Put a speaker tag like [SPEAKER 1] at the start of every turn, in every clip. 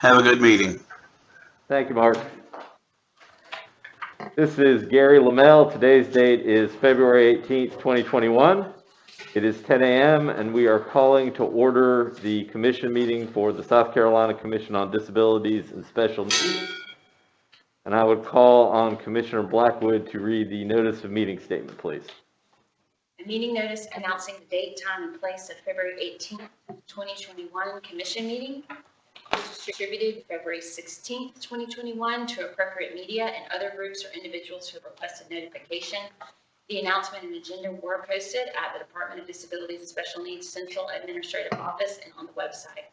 [SPEAKER 1] Have a good meeting.
[SPEAKER 2] Thank you, Mark. This is Gary Lamel. Today's date is February 18th, 2021. It is 10 a.m. and we are calling to order the commission meeting for the South Carolina Commission on Disabilities and Special Needs. And I would call on Commissioner Blackwood to read the notice of meeting statement, please.
[SPEAKER 3] A meeting notice announcing the date, time, and place of February 18th, 2021 commission meeting was distributed February 16th, 2021 to appropriate media and other groups or individuals who have requested notification. The announcement and agenda were posted at the Department of Disabilities and Special Needs Central Administrative Office and on the website.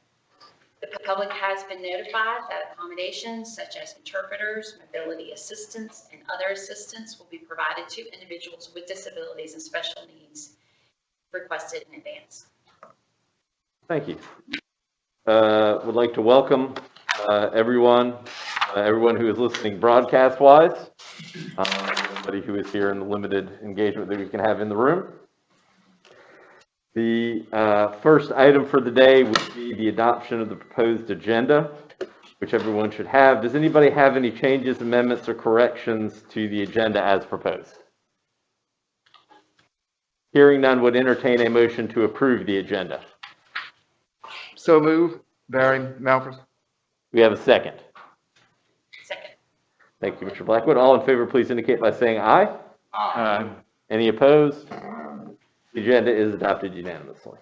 [SPEAKER 3] The public has been notified that accommodations such as interpreters, mobility assistance, and other assistance will be provided to individuals with disabilities and special needs requested in advance.
[SPEAKER 2] Thank you. Would like to welcome everyone who is listening broadcast-wise, everybody who is here in the limited engagement that we can have in the room. The first item for the day would be the adoption of the proposed agenda, which everyone should have. Does anybody have any changes, amendments, or corrections to the agenda as proposed? Hearing none, would entertain a motion to approve the agenda.
[SPEAKER 4] So move, Barry Malphus.
[SPEAKER 2] We have a second.
[SPEAKER 3] Second.
[SPEAKER 2] Thank you, Mr. Blackwood. All in favor, please indicate by saying aye.
[SPEAKER 4] Aye.
[SPEAKER 2] Any opposed? The agenda is adopted unanimously.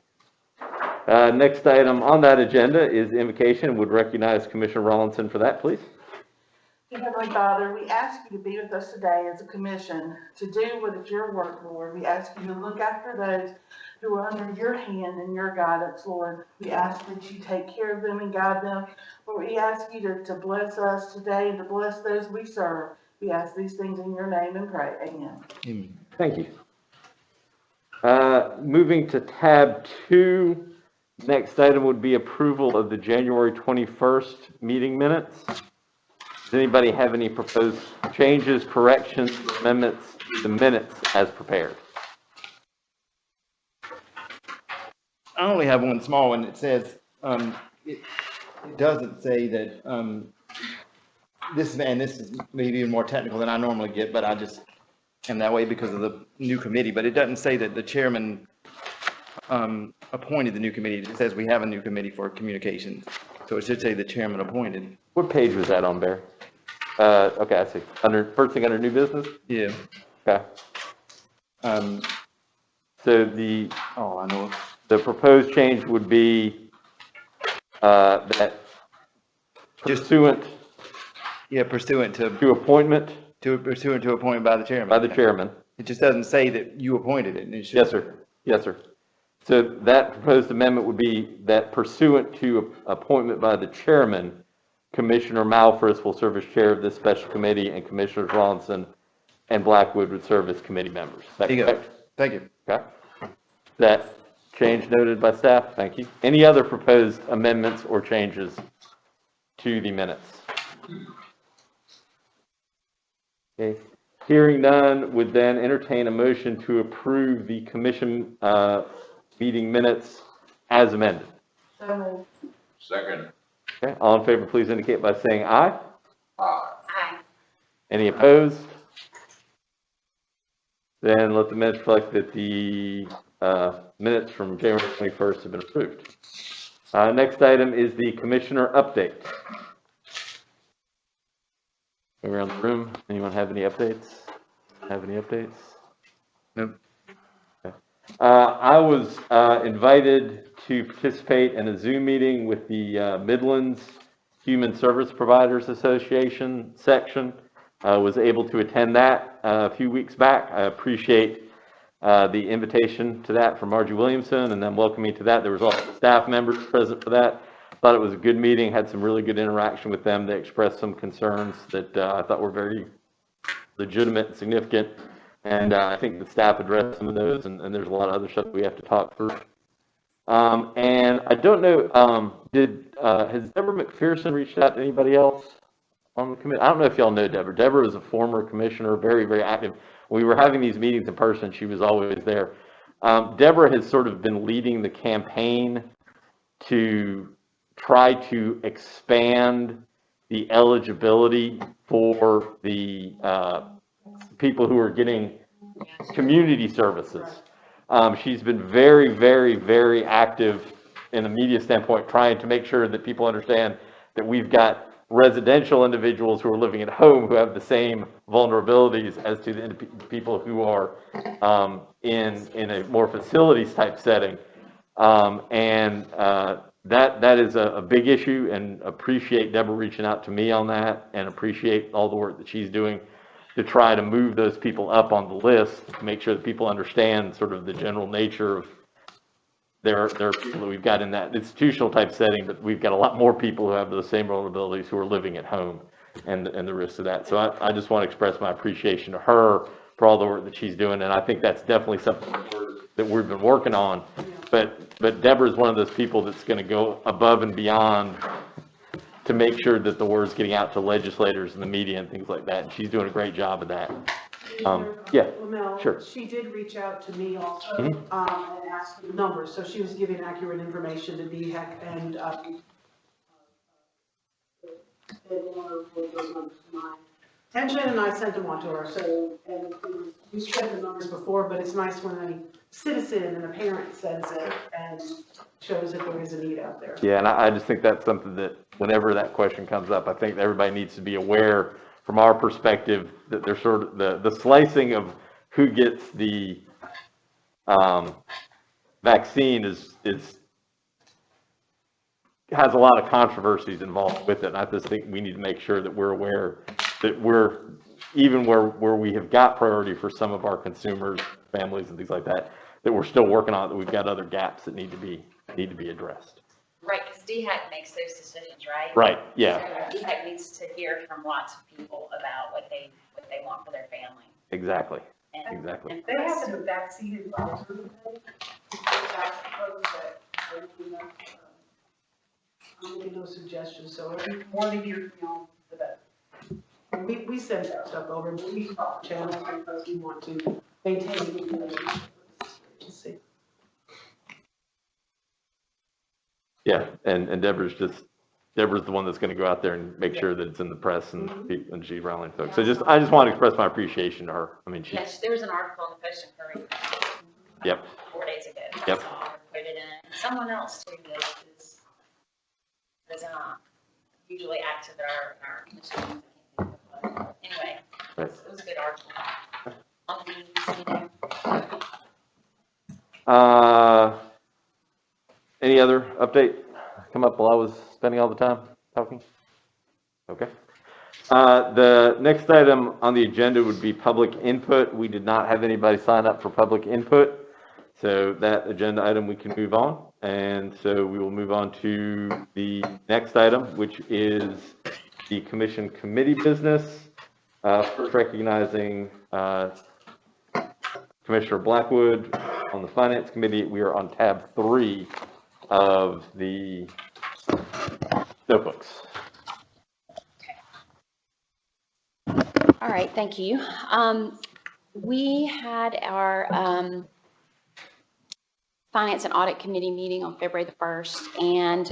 [SPEAKER 2] Next item on that agenda is invocation. Would recognize Commissioner Rollinson for that, please.
[SPEAKER 5] Dear Heavenly Father, we ask you to be with us today as a commission to do what is your work, Lord. We ask you to look after those who are under your hand and your guidance, Lord. We ask that you take care of them and guide them. Lord, we ask you to bless us today and to bless those we serve. We ask these things in your name and pray. Amen.
[SPEAKER 4] Amen.
[SPEAKER 2] Thank you. Moving to tab 2, next item would be approval of the January 21st meeting minutes. Does anybody have any proposed changes, corrections, amendments to the minutes as prepared?
[SPEAKER 4] I only have one small one. It says, it doesn't say that, this is maybe even more technical than I normally get, but I just am that way because of the new committee, but it doesn't say that the chairman appointed the new committee. It says we have a new committee for communications. So it should say the chairman appointed.
[SPEAKER 2] What page was that on, Bear? Okay, I see. First thing under new business?
[SPEAKER 4] Yeah.
[SPEAKER 2] Okay. So the
[SPEAKER 4] I know.
[SPEAKER 2] The proposed change would be that pursuant
[SPEAKER 4] Pursuant to
[SPEAKER 2] appointment
[SPEAKER 4] appointment by the chairman.
[SPEAKER 2] by the chairman.
[SPEAKER 4] It just doesn't say that you appointed it. It should.
[SPEAKER 2] Yes, sir. Yes, sir. So that proposed amendment would be that pursuant to appointment by the chairman, Commissioner Malphus will serve as chair of this special committee, and Commissioners Rawlinson and Blackwood would serve as committee members. Is that
[SPEAKER 4] There you go.
[SPEAKER 2] correct?
[SPEAKER 4] Thank you.
[SPEAKER 2] Okay. That change noted by staff. Thank you. Any other proposed amendments or changes to the minutes? Okay. Hearing none, would then entertain a motion to approve the commission meeting minutes as amended.
[SPEAKER 5] So moved.
[SPEAKER 1] Second.
[SPEAKER 2] Okay. All in favor, please indicate by saying aye.
[SPEAKER 3] Aye.
[SPEAKER 2] Any opposed? Then let the minutes reflect that the minutes from January 21st have been approved. Next item is the commissioner update. Around the room, anyone have any updates?
[SPEAKER 4] Nope.
[SPEAKER 2] Okay. I was invited to participate in a Zoom meeting with the Midlands Human Service Providers Association section. I was able to attend that a few weeks back. I appreciate the invitation to that from Margie Williamson and then welcoming me to that. There was also staff members present for that. Thought it was a good meeting, had some really good interaction with them. They expressed some concerns that I thought were very legitimate and significant. And I think the staff addressed some of those, and there's a lot of other stuff we have to talk through. And I don't know, has Deborah McPherson reached out to anybody else on the committee? I don't know if y'all know Deborah. Deborah was a former commissioner, very, very active. When we were having these meetings in person, she was always there. Deborah has sort of been leading the campaign to try to expand the eligibility for the people who are getting community services. She's been very, very, very active in a media standpoint, trying to make sure that people understand that we've got residential individuals who are living at home who have the same vulnerabilities as to the people who are in a more facilities type setting. That is a big issue, and appreciate Deborah reaching out to me on that, and appreciate all the work that she's doing to try to move those people up on the list, to make sure that people understand sort of the general nature of there are people that we've got in that institutional type setting, but we've got a lot more people who have those same vulnerabilities who are living at home and the risks of that. So I just want to express my appreciation to her for all the work that she's doing, and I think that's definitely something that we've been working on. But Deborah is one of those people that's going to go above and beyond to make sure that the word's getting out to legislators and the media and things like that. And she's doing a great job of that. Yeah,
[SPEAKER 6] Lamel,
[SPEAKER 2] sure.
[SPEAKER 6] she did reach out to me also,
[SPEAKER 2] Mhm.
[SPEAKER 6] And asked for the numbers, so she was giving accurate information to DHEC and, they wanted those numbers to my attention, and I sent them on to her, so, and we shared the numbers before, but it's nice when a citizen and a parent sends it and shows that there is a need out there.
[SPEAKER 2] Yeah, and I just think that's something that whenever that question comes up, I think everybody needs to be aware from our perspective that there's sort of the slicing of who gets the vaccine has a lot of controversies involved with it. And I just think we need to make sure that we're aware that we're, even where we have got priority for some of our consumers, families and things like that, that we're still working on, that we've got other gaps that need to be addressed.
[SPEAKER 3] Right, because DHEC makes those decisions, right?
[SPEAKER 2] Right, yeah.
[SPEAKER 3] So DHEC needs to hear from lots of people about what they want for their family.
[SPEAKER 2] Exactly.
[SPEAKER 3] And-
[SPEAKER 2] Exactly.
[SPEAKER 3] and
[SPEAKER 6] They have the vaccine advisory committee. That's proposed that, I'm making those suggestions, so the more they hear, the better. We send that stuff over, but we stop the channel because we want to maintain the relationship with this agency.
[SPEAKER 2] Yeah, and Deborah's the one that's going to go out there and make sure that it's in the press and she's rallying folks. So I just want to express my appreciation to her. I mean,
[SPEAKER 3] Yes, there was an article in the Post and Courier.
[SPEAKER 2] Yep.
[SPEAKER 3] 4 days ago.
[SPEAKER 2] Yep.
[SPEAKER 3] I saw her put it in. Someone else too that is usually active at our commission. Anyway,
[SPEAKER 2] Right.
[SPEAKER 3] it was a good article.
[SPEAKER 2] Any other update come up while I was spending all the time talking? Okay. The next item on the agenda would be public input. We did not have anybody sign up for public input, so that agenda item we can move on. And so we will move on to the next item, which is the commission committee business. First recognizing Commissioner Blackwood on the Finance Committee. We are on tab 3 of the notebooks.
[SPEAKER 3] All right, thank you. We had our Finance and Audit Committee meeting on February the 1st, and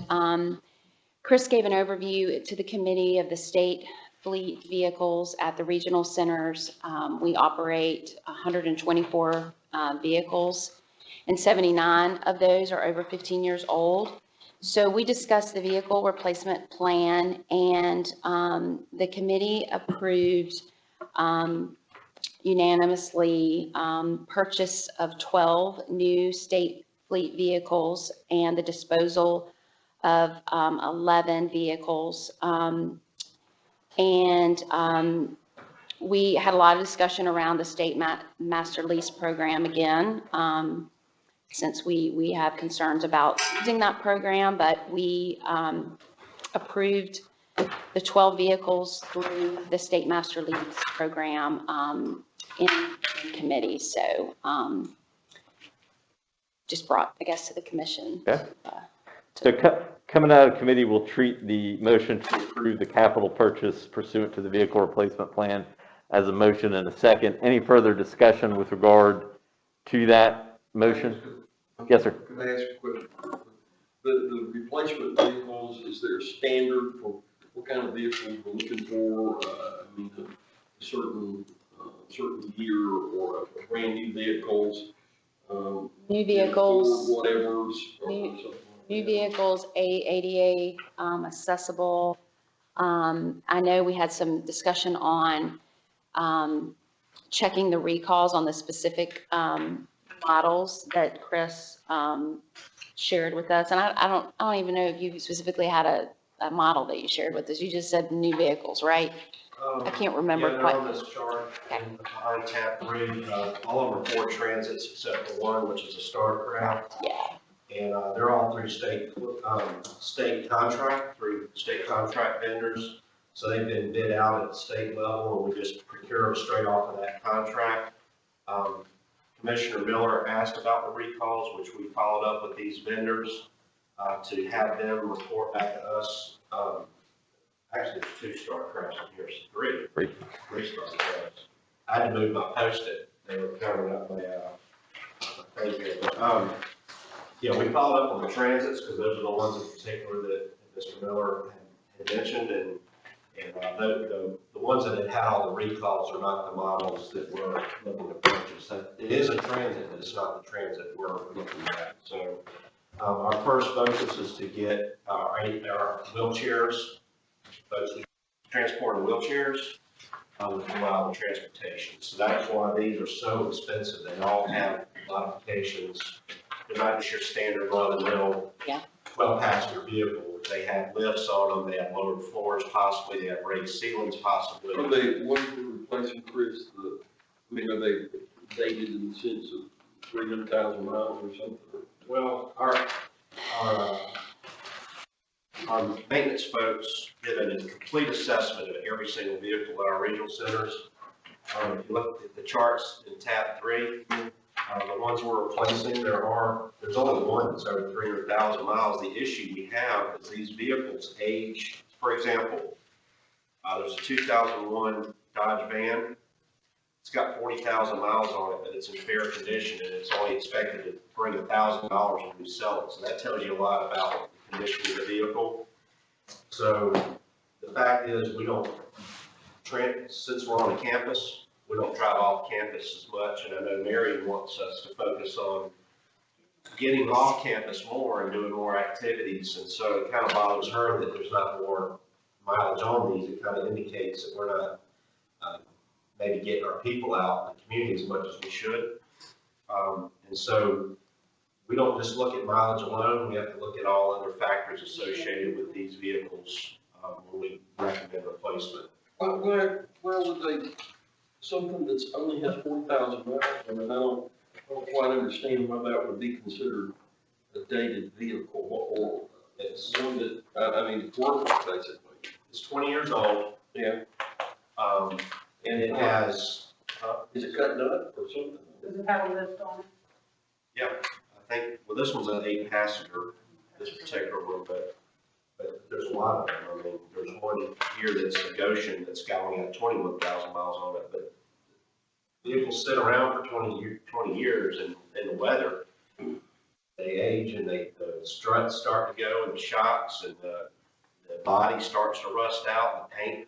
[SPEAKER 3] Chris gave an overview to the committee of the state fleet vehicles at the regional centers. We operate 124 vehicles, and 79 of those are over 15 years old. So we discussed the vehicle replacement plan, and the committee approved unanimously purchase of 12 new state fleet vehicles and the disposal of 11 vehicles. We had a lot of discussion around the state master lease program again, since we have concerns about using that program, but we approved the 12 vehicles through the state master lease program in committee. So just brought, I guess, to the commission.
[SPEAKER 2] Okay. So coming out of committee, we'll treat the motion to approve the capital purchase pursuant to the vehicle replacement plan as a motion and a second. Any further discussion with regard to that motion? Yes, sir.
[SPEAKER 7] Can I ask a question? The replacement vehicles, is there a standard for what kind of vehicles we're looking for? I mean, a certain year or a brand new vehicles?
[SPEAKER 3] New vehicles.
[SPEAKER 7] Or whatever's. Or
[SPEAKER 3] New-
[SPEAKER 7] something like
[SPEAKER 3] New
[SPEAKER 7] that.
[SPEAKER 3] vehicles, ADA accessible. I know we had some discussion on checking the recalls on the specific models that Chris shared with us. And I don't even know if you specifically had a model that you shared with us. You just said new vehicles, right? I can't remember
[SPEAKER 8] Yeah,
[SPEAKER 3] quite.
[SPEAKER 8] they're on this chart, and behind tab 3, all of them are Ford Transits except for one, which is a Starcraft.
[SPEAKER 3] Yeah.
[SPEAKER 8] And they're all through state contract vendors. So they've been bid out at the state level, and we just procure them straight off of that contract. Commissioner Miller asked about the recalls, which we followed up with these vendors to have them report back to us. Actually, there's 2 Starcrafts in here, so 3 Starcrafts. I had to move my Post-it. They were covering up my thing here. But, yeah, we followed up on the transits because those are the ones in particular that Mr. Miller had mentioned, and the ones that had all the recalls are not the models that we're looking to purchase. It is a transit, but it's not the transit we're looking at. So our first focus is to get our wheelchairs, folks who transport in wheelchairs, with reliable transportation. So that's why these are so expensive. They all have modifications. They're not just your standard run-of-the-mill 12-passenger vehicle. They have lifts on them. They have lowered floors possibly. They have raised ceilings possibly.
[SPEAKER 7] Are they, what are replacing, Chris? I mean, are they dated in the sense of 300,000 miles or something?
[SPEAKER 8] Well, our maintenance folks did a complete assessment of every single vehicle at our regional centers. If you look at the charts in tab 3, the ones we're replacing, there's only one that's over 300,000 miles. The issue we have is these vehicles age. For example, there's a 2001 Dodge van. It's got 40,000 miles on it, but it's in fair condition, and it's only expected to bring $1,000 when we sell it. So that tells you a lot about the condition of the vehicle. So the fact is, we don't, since we're on the campus, we don't drive off campus as much, and I know Marion wants us to focus on getting off campus more and doing more activities, and so it kind of bothers her that there's not more mileage on these. It kind of indicates that we're not maybe getting our people out in the community as much as we should. And so we don't just look at mileage alone, we have to look at all other factors associated with these vehicles when we recommend replacement.
[SPEAKER 7] Where would they, something that's only has 40,000 miles, I mean, I don't quite understand why that would be considered a dated vehicle, or it's one that, I mean, it's worthless, basically.
[SPEAKER 8] It's 20 years old.
[SPEAKER 7] Yeah.
[SPEAKER 8] And it has,
[SPEAKER 7] Is it cut nut or something?
[SPEAKER 6] Does it have a lift on it?
[SPEAKER 8] yeah, I think, well, this one's an 8-passenger, this particular one, but there's a lot of them. I mean, there's one here that's a Goshen that's got 21,000 miles on it, but vehicles sit around for 20 years in the weather. They age and the struts start to go and the shocks, and the body starts to rust out, and the paint,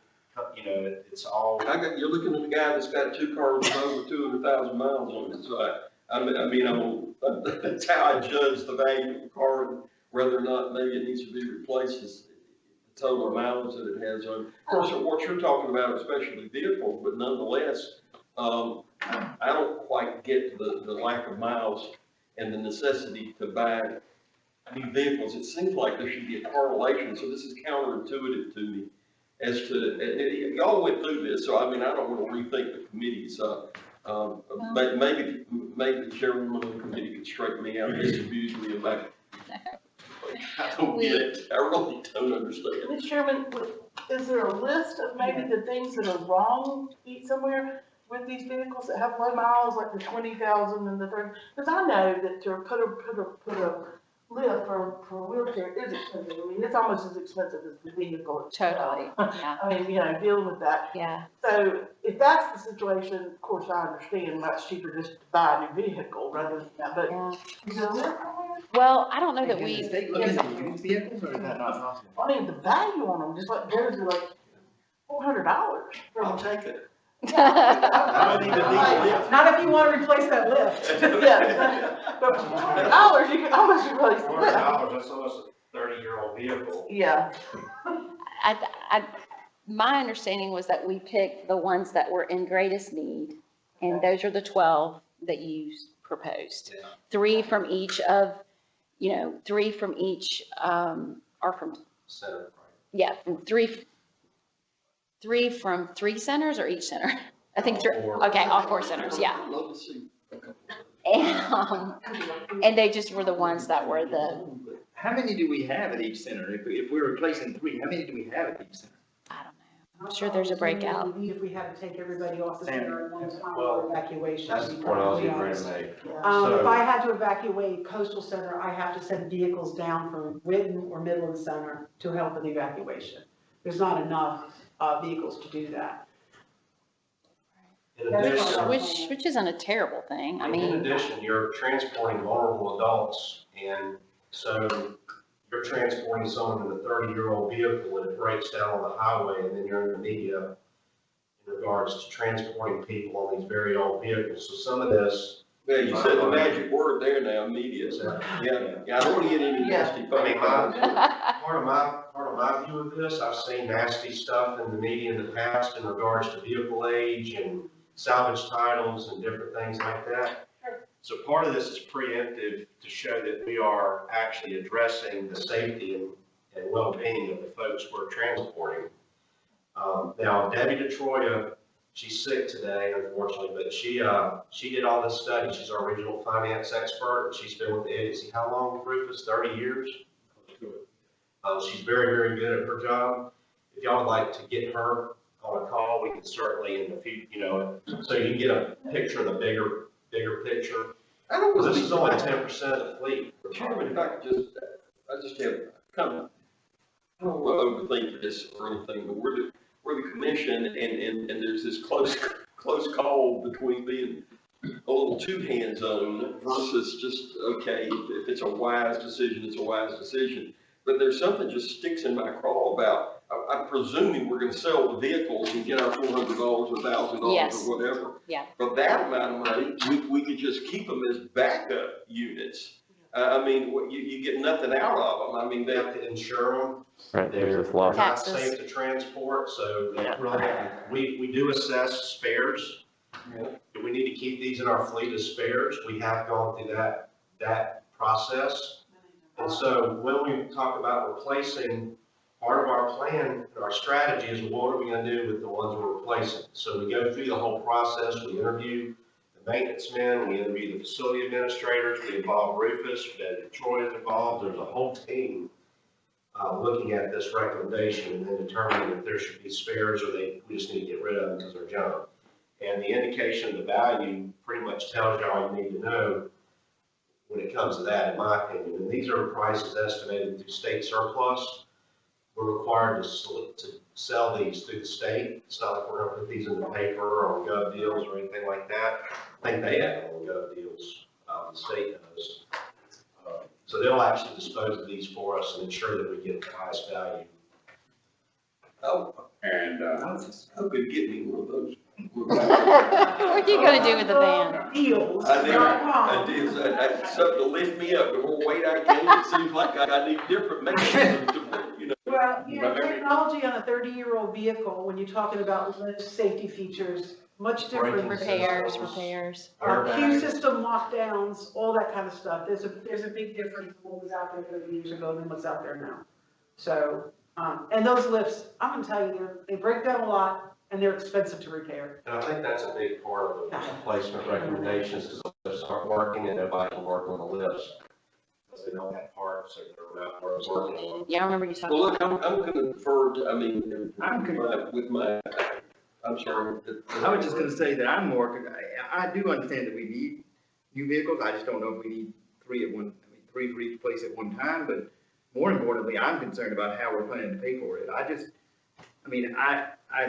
[SPEAKER 8] it's all.
[SPEAKER 7] You're looking at the guy that's got 2 cars with over 200,000 miles on it, so that's how I judge the value of a car, and whether or not maybe it needs to be replaced is the total mileage that it has on. Of course, what you're talking about, especially vehicles, but nonetheless, I don't quite get the lack of miles and the necessity to buy new vehicles. It seems like there should be a correlation, so this is counterintuitive to me as to, y'all went through this, so I mean, I don't want to rethink the committees. Maybe the chairwoman of the committee could straighten me out, disabuse me about. I don't get it. I really don't understand.
[SPEAKER 5] Mr. Chairman, is there a list of maybe the things that are wrong somewhere with these vehicles that have low miles, like the 20,000 and the 30? Because I know that to put a lift for a wheelchair is expensive. I mean, it's almost as expensive as the vehicle itself.
[SPEAKER 3] Totally, yeah,
[SPEAKER 5] I mean, dealing with that.
[SPEAKER 3] yeah.
[SPEAKER 5] So if that's the situation, of course, I understand much cheaper just to buy a new vehicle rather than that, but
[SPEAKER 3] Yeah.
[SPEAKER 5] is there a lift on it?
[SPEAKER 3] Well, I don't know that
[SPEAKER 4] Can the
[SPEAKER 3] we,
[SPEAKER 4] state look into used vehicles, or is that not possible?
[SPEAKER 5] I mean, the value on them, just like goes to like $400 for
[SPEAKER 7] I'll
[SPEAKER 5] them.
[SPEAKER 7] take it.
[SPEAKER 5] I
[SPEAKER 4] don't need a diesel.
[SPEAKER 6] Not if you want to replace that lift.
[SPEAKER 5] Yeah, but for $400, you can almost replace the lift.
[SPEAKER 8] $400, that's almost a 30-year-old vehicle.
[SPEAKER 5] Yeah,
[SPEAKER 3] my understanding was that we picked the ones that were in greatest need, and those are the 12 that you proposed.
[SPEAKER 8] Yeah.
[SPEAKER 3] 3 from each of, 3 from each, are from,
[SPEAKER 8] Center, right?
[SPEAKER 3] yeah, from 3 from 3 centers or each center? I think 3,
[SPEAKER 8] All 4.
[SPEAKER 3] okay, all 4 centers, yeah.
[SPEAKER 7] I'd love to see a couple of
[SPEAKER 3] And they just were the ones that were the,
[SPEAKER 4] How many do we have at each center? If we're replacing 3, how many do we have at each center?
[SPEAKER 3] I don't know. I'm sure there's a breakout.
[SPEAKER 6] If we had to take everybody off the center at one time
[SPEAKER 8] Well,
[SPEAKER 6] for evacuation.
[SPEAKER 2] That's
[SPEAKER 6] to be
[SPEAKER 2] the point I was
[SPEAKER 6] perfectly
[SPEAKER 2] getting ready
[SPEAKER 6] honest.
[SPEAKER 2] to make.
[SPEAKER 6] If
[SPEAKER 2] So-
[SPEAKER 6] I had to evacuate Coastal Center, I have to send vehicles down from Witten or Midland Center to help with the evacuation. There's not enough vehicles to do that.
[SPEAKER 8] In
[SPEAKER 6] That's
[SPEAKER 8] addition,
[SPEAKER 3] Which isn't a terrible thing. I
[SPEAKER 8] in
[SPEAKER 3] mean,
[SPEAKER 8] addition, you're transporting vulnerable adults, and so you're transporting someone in a 30-year-old vehicle and it breaks down on the highway, and then you're in the media in regards to transporting people on these very old vehicles. So some of this,
[SPEAKER 7] Yeah, you said the magic word there now, immediate. Yeah, I don't want to get any nasty.
[SPEAKER 8] I mean, part of my view of this, I've seen nasty stuff in the media in the past in regards to vehicle age and salvage titles and different things like that. So part of this is preemptive to show that we are actually addressing the safety and well-being of the folks we're transporting. Now, Debbie DeTroya, she's sick today, unfortunately, but she did all this study. She's our regional finance expert, and she's been with the agency how long, Rufus? 30 years? She's very, very good at her job. If y'all would like to get her on a call, we can certainly in the future, so you can get a picture of the bigger picture.
[SPEAKER 7] I don't
[SPEAKER 8] Because
[SPEAKER 7] want to
[SPEAKER 8] this
[SPEAKER 7] be
[SPEAKER 8] is only 10% of the fleet.
[SPEAKER 7] Chairman, if I could I just have kind of, I don't want to overthink this or anything, but we're the commission and there's this close call between being a little too hands-on versus just, okay, if it's a wise decision, it's a wise decision. But there's something just sticks in my craw about, I'm presuming we're gonna sell the vehicles and get our $400 or $1,000
[SPEAKER 3] Yes.
[SPEAKER 7] or whatever.
[SPEAKER 3] Yeah.
[SPEAKER 7] For that amount of money, we could just keep them as backup units. I mean, you get nothing out of them. I mean,
[SPEAKER 8] They
[SPEAKER 7] they,
[SPEAKER 8] have to insure them.
[SPEAKER 2] Right,
[SPEAKER 8] They're
[SPEAKER 2] there's
[SPEAKER 8] they're
[SPEAKER 2] lots.
[SPEAKER 8] not
[SPEAKER 3] Taxes.
[SPEAKER 8] safe to transport, so they
[SPEAKER 4] Yeah.
[SPEAKER 8] really, we do assess spares.
[SPEAKER 7] Yeah.
[SPEAKER 8] Do we need to keep these in our fleet as spares? We have gone through that process. And so when we talk about replacing, part of our plan, our strategy is what are we gonna do with the ones we're replacing? So we go through the whole process, we interview the maintenance men, we interview the facility administrators, we involve Rufus, Troy is involved, there's a whole team looking at this recommendation and then determining if there should be spares or we just need to get rid of them because they're junk. And the indication of the value pretty much tells you all you need to know when it comes to that, in my opinion. And these are prices estimated through state surplus. We're required to sell these through the state. It's not like we're gonna put these in the paper or on Gov Deals or anything like that. I think they have it on Gov Deals, the state does. So they'll actually dispose of these for us and ensure that we get the highest value.
[SPEAKER 7] oh,
[SPEAKER 1] And,
[SPEAKER 7] I could get me one of those.
[SPEAKER 3] What are you gonna do with the van?
[SPEAKER 6] Deals.
[SPEAKER 7] I did,
[SPEAKER 6] .com.
[SPEAKER 7] something to lift me up. The more weight I gain, it seems like I need different mechanisms to,
[SPEAKER 6] Well,
[SPEAKER 7] But every-
[SPEAKER 6] technology on a 30-year-old vehicle, when you're talking about lift safety features, much different.
[SPEAKER 3] Repairs.
[SPEAKER 6] Queue system lockdowns, all that kind of stuff. There's a big difference in what was out there 30 years ago than what's out there now. So, and those lifts, I'm gonna tell you, they break down a lot and they're expensive to repair.
[SPEAKER 8] And I think that's a big part of the replacement recommendations, because those start working and nobody can work on the lifts. Because they don't have parts or they're not working.
[SPEAKER 3] Yeah, I remember you talking.
[SPEAKER 7] well, look, I'm gonna defer to,
[SPEAKER 4] I'm
[SPEAKER 7] I'm sorry.
[SPEAKER 4] I was just gonna say that I do understand that we need new vehicles, I just don't know if we need 3 at one, three for each place at one time, but more importantly, I'm concerned about how we're planning to pay for it. I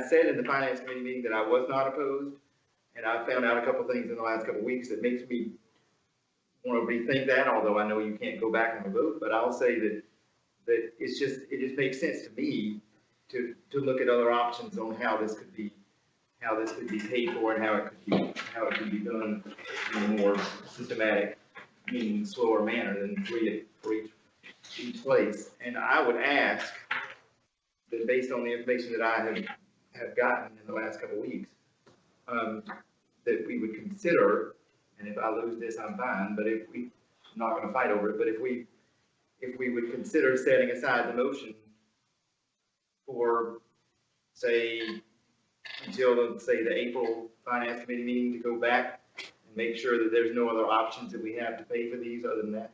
[SPEAKER 4] said in the finance committee meeting that I was not opposed, and I found out a couple things in the last couple weeks that makes me want to rethink that, although I know you can't go back and vote, but I'll say that it just makes sense to me to look at other options on how this could be paid for and how it could be done in a more systematic, meaning slower manner than three for each place. And I would ask that based on the information that I have gotten in the last couple of weeks, that we would consider, and if I lose this, I'm fine, but I'm not gonna fight over it, but if we would consider setting aside the motion for, say, until, let's say, the April Finance Committee meeting to go back and make sure that there's no other options that we have to pay for these other than that.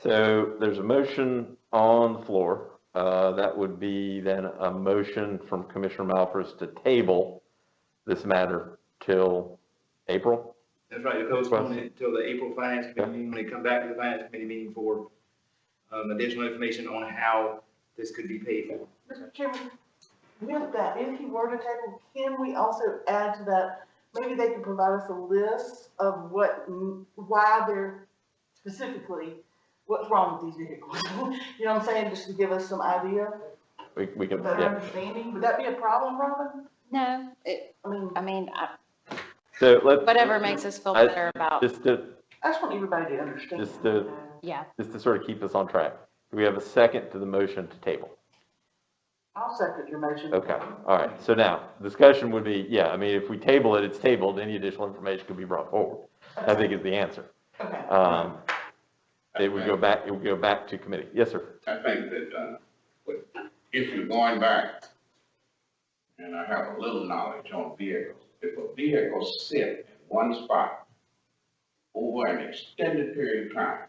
[SPEAKER 2] So there's a motion on the floor. That would be then a motion from Commissioner Malphurs to table this matter till April.
[SPEAKER 4] That's right, to postpone it till the April Finance Committee meeting, when they come back to the Finance Committee meeting for additional information on how this could be paid for.
[SPEAKER 5] Mr. Chairman, with that, if you were to table, can we also add to that, maybe they can provide us a list of why they're specifically, what's wrong with these vehicles? You know what I'm saying, just to give us some idea,
[SPEAKER 2] We can,
[SPEAKER 5] better
[SPEAKER 2] yeah.
[SPEAKER 5] understanding, would that be a problem, Robin?
[SPEAKER 3] No,
[SPEAKER 2] So
[SPEAKER 3] whatever makes us feel better about,
[SPEAKER 2] just to
[SPEAKER 5] I just want everybody to understand.
[SPEAKER 3] yeah.
[SPEAKER 2] just to sort of keep us on track. Do we have a second to the motion to table?
[SPEAKER 5] I'll second your motion.
[SPEAKER 2] Okay, all right. So now, discussion would be, yeah, I mean, if we table it, it's tabled, any additional information could be brought forward, I think is the answer.
[SPEAKER 5] Okay.
[SPEAKER 2] It would go back to committee. Yes, sir.
[SPEAKER 1] I think that, if you're going back, and I have a little knowledge on vehicles, if a vehicle sits in one spot over an extended period of time,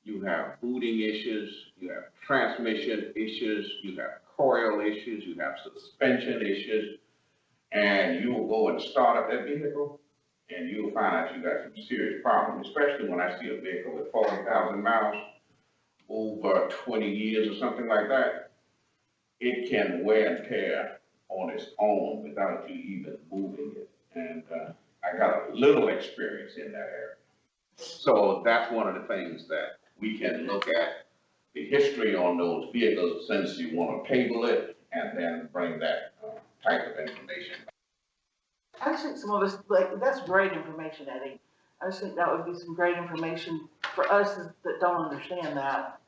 [SPEAKER 1] you have booting issues, you have transmission issues, you have coil issues, you have suspension issues, and you will go and start up that vehicle, and you'll find out you got some serious problems, especially when I see a vehicle with 40,000 miles, over 20 years or something like that. It can wear and tear on its own without you even moving it. And I got a little experience in that area. So that's one of the things that we can look at, the history on those vehicles, since you want to table it, and then bring that type of information.
[SPEAKER 5] I just think some of us, that's great information, Eddie. I just think that would be some great information for us that don't understand that.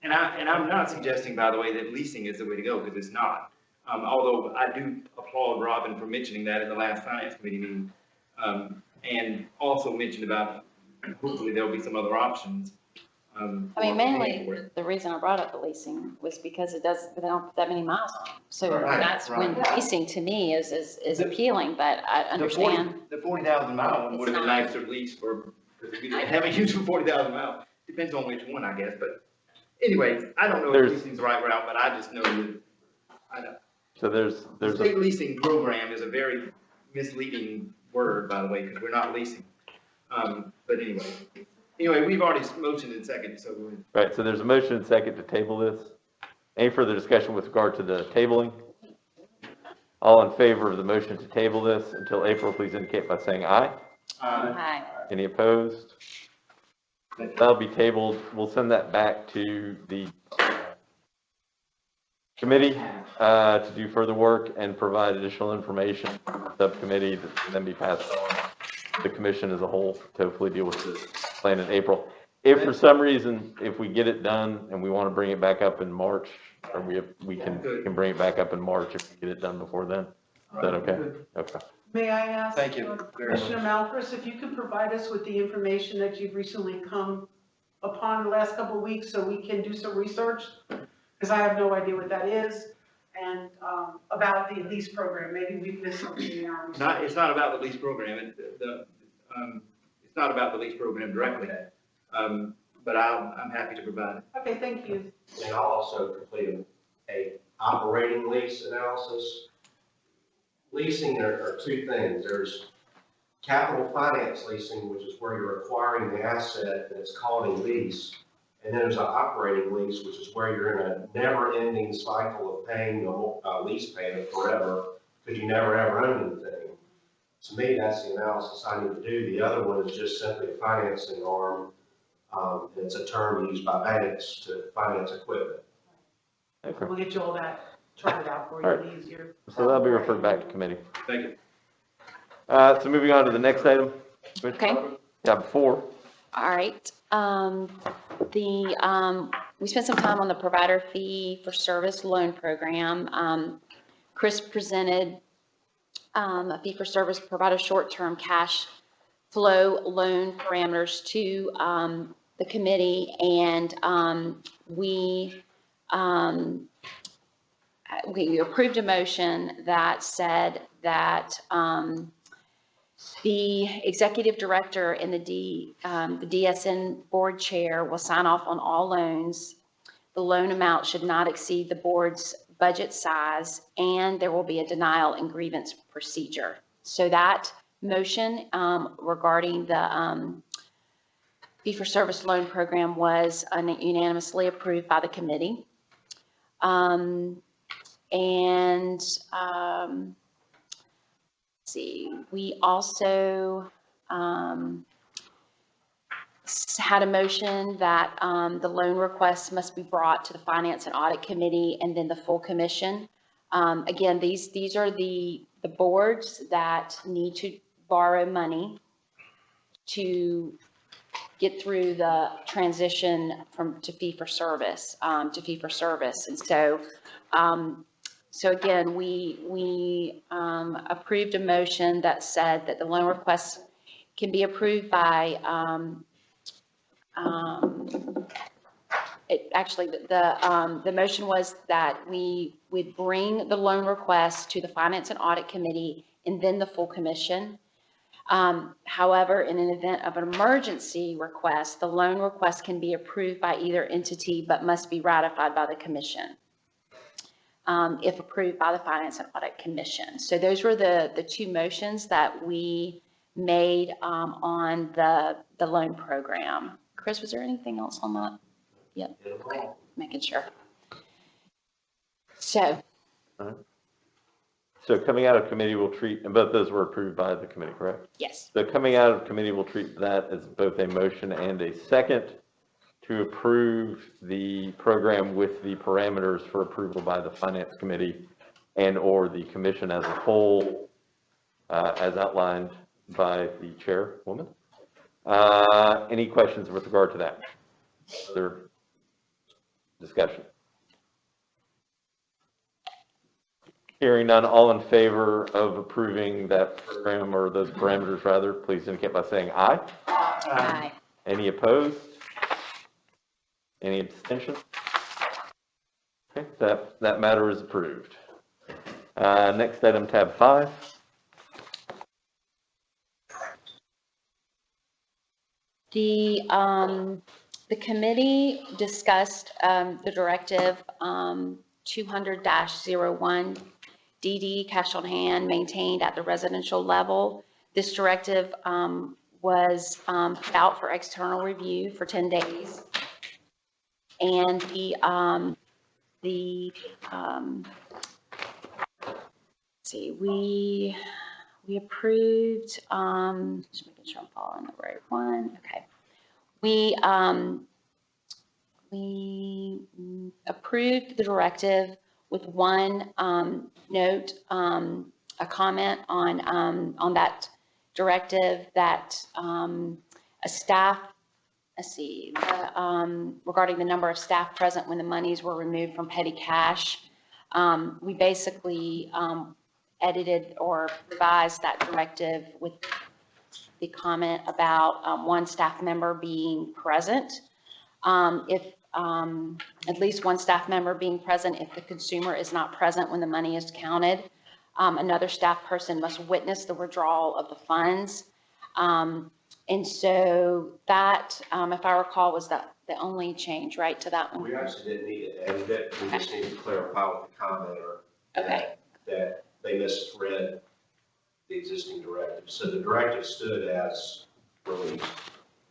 [SPEAKER 4] And I'm not suggesting, by the way, that leasing is the way to go, because it's not. Although I do applaud Robin for mentioning that in the last Finance Committee meeting, and also mentioned about, hopefully there'll be some other options.
[SPEAKER 3] Mainly, the reason I brought up the leasing was because they don't put that many miles on. So
[SPEAKER 4] Right,
[SPEAKER 3] that's when
[SPEAKER 5] right.
[SPEAKER 3] leasing to me is appealing, but I understand.
[SPEAKER 4] The 40,000 mile one would have been
[SPEAKER 3] It's not.
[SPEAKER 4] nice to lease for, because we haven't used for 40,000 miles. Depends on which one, I guess, but anyways, I don't know if leasing's the right route, but I just know that, I know.
[SPEAKER 2] So there's
[SPEAKER 4] The state leasing program is a very misleading word, by the way, because we're not leasing. But anyway, we've already motioned in second, so go ahead.
[SPEAKER 2] right, so there's a motion and second to table this. Any further discussion with regard to the tabling? All in favor of the motion to table this until April, please indicate by saying aye.
[SPEAKER 3] Hi.
[SPEAKER 2] Any opposed? That'll be tabled. We'll send that back to the committee to do further work and provide additional information to the subcommittee that can then be passed on to the commission as a whole to hopefully deal with this plan in April. If for some reason, if we get it done and we want to bring it back up in March, or we can bring it back up in March if we get it done before then. Is that okay? Okay.
[SPEAKER 6] May I ask?
[SPEAKER 4] Thank you very much.
[SPEAKER 6] Commissioner Malphurs, if you could provide us with the information that you've recently come upon the last couple of weeks so we can do some research? Because I have no idea what that is, and about the lease program, maybe we've missed something in our research.
[SPEAKER 4] It's not about the lease program, it's not about the lease program directly. But I'm happy to provide it.
[SPEAKER 6] Okay, thank you.
[SPEAKER 8] And I'll also complete a operating lease analysis. Leasing are two things. There's capital finance leasing, which is where you're acquiring the asset and it's called a lease. And then there's an operating lease, which is where you're in a never-ending cycle of paying the lease payment forever, because you never ever own anything. To me, that's the analysis I need to do. The other one is just simply a financing arm. And it's a term used by banks to finance equipment.
[SPEAKER 2] Okay.
[SPEAKER 6] We'll get you all that charted out for you,
[SPEAKER 2] All right.
[SPEAKER 6] it'll be easier.
[SPEAKER 2] So that'll be referred back to committee.
[SPEAKER 7] Thank you.
[SPEAKER 2] So moving on to the next item.
[SPEAKER 3] Okay.
[SPEAKER 2] Yeah, before.
[SPEAKER 3] All right. We spent some time on the provider fee for service loan program. Chris presented a fee for service provider short-term cash flow loan parameters to the committee, and we approved a motion that said that the executive director and the DSN board chair will sign off on all loans. The loan amount should not exceed the board's budget size, and there will be a denial and grievance procedure. So that motion regarding the fee-for-service loan program was unanimously approved by the committee. Let's see, we also had a motion that the loan requests must be brought to the Finance and Audit Committee and then the full commission. Again, these are the boards that need to borrow money to get through the transition to fee-for-service, And so again, we approved a motion that said that the loan requests can be approved by, the motion was that we would bring the loan request to the Finance and Audit Committee and then the full commission. However, in an event of an emergency request, the loan request can be approved by either entity but must be ratified by the commission. If approved by the Finance and Audit Commission. So those were the two motions that we made on the loan program. Chris, was there anything else on that? Yep, okay, making sure. So.
[SPEAKER 2] So coming out of committee, we'll treat, and both those were approved by the committee, correct?
[SPEAKER 3] Yes.
[SPEAKER 2] So coming out of committee, we'll treat that as both a motion and a second to approve the program with the parameters for approval by the Finance Committee and or the commission as a whole, as outlined by the chairwoman. Any questions with regard to that? Other discussion? Hearing none, all in favor of approving that program or those parameters rather, please indicate by saying aye.
[SPEAKER 3] Aye.
[SPEAKER 2] Any opposed? Any abstention? Okay, that matter is approved. Next item, tab 5.
[SPEAKER 3] The committee discussed the directive 200-01 DD cash on hand maintained at the residential level. This directive was put out for external review for 10 days. And we approved, just making sure I'm following the right one. Okay. We approved the directive with one note, a comment on that directive that a staff, regarding the number of staff present when the monies were removed from petty cash. We basically edited or revised that directive with the comment about one staff member being present. At least one staff member being present if the consumer is not present when the money is counted. Another staff person must witness the withdrawal of the funds. And so that, if I recall, was the only change, right, to that one?
[SPEAKER 8] We actually didn't need to edit it, we just need to clarify with the commenter
[SPEAKER 3] Okay.
[SPEAKER 8] that they misread the existing directive. So the directive stood as released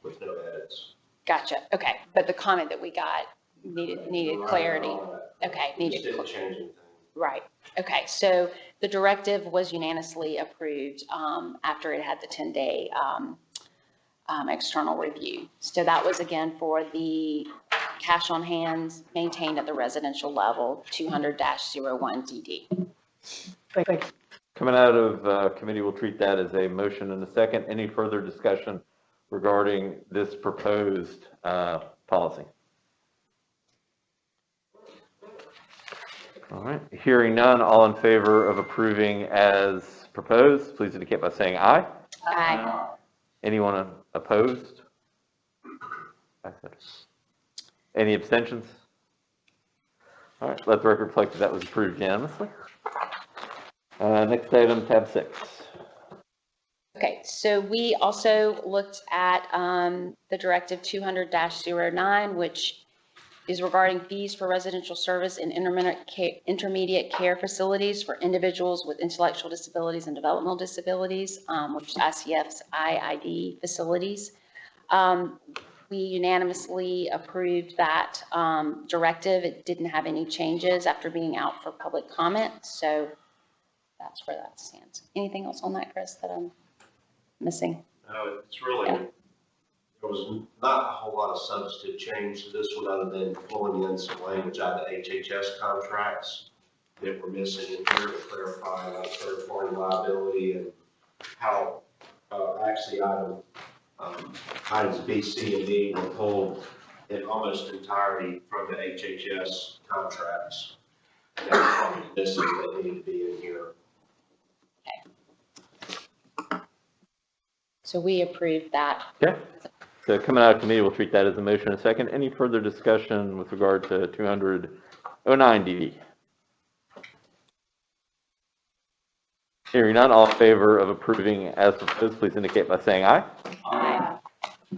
[SPEAKER 8] with no edits.
[SPEAKER 3] Gotcha, okay, but the comment that we got needed clarity. Okay,
[SPEAKER 8] We
[SPEAKER 3] needed,
[SPEAKER 8] just didn't change anything.
[SPEAKER 3] right, okay, so the directive was unanimously approved, after it had the 10-day, external review. So that was again for the cash on hands maintained at the residential level, 200-01 DD.
[SPEAKER 6] Thanks.
[SPEAKER 2] Coming out of committee, we'll treat that as a motion and a second. Any further discussion regarding this proposed policy? All right, hearing none, all in favor of approving as proposed, please indicate by saying aye.
[SPEAKER 3] Aye.
[SPEAKER 2] Anyone opposed? Any abstentions? All right, let the record reflect that that was approved unanimously. Next item, tab 6.
[SPEAKER 3] Okay, so we also looked at the Directive 200-09, which is regarding fees for residential service in intermediate care facilities for individuals with intellectual disabilities and developmental disabilities, which is ICF's IID facilities. We unanimously approved that directive. It didn't have any changes after being out for public comment, so that's where that stands. Anything else on that, Chris, that I'm missing?
[SPEAKER 8] No, it's really, there was not a whole lot of substantive change to this one other than pulling in some language out of the HHS contracts that were missing in here to clarify like third-party liability and how actually items B, C, and D were pulled in almost entirety from the HHS contracts. And that was probably missing that needed to be in here.
[SPEAKER 3] So we approved that.
[SPEAKER 2] Okay, so coming out of committee, we'll treat that as a motion and a second. Any further discussion with regard to 200-09 DD? Hearing none, all in favor of approving as proposed, please indicate by saying aye.
[SPEAKER 3] Aye.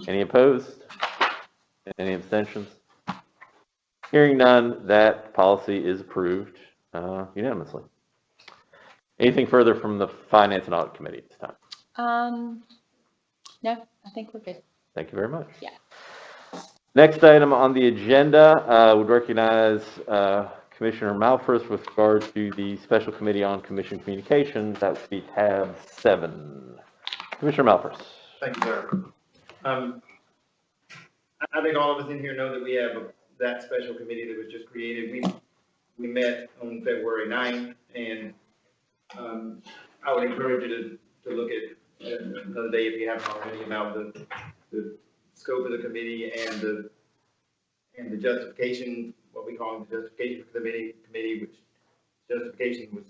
[SPEAKER 2] Any opposed? Any abstentions? Hearing none, that policy is approved unanimously. Anything further from the Finance and Audit Committee at this time?
[SPEAKER 3] No, I think we're good.
[SPEAKER 2] Thank you very much.
[SPEAKER 3] Yeah.
[SPEAKER 2] Next item on the agenda, would recognize Commissioner Malfris with regard to the Special Committee on Commission Communications. That would be tab 7. Commissioner Malfris.
[SPEAKER 4] Thank you, sir. I think all of us in here know that we have that special committee that was just created. We met on February 9th, and I would encourage you to look at another day if you haven't already about the scope of the committee and the justification, what we call the justification committee, which justification was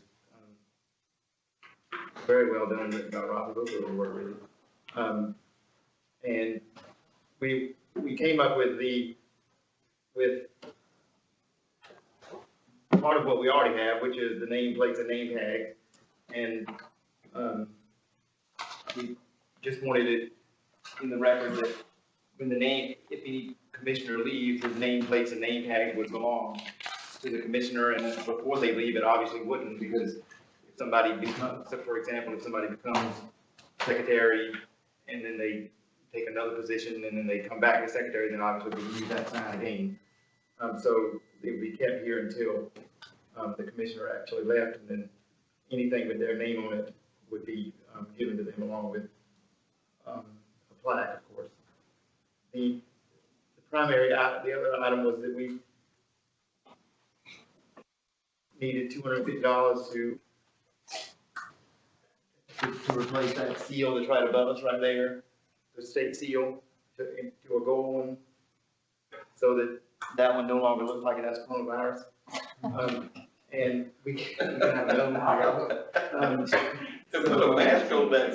[SPEAKER 4] very well done by Robert Booker, really. And we came up with part of what we already have, which is the nameplates and name tags, and we just wanted it in the record that when if any commissioner leaves, his nameplates and name tags would belong to the commissioner, and then before they leave, it obviously wouldn't, because if somebody becomes, so for example, if somebody becomes secretary and then they take another position and then they come back as secretary, then obviously we use that sign again. So it would be kept here until the commissioner actually left, and then anything with their name on it would be given to them along with a plaque, of course. The other item was that we needed $250 to replace that seal that's right above us right there, the state seal, to a gold one, so that one no longer looks like it has coronavirus. And we can have another one.
[SPEAKER 7] Put a mask on that.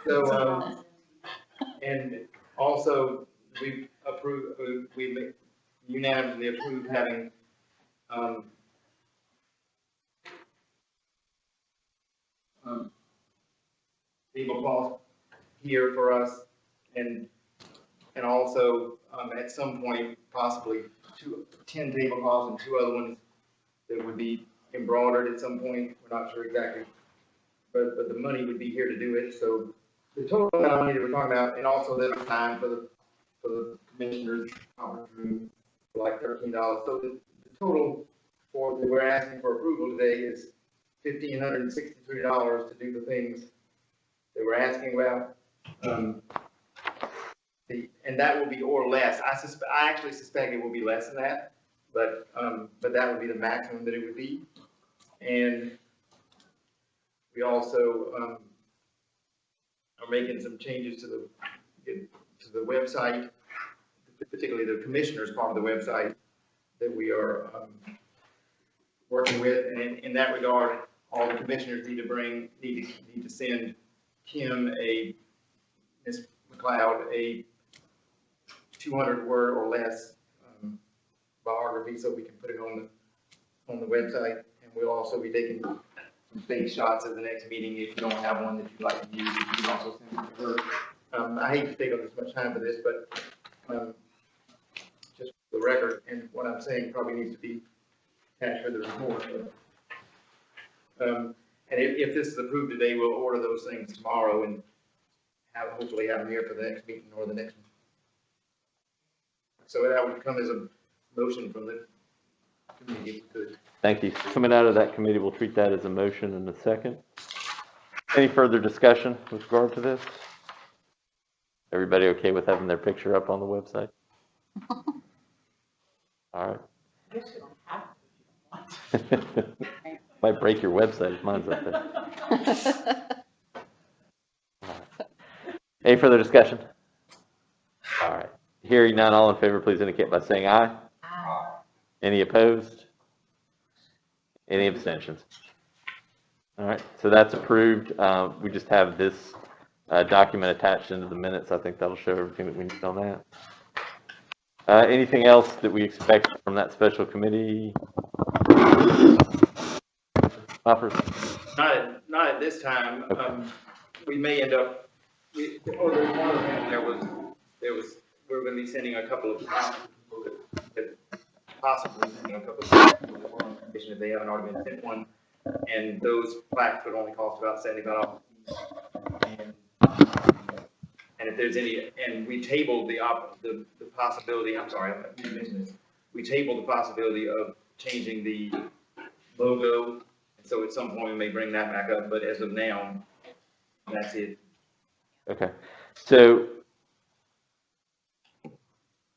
[SPEAKER 4] So, and also we unanimously approved having, tablecloth here for us, and also, at some point, possibly 10 tablecloths and 2 other ones that would be embroidered at some point. We're not sure exactly but the money would be here to do it, so the total amount of money that we're talking about, and also there's time for the commissioners conference room, for like $13, so the total that we're asking for approval today is $1,563 to do the things that we're asking about. And that will be or less. I actually suspect it will be less than that, but that would be the maximum that it would be. And we also are making some changes to the website, particularly the commissioners part of the website that we are working with. And in that regard, all the commissioners need to send Kim Ms. McLeod a 200-word or less biography, so we can put it on the website. And we'll also be taking some face shots at the next meeting. If you don't have one that you'd like to use, you can also send it to her. I hate to take up this much time for this, but just for the record, and what I'm saying probably needs to be attached for the report. And if this is approved today, we'll order those things tomorrow and hopefully have them here for the next meeting or the next one. So that would come as a motion from the committee if we could.
[SPEAKER 2] Thank you. Coming out of that committee, we'll treat that as a motion in a second. Any further discussion with regard to this? Everybody okay with having their picture up on the website? All right.
[SPEAKER 6] I guess you don't have to if you don't want to.
[SPEAKER 2] Might break your website if mine's up there. All right. Any further discussion? All right. Hearing none, all in favor, please indicate by saying aye.
[SPEAKER 3] Aye.
[SPEAKER 2] Any opposed? Any abstentions? All right, so that's approved. We just have this document attached into the minutes. I think that'll show everything that we need on that. Anything else that we expect from that special committee? Offers?
[SPEAKER 4] Not at this time. We may end up, there's one other thing, we're going to be sending a couple of people that possibly sending a couple of people that were on commission if they haven't already been sent one. And those plaques would only cost about $75. And if there's any, and we tabled the possibility, I'm sorry, I didn't mention this. We tabled the possibility of changing the logo. So at some point we may bring that back up, but as of now, that's it.
[SPEAKER 2] Okay, so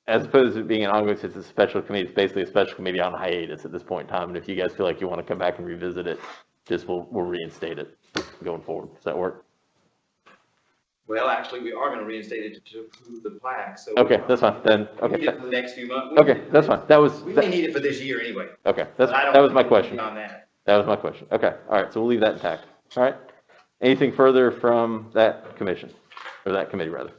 [SPEAKER 2] as opposed to being an ongoing, since it's a special committee, it's basically a special committee on hiatus at this point in time. And if you guys feel like you want to come back and revisit it, we'll reinstate it going forward. Does that work?
[SPEAKER 4] Well, actually, we are going to reinstate it to approve the plaque. So
[SPEAKER 2] okay, that's fine. Then
[SPEAKER 4] we
[SPEAKER 2] okay.
[SPEAKER 4] need it for the next few months.
[SPEAKER 2] Okay, that's fine.
[SPEAKER 4] We may need it for this year anyway.
[SPEAKER 2] Okay, that was my question.
[SPEAKER 4] On that.
[SPEAKER 2] That was my question. Okay, all right. So we'll leave that intact. All right. Anything further from that commission or that committee rather?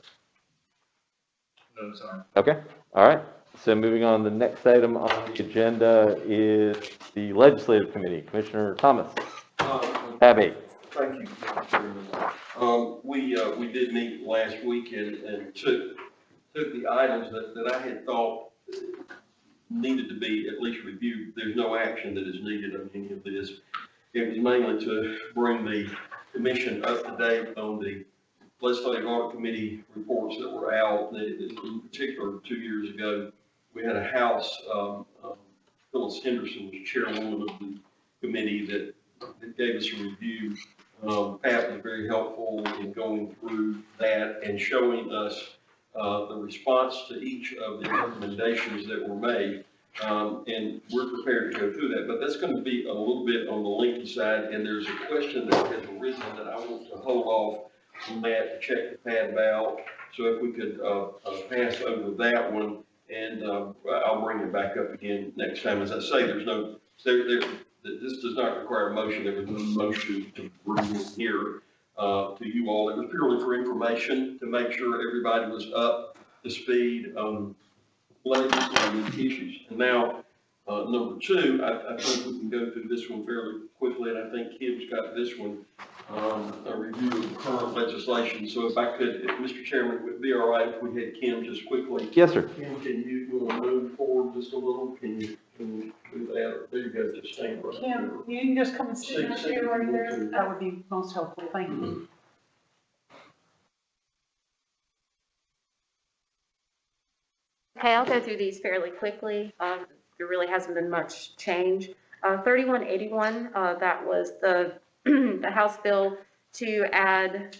[SPEAKER 4] No, sorry.
[SPEAKER 2] Okay. All right. So moving on, the next item on the agenda is the Legislative Committee. Commissioner Thomas. Tab 8.
[SPEAKER 7] Thank you, Mr. Chairman. We did meet last week and took the items that I had thought needed to be at least reviewed. There's no action that is needed on any of this. It was mainly to bring the commission up to date on the Legislative Audit Committee reports that were out. In particular, 2 years ago, we had a House, Phyllis Henderson was chairwoman of the committee that gave us a review. Pat was very helpful in going through that and showing us the response to each of the recommendations that were made. And we're prepared to go through that, but that's going to be a little bit on the lengthy side. And there's a question that has arisen that I want to hold off on that to check the Pat about. So if we could pass over that one, and I'll bring it back up again next time. As I say, this does not require a motion. There was no motion to bring it here to you all. It was purely for information to make sure everybody was up to speed on legislative issues. And now, number 2, I think we can go through this one fairly quickly, and I think Kim's got this one, a review of the current legislation. So if I could, Mr. Chairman, it would be all right if we had Kim just quickly.
[SPEAKER 2] Yes, sir.
[SPEAKER 7] Kim, can you want to move forward just a little? Can you do that, or do you guys just stand right
[SPEAKER 6] Kim,
[SPEAKER 7] here?
[SPEAKER 6] you can just come and sit in that
[SPEAKER 7] Sit
[SPEAKER 6] chair
[SPEAKER 7] if
[SPEAKER 6] right
[SPEAKER 7] you
[SPEAKER 6] there.
[SPEAKER 7] want to.
[SPEAKER 6] That would be most helpful. Thank you.
[SPEAKER 3] Okay, I'll go through these fairly quickly. There really hasn't been much change. 3181, that was the, the House bill to add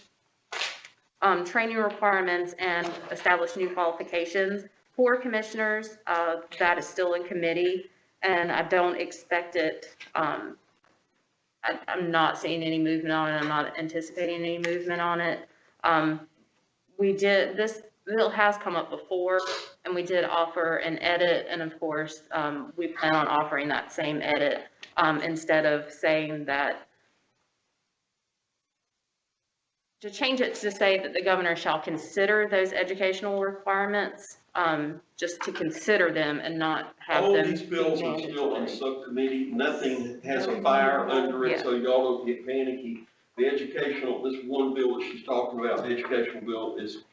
[SPEAKER 3] training requirements and establish new qualifications for commissioners. That is still in committee, and I don't expect it, I'm not seeing any movement on it. I'm not anticipating any movement on it. This bill has come up before, and we did offer an edit, and of course, we plan on offering that same edit, instead of saying that, to change it to say that the governor shall consider those educational requirements, just to consider them and not have
[SPEAKER 7] All
[SPEAKER 3] them
[SPEAKER 7] these bills
[SPEAKER 3] be
[SPEAKER 7] are still in
[SPEAKER 3] mandatory.
[SPEAKER 7] subcommittee, nothing has a fire under it, so y'all don't get panicky. The educational, this one bill that she's talking about, the educational bill, is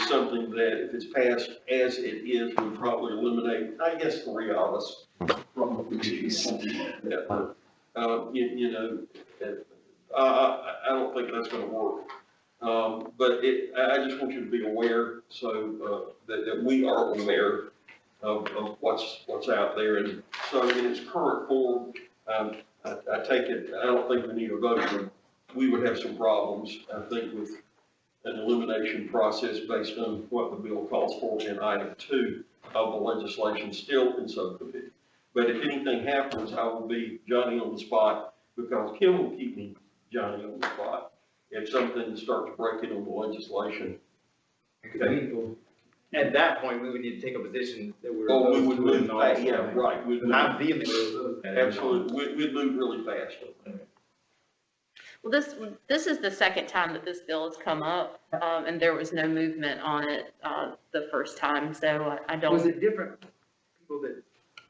[SPEAKER 7] something that if it's passed as it is, would probably eliminate, I guess, 3 of us from the committee, something like that. But, I don't think that's gonna work. But I just want you to be aware, so, that we are aware of what's out there. And so in its current form, I take it, I don't think we need a vote, but we would have some problems, I think, with an elimination process based on what the bill calls for in item 2 of the legislation still in subcommittee. But if anything happens, I will be Johnny on the spot, because Kim will keep me Johnny on the spot if something starts breaking on the legislation.
[SPEAKER 4] At that point, we would need to take a position that we're.
[SPEAKER 7] Oh, we would
[SPEAKER 4] opposed to it
[SPEAKER 7] move
[SPEAKER 4] and all
[SPEAKER 7] fast,
[SPEAKER 4] that
[SPEAKER 7] yeah,
[SPEAKER 4] sort of thing.
[SPEAKER 7] right, we'd move,
[SPEAKER 4] Not vehemently.
[SPEAKER 7] absolutely, we'd move really fast.
[SPEAKER 3] Well, this is the second time that this bill has come up, and there was no movement on it, the first time, so I don't.
[SPEAKER 4] Was it different people that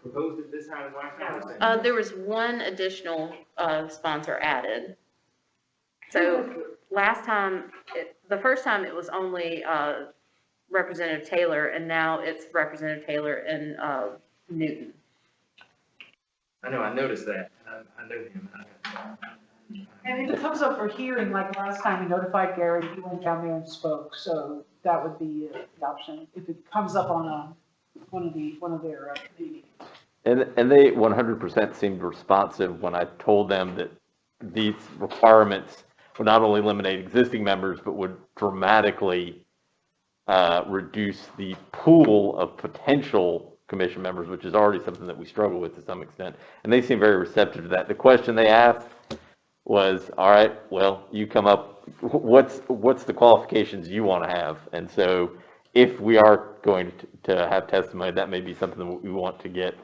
[SPEAKER 4] proposed it this time as last time?
[SPEAKER 3] There was one additional, sponsor added. So last time, the first time it was only, Representative Taylor, and now it's Representative Taylor and, Newton.
[SPEAKER 4] I know, I noticed that. I know him.
[SPEAKER 6] And if it comes up for hearing, like last time we notified Gary, he went down there and spoke, so that would be the option. If it comes up on one of their meetings.
[SPEAKER 2] And they 100% seemed responsive when I told them that these requirements would not only eliminate existing members, but would dramatically reduce the pool of potential commission members, which is already something that we struggle with to some extent. And they seem very receptive to that. The question they asked was, all right, well, you come up, what's the qualifications you want to have? And so if we are going to have testimony, that may be something that we want to get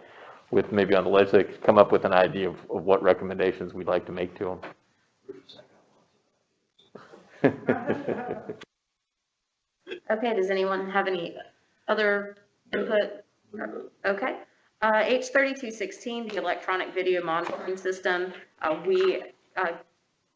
[SPEAKER 2] with maybe on the legislature, come up with an idea of what recommendations we'd like to make to them.
[SPEAKER 3] Okay, does anyone have any other input? Okay. H3216, the electronic video monitoring system, we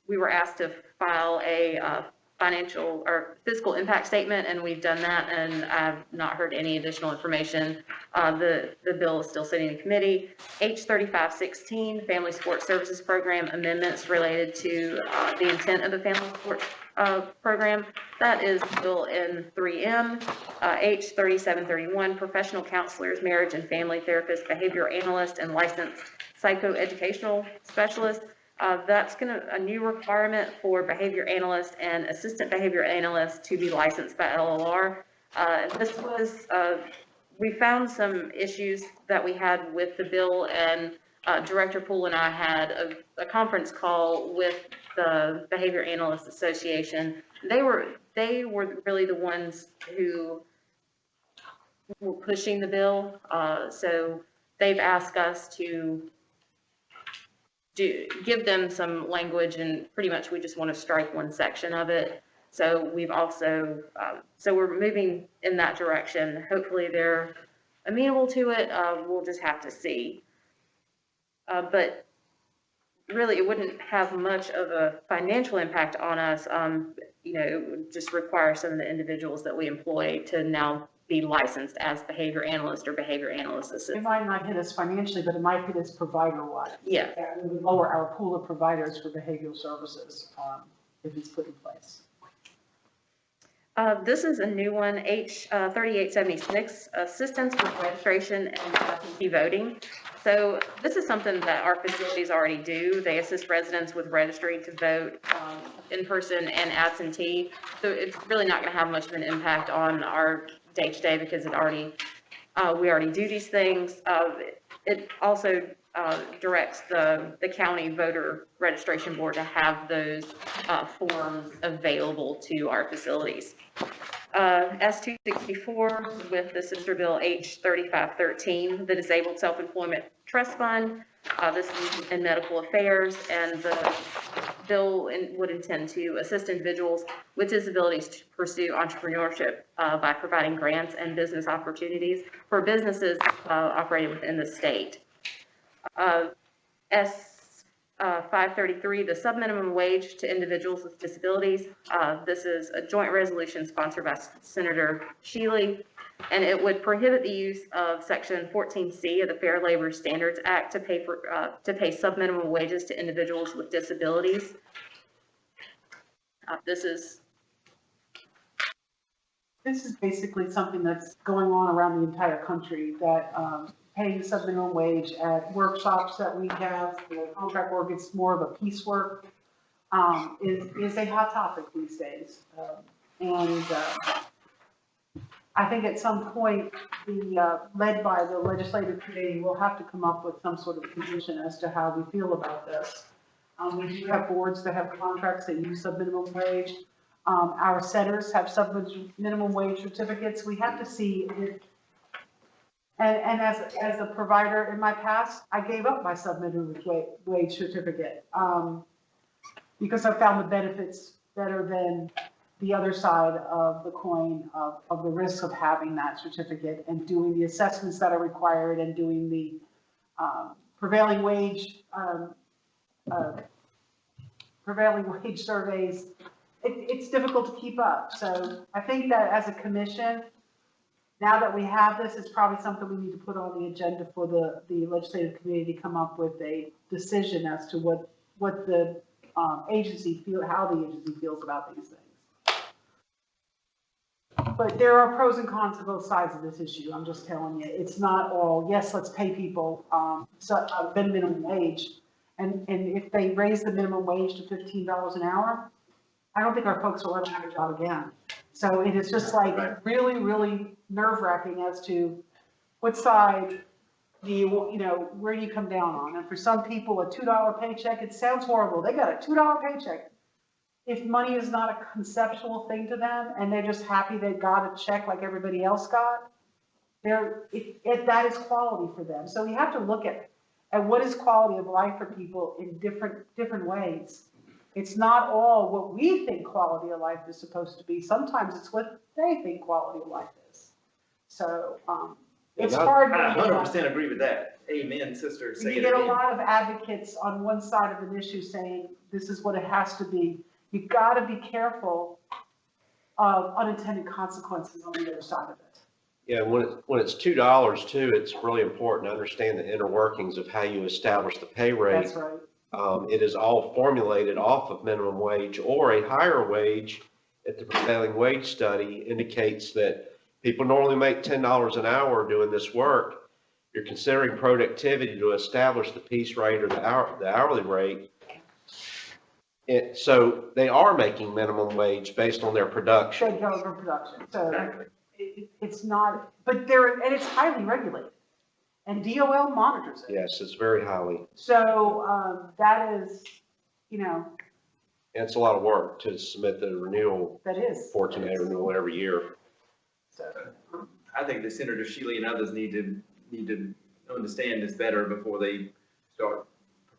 [SPEAKER 3] were asked to file a financial or fiscal impact statement, and we've done that, and I've not heard any additional information. The bill is still sitting in committee. H3516, Family Support Services Program amendments related to the intent of the Family Support Program. That is still in 3M. H3731, Professional Counselors, Marriage and Family Therapists, Behavior Analyst, and Licensed Psychoeducational Specialist. That's a new requirement for behavior analysts and assistant behavior analysts to be licensed by LLR. This was, we found some issues that we had with the bill, and Director Poole and I had a conference call with the Behavior Analyst Association. They were really the ones who were pushing the bill. So they've asked us to give them some language, and pretty much we just want to strike one section of it. So we've also, so we're moving in that direction. Hopefully they're amenable to it. We'll just have to see. But really it wouldn't have much of a financial impact on us. You know, it would just require some of the individuals that we employ to now
[SPEAKER 9] be licensed as behavior analyst or behavior analyst
[SPEAKER 6] It
[SPEAKER 9] assistant.
[SPEAKER 6] might not hit us financially, but it might hit us provider-wise.
[SPEAKER 9] Yeah.
[SPEAKER 6] That would lower our pool of providers for behavioral services, if it's put in place.
[SPEAKER 9] This is a new one, H 3876, assistance with registration and absentee voting. So this is something that our facilities already do. They assist residents with registering to vote in person and absentee. So it's really not going to have much of an impact on our day-to-day because we already do these things. It also directs the county voter registration board to have those forms available to our facilities. S264 with the sister bill H3513, the Disabled Self-Employment Trust Fund. This is in medical affairs, and the bill would intend to assist individuals with disabilities to pursue entrepreneurship by providing grants and business opportunities for businesses operating within the state. S533, the subminimum wage to individuals with disabilities. This is a joint resolution sponsored by Senator Shealy, and it would prohibit the use of Section 14C of the Fair Labor Standards Act to pay subminimum wages to individuals with disabilities. This is
[SPEAKER 6] basically something that's going on around the entire country, that paying subminimum wage at workshops that we have, the contract work, it's more of a piecework, is a hot topic these days. I think at some point, led by the legislative committee, we'll have to come up with some sort of position as to how we feel about this. We do have boards that have contracts that use subminimum wage. Our centers have subminimum wage certificates. We have to see if, and as a provider in my past, I gave up my subminimum wage certificate because I found the benefits better than the other side of the coin of the risk of having that certificate and doing the assessments that are required and doing the prevailing wage surveys. It's difficult to keep up. So I think that as a commission, now that we have this, it's probably something we need to put on the agenda for the legislative committee to come up with a decision as to what the agency how the agency feels about these things. But there are pros and cons to both sides of this issue. I'm just telling you, it's not all, yes, let's pay people minimum wage. And if they raise the minimum wage to $15 an hour, I don't think our folks will ever have a job again. So it is just like really, really nerve wracking as to what side do you where do you come down on? And for some people, a $2 paycheck, it sounds horrible. They got a $2 paycheck. If money is not a conceptual thing to them and they're just happy they got a check like everybody else got, that is quality for them. So we have to look at what is quality of life for people in different ways. It's not all what we think quality of life is supposed to be. Sometimes it's what they think quality of life is. So it's hard.
[SPEAKER 10] I 100% agree with that. Amen, sister. Say
[SPEAKER 6] you
[SPEAKER 10] it
[SPEAKER 6] get
[SPEAKER 10] again.
[SPEAKER 6] a lot of advocates on one side of an issue saying this is what it has to be. You got to be careful of unintended consequences on the other side of it.
[SPEAKER 8] Yeah, when it's $2 too, it's really important to understand the inner workings of how you establish the pay rate.
[SPEAKER 6] That's right.
[SPEAKER 8] It is all formulated off of minimum wage, or a higher wage at the prevailing wage study indicates that people normally make $10 an hour doing this work. You're considering productivity to establish the piece rate or the hourly rate. So they are making minimum wage based on their production.
[SPEAKER 6] They go for production. So it's not, but and it's highly regulated. And DOL monitors it.
[SPEAKER 8] Yes, it's very highly.
[SPEAKER 6] So that is,
[SPEAKER 8] And it's a lot of work to submit the renewal.
[SPEAKER 6] That is.
[SPEAKER 8] 14-day renewal every year.
[SPEAKER 6] So
[SPEAKER 10] I think that Senator Shealy and others need to understand this better before they start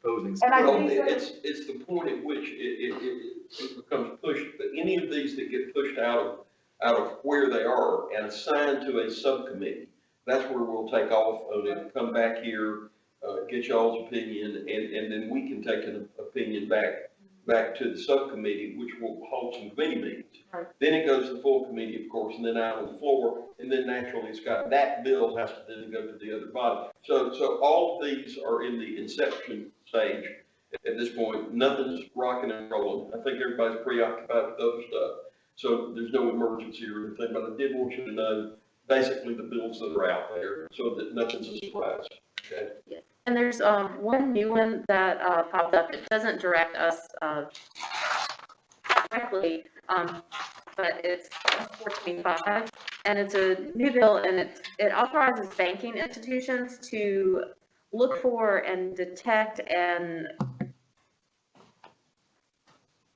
[SPEAKER 10] proposing.
[SPEAKER 6] And I
[SPEAKER 7] Well,
[SPEAKER 6] think that
[SPEAKER 7] it's the point at which it becomes pushed, but any of these that get pushed out of where they are and assigned to a subcommittee, that's where we'll take off on it, come back here, get y'all's opinion, and then we can take an opinion back back to the subcommittee, which will hold some committee meetings.
[SPEAKER 6] Right.
[SPEAKER 7] Then it goes to the full committee, of course, and then out on the floor, and then naturally it's got, that bill has to then go to the other body. So all of these are in the inception stage at this point. Nothing's rocking and rolling. I think everybody's preoccupied with other stuff. So there's no emergency or anything, but I did want you to know basically the bills that are out there so that nothing's a surprise. Okay?
[SPEAKER 9] And there's one new one that popped up. It doesn't direct us directly, but it's 14.5, and it's a new bill, and it authorizes banking institutions to look for and detect and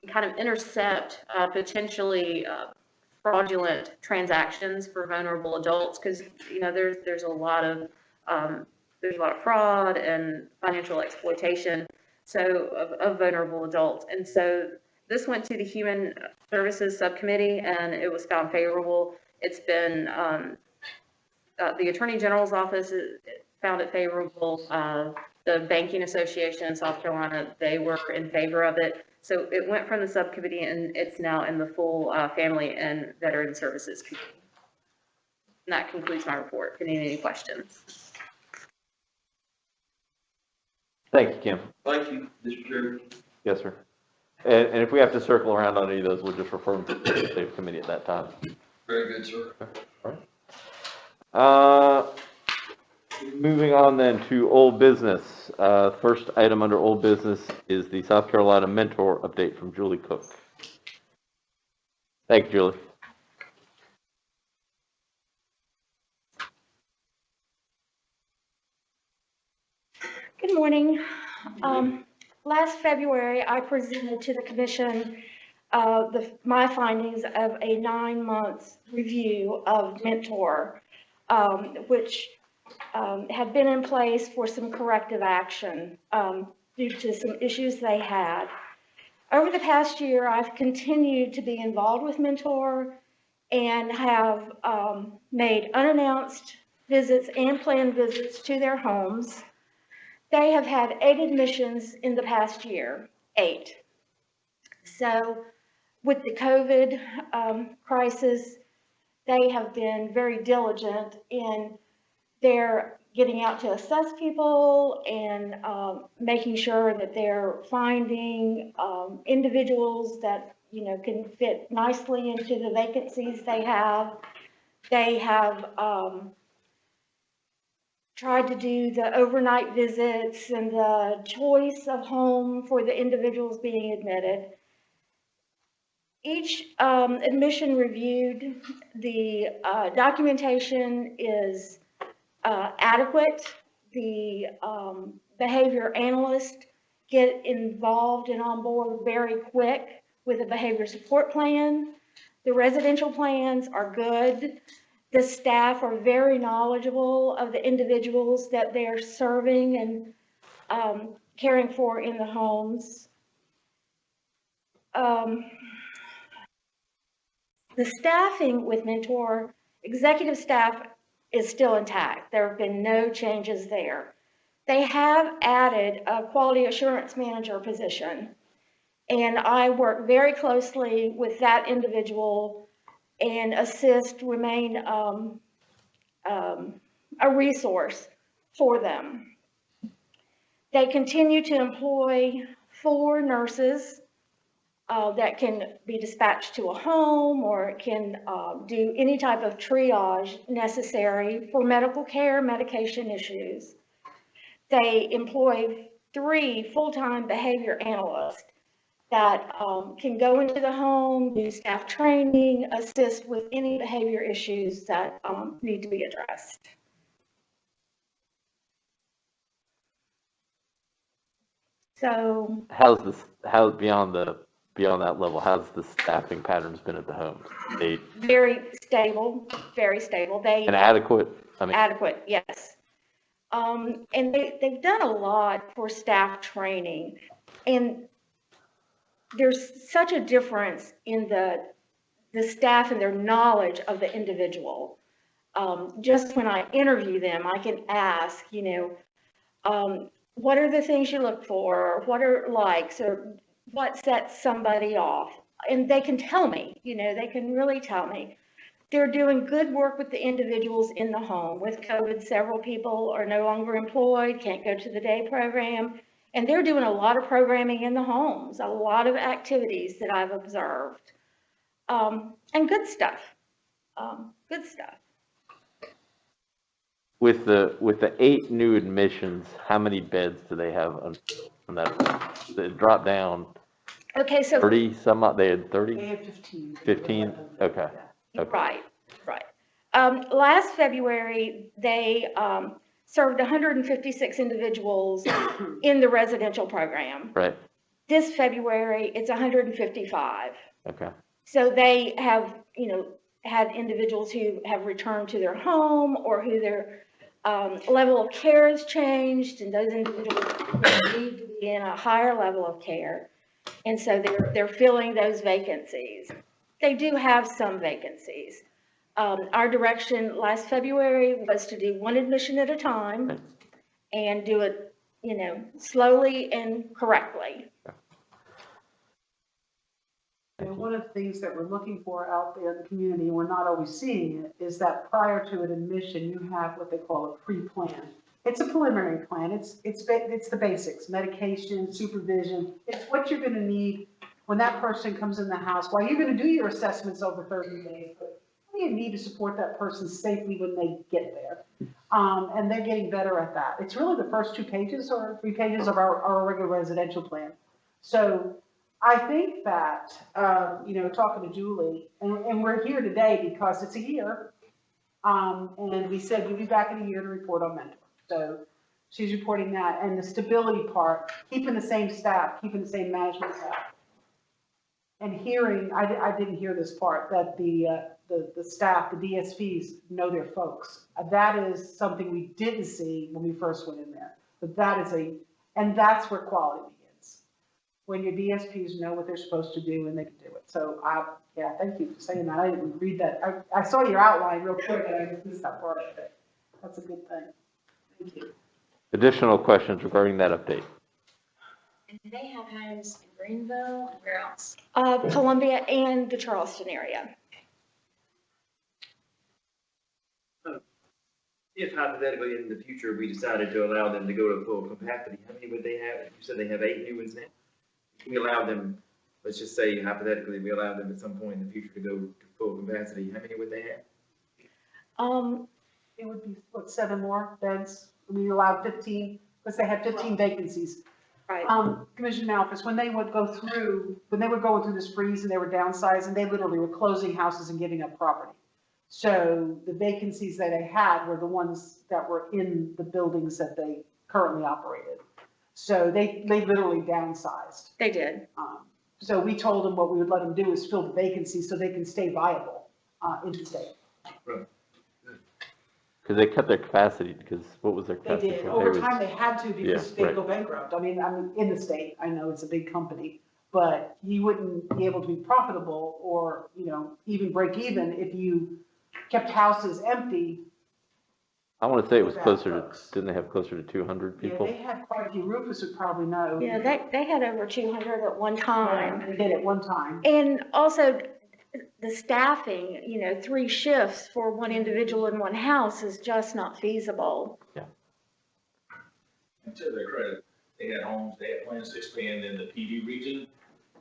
[SPEAKER 9] kind of intercept potentially fraudulent transactions for vulnerable adults, because there's a lot of fraud and financial exploitation of vulnerable adults. And so this went to the Human Services Subcommittee, and it was found favorable. It's been the Attorney General's office found it favorable. The Banking Association in South Carolina, they were in favor of it. So it went from the subcommittee, and it's now in the full Family and Veteran Services Committee. And that concludes my report. Any questions?
[SPEAKER 2] Thank you, Kim.
[SPEAKER 7] Thank you, Mr. Chairman.
[SPEAKER 2] Yes, sir. And if we have to circle around on any of those, we'll just refer them to the legislative committee at that time.
[SPEAKER 7] Very good, sir.
[SPEAKER 2] All right. Moving on then to old business. First item under old business is the South Carolina Mentor update from Julie Cook. Thank you, Julie.
[SPEAKER 11] Good morning. Last February, I presented to the Commission my findings of a 9-month review of Mentor, which had been in place for some corrective action due to some issues they had. Over the past year, I've continued to be involved with Mentor and have made unannounced visits and planned visits to their homes. They have had 8 admissions in the past year, 8. So with the COVID crisis, they have been very diligent in their getting out to assess people and making sure that they're finding individuals that can fit nicely into the vacancies they have. They have tried to do the overnight visits and the choice of home for the individuals being admitted. Each admission reviewed, the documentation is adequate. The behavior analysts get involved and on board very quick with a behavior support plan. The residential plans are good. The staff are very knowledgeable of the individuals that they're serving and caring for in the homes. The staffing with Mentor, executive staff is still intact. There have been no changes there. They have added a quality assurance manager position, and I work very closely with that individual and remain a resource for them. They continue to employ 4 nurses that can be dispatched to a home or can do any type of triage necessary for medical care, medication issues. They employ 3 full-time behavior analysts that can go into the home, do staff training, assist with any behavior issues that need to be addressed. So
[SPEAKER 2] How beyond that level, how's the staffing patterns been at the homes?
[SPEAKER 11] Very stable, very stable.
[SPEAKER 2] And adequate?
[SPEAKER 11] Adequate, yes. And they've done a lot for staff training, and there's such a difference in the staff and their knowledge of the individual. Just when I interview them, I can ask, what are the things you look for? What are likes? Or what sets somebody off. And they can tell me, they can really tell me. They're doing good work with the individuals in the home. With COVID, several people are no longer employed, can't go to the day program. And they're doing a lot of programming in the homes, a lot of activities that I've observed. And good stuff, good stuff.
[SPEAKER 2] With the 8 new admissions, how many beds do they have on that? It dropped down
[SPEAKER 11] Okay, so.
[SPEAKER 2] 30, they had 30?
[SPEAKER 6] They have 15.
[SPEAKER 2] 15? Okay. Okay.
[SPEAKER 11] Right. Last February, they served 156 individuals in the residential program.
[SPEAKER 2] Right.
[SPEAKER 11] This February, it's 155.
[SPEAKER 2] Okay.
[SPEAKER 11] So they have, had individuals who have returned to their home or who their level of care has changed, and those individuals need to be in a higher level of care. And so they're filling those vacancies. They do have some vacancies. Our direction last February was to do 1 admission at a time and do it, slowly and correctly.
[SPEAKER 6] One of the things that we're looking for out there in the community, and we're not always seeing it, is that prior to an admission, you have what they call a pre-plan. It's a preliminary plan. It's the basics: medication, supervision. It's what you're going to need when that person comes in the house. While you're going to do your assessments over 30 days, but what do you need to support that person safely when they get there? And they're getting better at that. It's really the first 2 pages or 3 pages of our regular residential plan. So I think that, talking to Julie, and we're here today because it's a year, and we said we'll be back in a year to report on mentor. So she's reporting that, and the stability part, keeping the same staff, keeping the same management staff. And hearing, I didn't hear this part, that the staff, the DSPs know their folks. That is something we didn't see when we first went in there. But and that's where quality begins. When your DSPs know what they're supposed to do and they can do it. So thank you for saying that. I didn't read that. I saw your outline real quick and I just missed that part of it. That's a good thing. Thank you.
[SPEAKER 2] Additional questions regarding that update?
[SPEAKER 3] And do they have homes in Greenville and where else?
[SPEAKER 11] Columbia and the Charleston area.
[SPEAKER 10] If hypothetically in the future we decided to allow them to go to full capacity, how many would they have? You said they have 8 new ones now. If we allow them, let's just say hypothetically, we allow them at some point in the future to go to full capacity, how many would they have?
[SPEAKER 6] It would be, 7 more beds? We allowed 15, because they had 15 vacancies.
[SPEAKER 11] Right.
[SPEAKER 6] Commissioner Malphus, when they were going through this freeze and they were downsizing, they literally were closing houses and giving up property. So the vacancies that they had were the ones that were in the buildings that they currently operated. So they literally downsized.
[SPEAKER 11] They did.
[SPEAKER 6] So we told them what we would let them do is fill the vacancies so they can stay viable in the state.
[SPEAKER 10] Right.
[SPEAKER 2] Because they cut their capacity, because what was their
[SPEAKER 6] They
[SPEAKER 2] capacity?
[SPEAKER 6] did. Over time, they had to because
[SPEAKER 2] Yeah,
[SPEAKER 6] they
[SPEAKER 2] right.
[SPEAKER 6] go bankrupt. I mean, in the state, I know it's a big company, but you wouldn't be able to be profitable or, even break even if you kept houses empty.
[SPEAKER 2] I want to say it was
[SPEAKER 6] Bad
[SPEAKER 2] closer to,
[SPEAKER 6] folks.
[SPEAKER 2] didn't they have closer to 200
[SPEAKER 6] Yeah,
[SPEAKER 2] people?
[SPEAKER 6] they had quite a few. Rufus would probably know.
[SPEAKER 11] Yeah, they had over 200 at one time.
[SPEAKER 6] They did at one time.
[SPEAKER 11] And also the staffing, 3 shifts for one individual in one house is just not feasible.
[SPEAKER 12] And to their credit, they had homes, they had plans to expand in the PD region,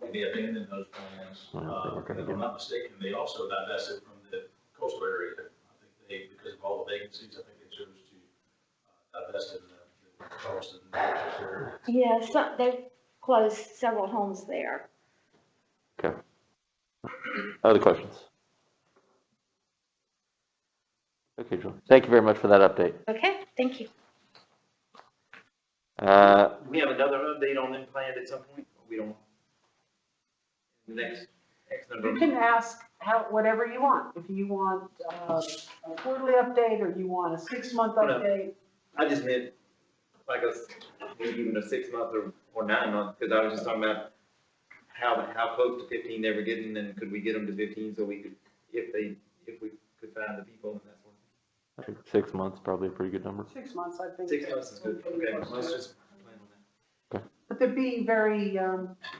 [SPEAKER 12] and they abandoned those plans.
[SPEAKER 2] Well, they weren't gonna
[SPEAKER 12] If
[SPEAKER 2] get
[SPEAKER 12] I'm not mistaken, they also divested from the coastal area. I think because of all the vacancies, I think they chose to divest in the Charleston area.
[SPEAKER 11] Yeah, they've closed several homes there.
[SPEAKER 2] Okay. Other questions? Okay, Julie. Thank you very much for that update.
[SPEAKER 11] Okay, thank you.
[SPEAKER 10] Do we have another update on them planned at some point? We don't. The next number.
[SPEAKER 6] You can ask whatever you want. If you want a quarterly update or you want a 6-month update.
[SPEAKER 10] I just meant like maybe even a 6-month or 9 months, because I was just talking about how close to 15 they were getting, and could we get them to 15 so we could, if we could find the people and that sort of thing.
[SPEAKER 2] I think 6 months, probably a pretty good number.
[SPEAKER 6] 6 months, I think.
[SPEAKER 10] 6 months is good. Okay, let's just plan on that.
[SPEAKER 6] but they're being very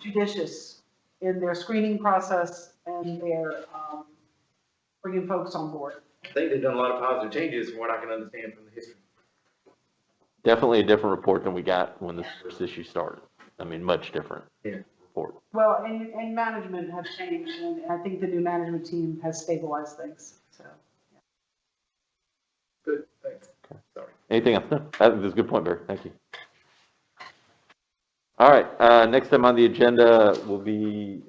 [SPEAKER 6] judicious in their screening process and their bringing folks on board.
[SPEAKER 10] I think they've done a lot of positive changes from what I can understand from the history.
[SPEAKER 2] Definitely a different report than we got when the first issue started. I mean, much different report.
[SPEAKER 6] Well, and management has changed, and I think the new management team has stabilized things, so.
[SPEAKER 10] Good, thanks.
[SPEAKER 2] Okay.
[SPEAKER 10] Sorry.
[SPEAKER 2] Anything else? No, that was a good point, Barry. Thank you. All right, next item on the agenda will be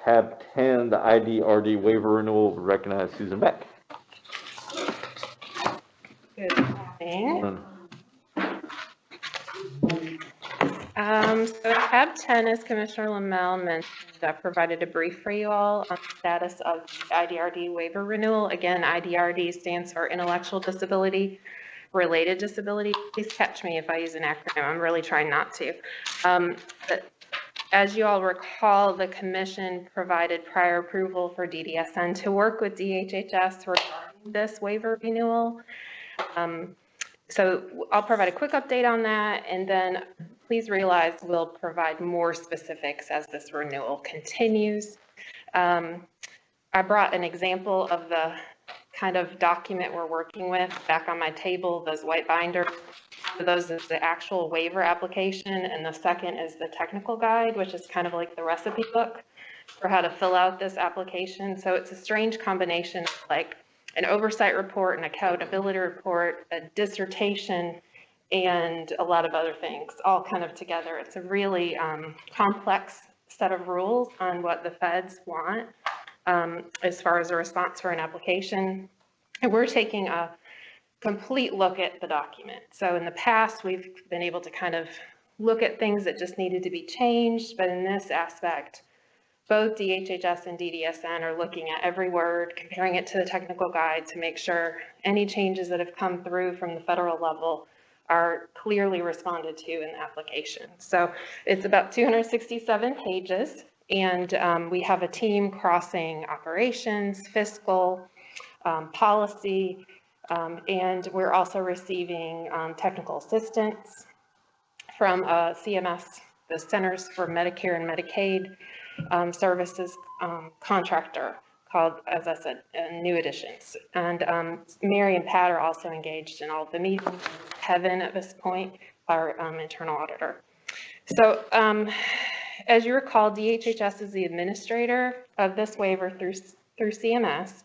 [SPEAKER 2] tab 10, the IDRD waiver renewal. We recognize Susan Beck.
[SPEAKER 13] Good morning. So tab 10, as Commissioner Lamel mentioned, I provided a brief for you all on the status of the IDRD waiver renewal. Again, IDRD stands for Intellectual Disability Related Disability. Please catch me if I use an acronym. I'm really trying not to. But as you all recall, the Commission provided prior approval for DDSN to work with DHHS regarding this waiver renewal. So I'll provide a quick update on that, and then please realize we'll provide more specifics as this renewal continues. I brought an example of the kind of document we're working with back on my table, those white binders. Those is the actual waiver application, and the second is the technical guide, which is kind of like the recipe book for how to fill out this application. So it's a strange combination of like an oversight report, an accountability report, a dissertation, and a lot of other things all kind of together. It's a really complex set of rules on what the feds want as far as a response for an application. And we're taking a complete look at the document. So in the past, we've been able to kind of look at things that just needed to be changed, but in this aspect, both DHHS and DDSN are looking at every word, comparing it to the technical guide to make sure any changes that have come through from the federal level are clearly responded to in the application. So it's about 267 pages, and we have a team crossing operations, fiscal, policy, and we're also receiving technical assistance from CMS, the Centers for Medicare and Medicaid Services contractor called, as I said, New Additions. And Mary and Pat are also engaged in all of the meetings. Kevin at this point, our internal auditor. So as you recall, DHHS is the administrator of this waiver through CMS,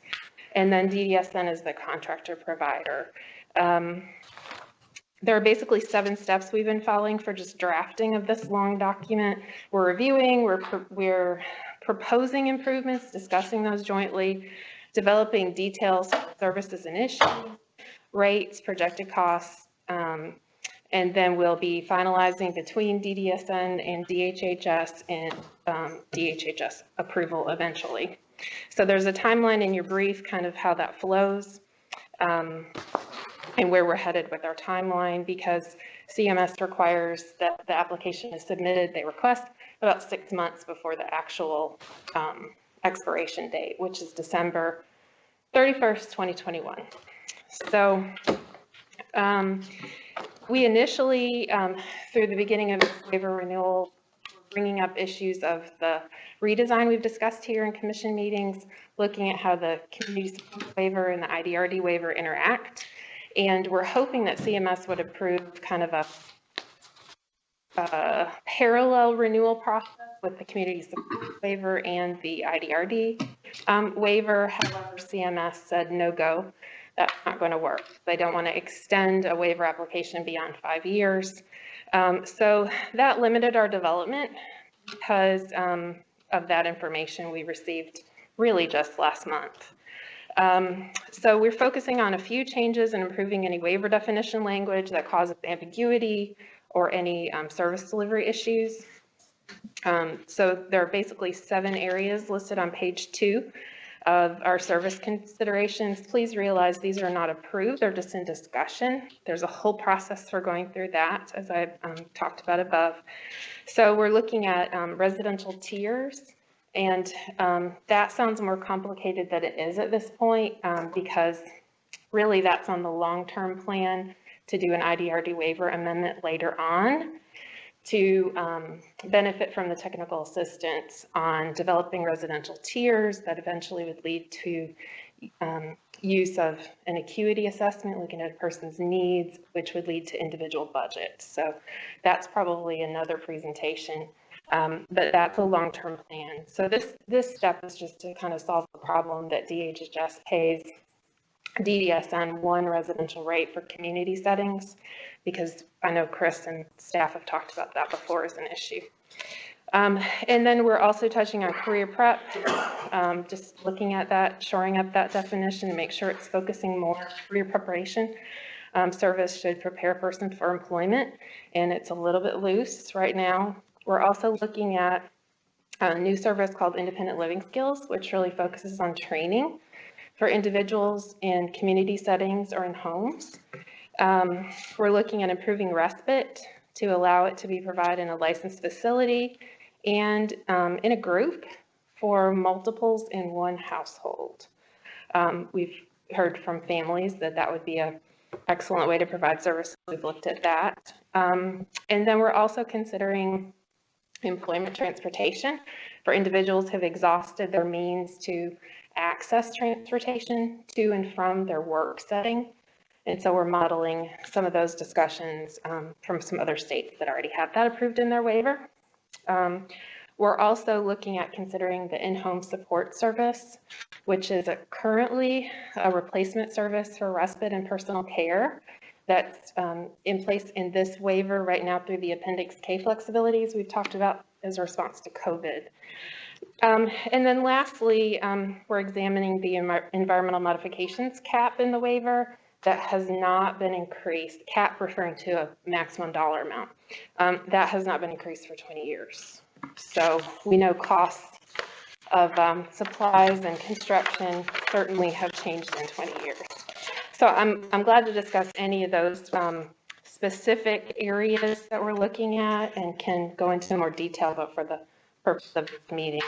[SPEAKER 13] and then DDSN is the contractor provider. There are basically 7 steps we've been following for just drafting of this long document. We're reviewing, we're proposing improvements, discussing those jointly, developing details for services and issues, rates, projected costs, and then we'll be finalizing between DDSN and DHHS and DHHS approval eventually. So there's a timeline in your brief, kind of how that flows. And where we're headed with our timeline, because CMS requires that the application is submitted, they request about 6 months before the actual expiration date, which is December 31st, 2021. So we initially, through the beginning of this waiver renewal, bringing up issues of the redesign we've discussed here in commission meetings, looking at how the community support waiver and the IDRD waiver interact. And we're hoping that CMS would approve kind of a parallel renewal process with the community support waiver and the IDRD waiver. However, CMS said no go, that's not going to work. They don't want to extend a waiver application beyond 5 years. So that limited our development because of that information we received really just last month. So we're focusing on a few changes and improving any waiver definition language that causes ambiguity or any service delivery issues. So there are basically 7 areas listed on page 2 of our service considerations. Please realize these are not approved, they're just in discussion. There's a whole process for going through that, as I talked about above. So we're looking at residential tiers. And that sounds more complicated than it is at this point because really that's on the long-term plan to do an IDRD waiver amendment later on. to benefit from the technical assistance on developing residential tiers that eventually would lead to use of an acuity assessment, looking at a person's needs, which would lead to individual budgets. So that's probably another presentation, but that's a long-term plan. So this step is just to kind of solve the problem that DHHS pays DDSN one residential rate for community settings, because I know Chris and staff have talked about that before as an issue. And then we're also touching on career prep, just looking at that, shoring up that definition to make sure it's focusing more career preparation. Service should prepare a person for employment, and it's a little bit loose right now. We're also looking at a new service called Independent Living Skills, which really focuses on training for individuals in community settings or in homes. We're looking at improving respite to allow it to be provided in a licensed facility and in a group for multiples in one household. We've heard from families that that would be an excellent way to provide services. We've looked at that. And then we're also considering employment transportation for individuals who have exhausted their means to access transportation to and from their work setting. And so we're modeling some of those discussions from some other states that already have that approved in their waiver. We're also looking at considering the in-home support service, which is currently a replacement service for respite and personal care that's in place in this waiver right now through the Appendix K flexibilities we've talked about as a response to COVID. And then lastly, we're examining the environmental modifications cap in the waiver that has not been increased, cap referring to a maximum dollar amount. That has not been increased for 20 years. So we know costs of supplies and construction certainly have changed in 20 years. So I'm glad to discuss any of those specific areas that we're looking at and can go into more detail, but for the purpose of this meeting,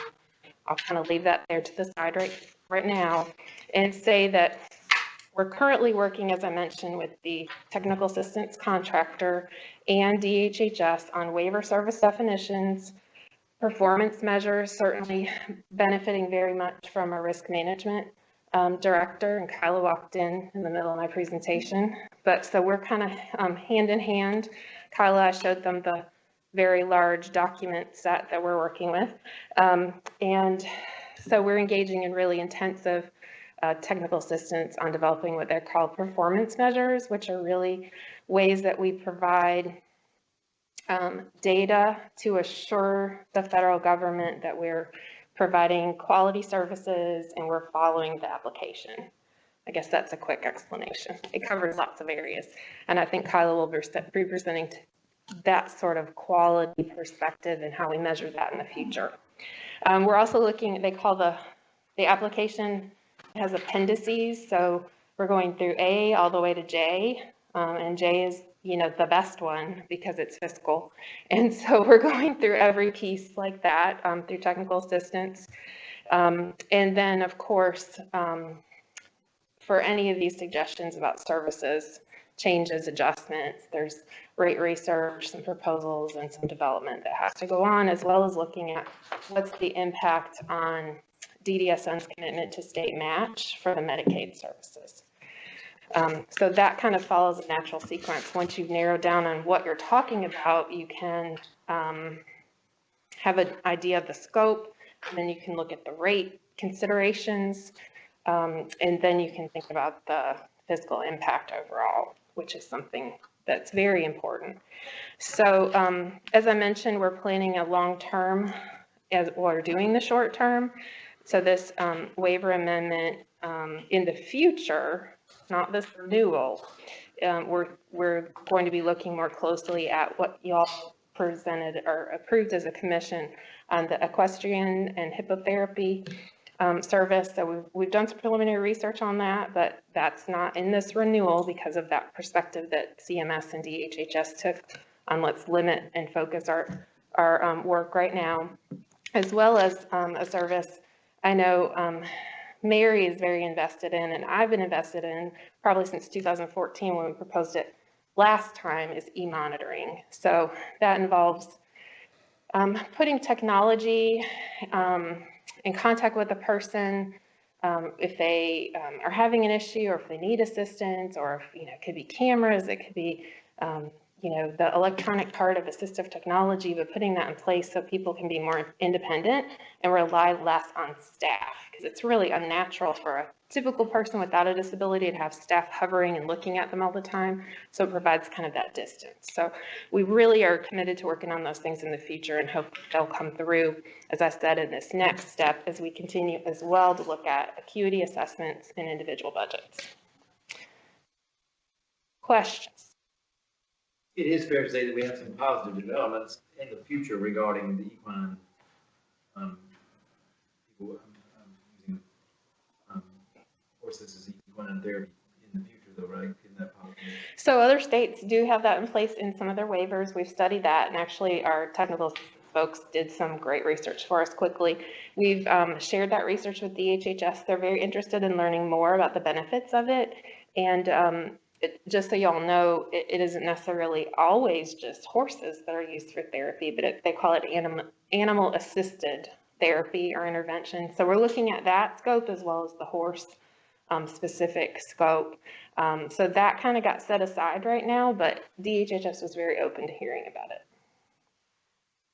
[SPEAKER 13] I'll kind of leave that there to the side right now and say that we're currently working, as I mentioned, with the technical assistance contractor and DHHS on waiver service definitions, performance measures, certainly benefiting very much from a risk management director, and Kyla walked in the middle of my presentation. But so we're kind of hand in hand. Kyla, I showed them the very large document set that we're working with. And so we're engaging in really intensive technical assistance on developing what they're called performance measures, which are really ways that we provide data to assure the federal government that we're providing quality services and we're following the application. I guess that's a quick explanation. It covers lots of areas. And I think Kyla will be presenting that sort of quality perspective and how we measure that in the future. We're also looking, they call the application has appendices. So we're going through A all the way to J, and J is, you know, the best one because it's fiscal. And so we're going through every piece like that through technical assistance. And then of course, for any of these suggestions about services, changes, adjustments, there's rate research, some proposals, and some development that has to go on, as well as looking at what's the impact on DDSN's commitment to state match for the Medicaid services. So that kind of follows a natural sequence. Once you've narrowed down on what you're talking about, you can have an idea of the scope, and then you can look at the rate considerations, and then you can think about the fiscal impact overall, which is something that's very important. So as I mentioned, we're planning a long-term as we're doing the short-term. So this waiver amendment in the future, not this renewal, we're going to be looking more closely at what y'all presented or approved as a commission on the equestrian and hippotherapy service. So we've done some preliminary research on that, but that's not in this renewal because of that perspective that CMS and DHHS took on let's limit and focus our work right now, as well as a service I know Mary is very invested in, and I've been invested in probably since 2014 when we proposed it last time is e-monitoring. So that involves putting technology in contact with a person if they are having an issue or if they need assistance, or if, it could be cameras, it could be, the electronic part of assistive technology, but putting that in place so people can be more independent and rely less on staff. Because it's really unnatural for a typical person without a disability to have staff hovering and looking at them all the time. So it provides kind of that distance. So we really are committed to working on those things in the future and hope they'll come through, as I said, in this next step as we continue as well to look at acuity assessments and individual budgets. Questions?
[SPEAKER 10] It is fair to say that we have some positive developments in the future regarding the equine, people using horses as equine therapy in the future though, right? Isn't that possible?
[SPEAKER 13] So other states do have that in place in some of their waivers. We've studied that, and actually our technical folks did some great research for us quickly. We've shared that research with DHHS. They're very interested in learning more about the benefits of it. And just so y'all know, it isn't necessarily always just horses that are used for therapy, but they call it animal-assisted therapy or intervention. So we're looking at that scope as well as the horse specific scope. So that kind of got set aside right now, but DHHS was very open to hearing about it.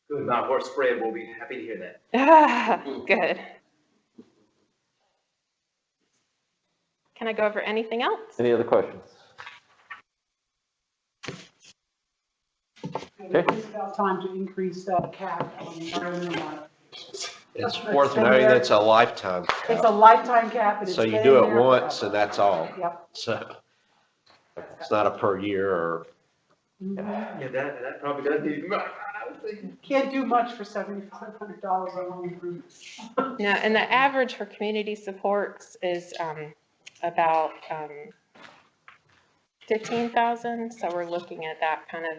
[SPEAKER 10] Good, my horse Fred will be happy to hear that.
[SPEAKER 13] Good. Can I go over anything else?
[SPEAKER 2] Any other questions? Okay.
[SPEAKER 6] It's about time to increase that cap on environmental modifications.
[SPEAKER 8] It's worth noting that it's a lifetime
[SPEAKER 6] It's
[SPEAKER 8] cap.
[SPEAKER 6] a lifetime cap. And
[SPEAKER 8] So
[SPEAKER 6] it's
[SPEAKER 8] you
[SPEAKER 6] been
[SPEAKER 8] do it
[SPEAKER 6] there
[SPEAKER 8] once
[SPEAKER 6] forever.
[SPEAKER 8] and that's all.
[SPEAKER 6] Yep.
[SPEAKER 8] So it's not a per year or.
[SPEAKER 10] Yeah, that probably does need, I was thinking.
[SPEAKER 6] Can't do much for $7,500 on home improvements.
[SPEAKER 13] Yeah, and the average for community supports is about 15,000. So we're looking at that kind of,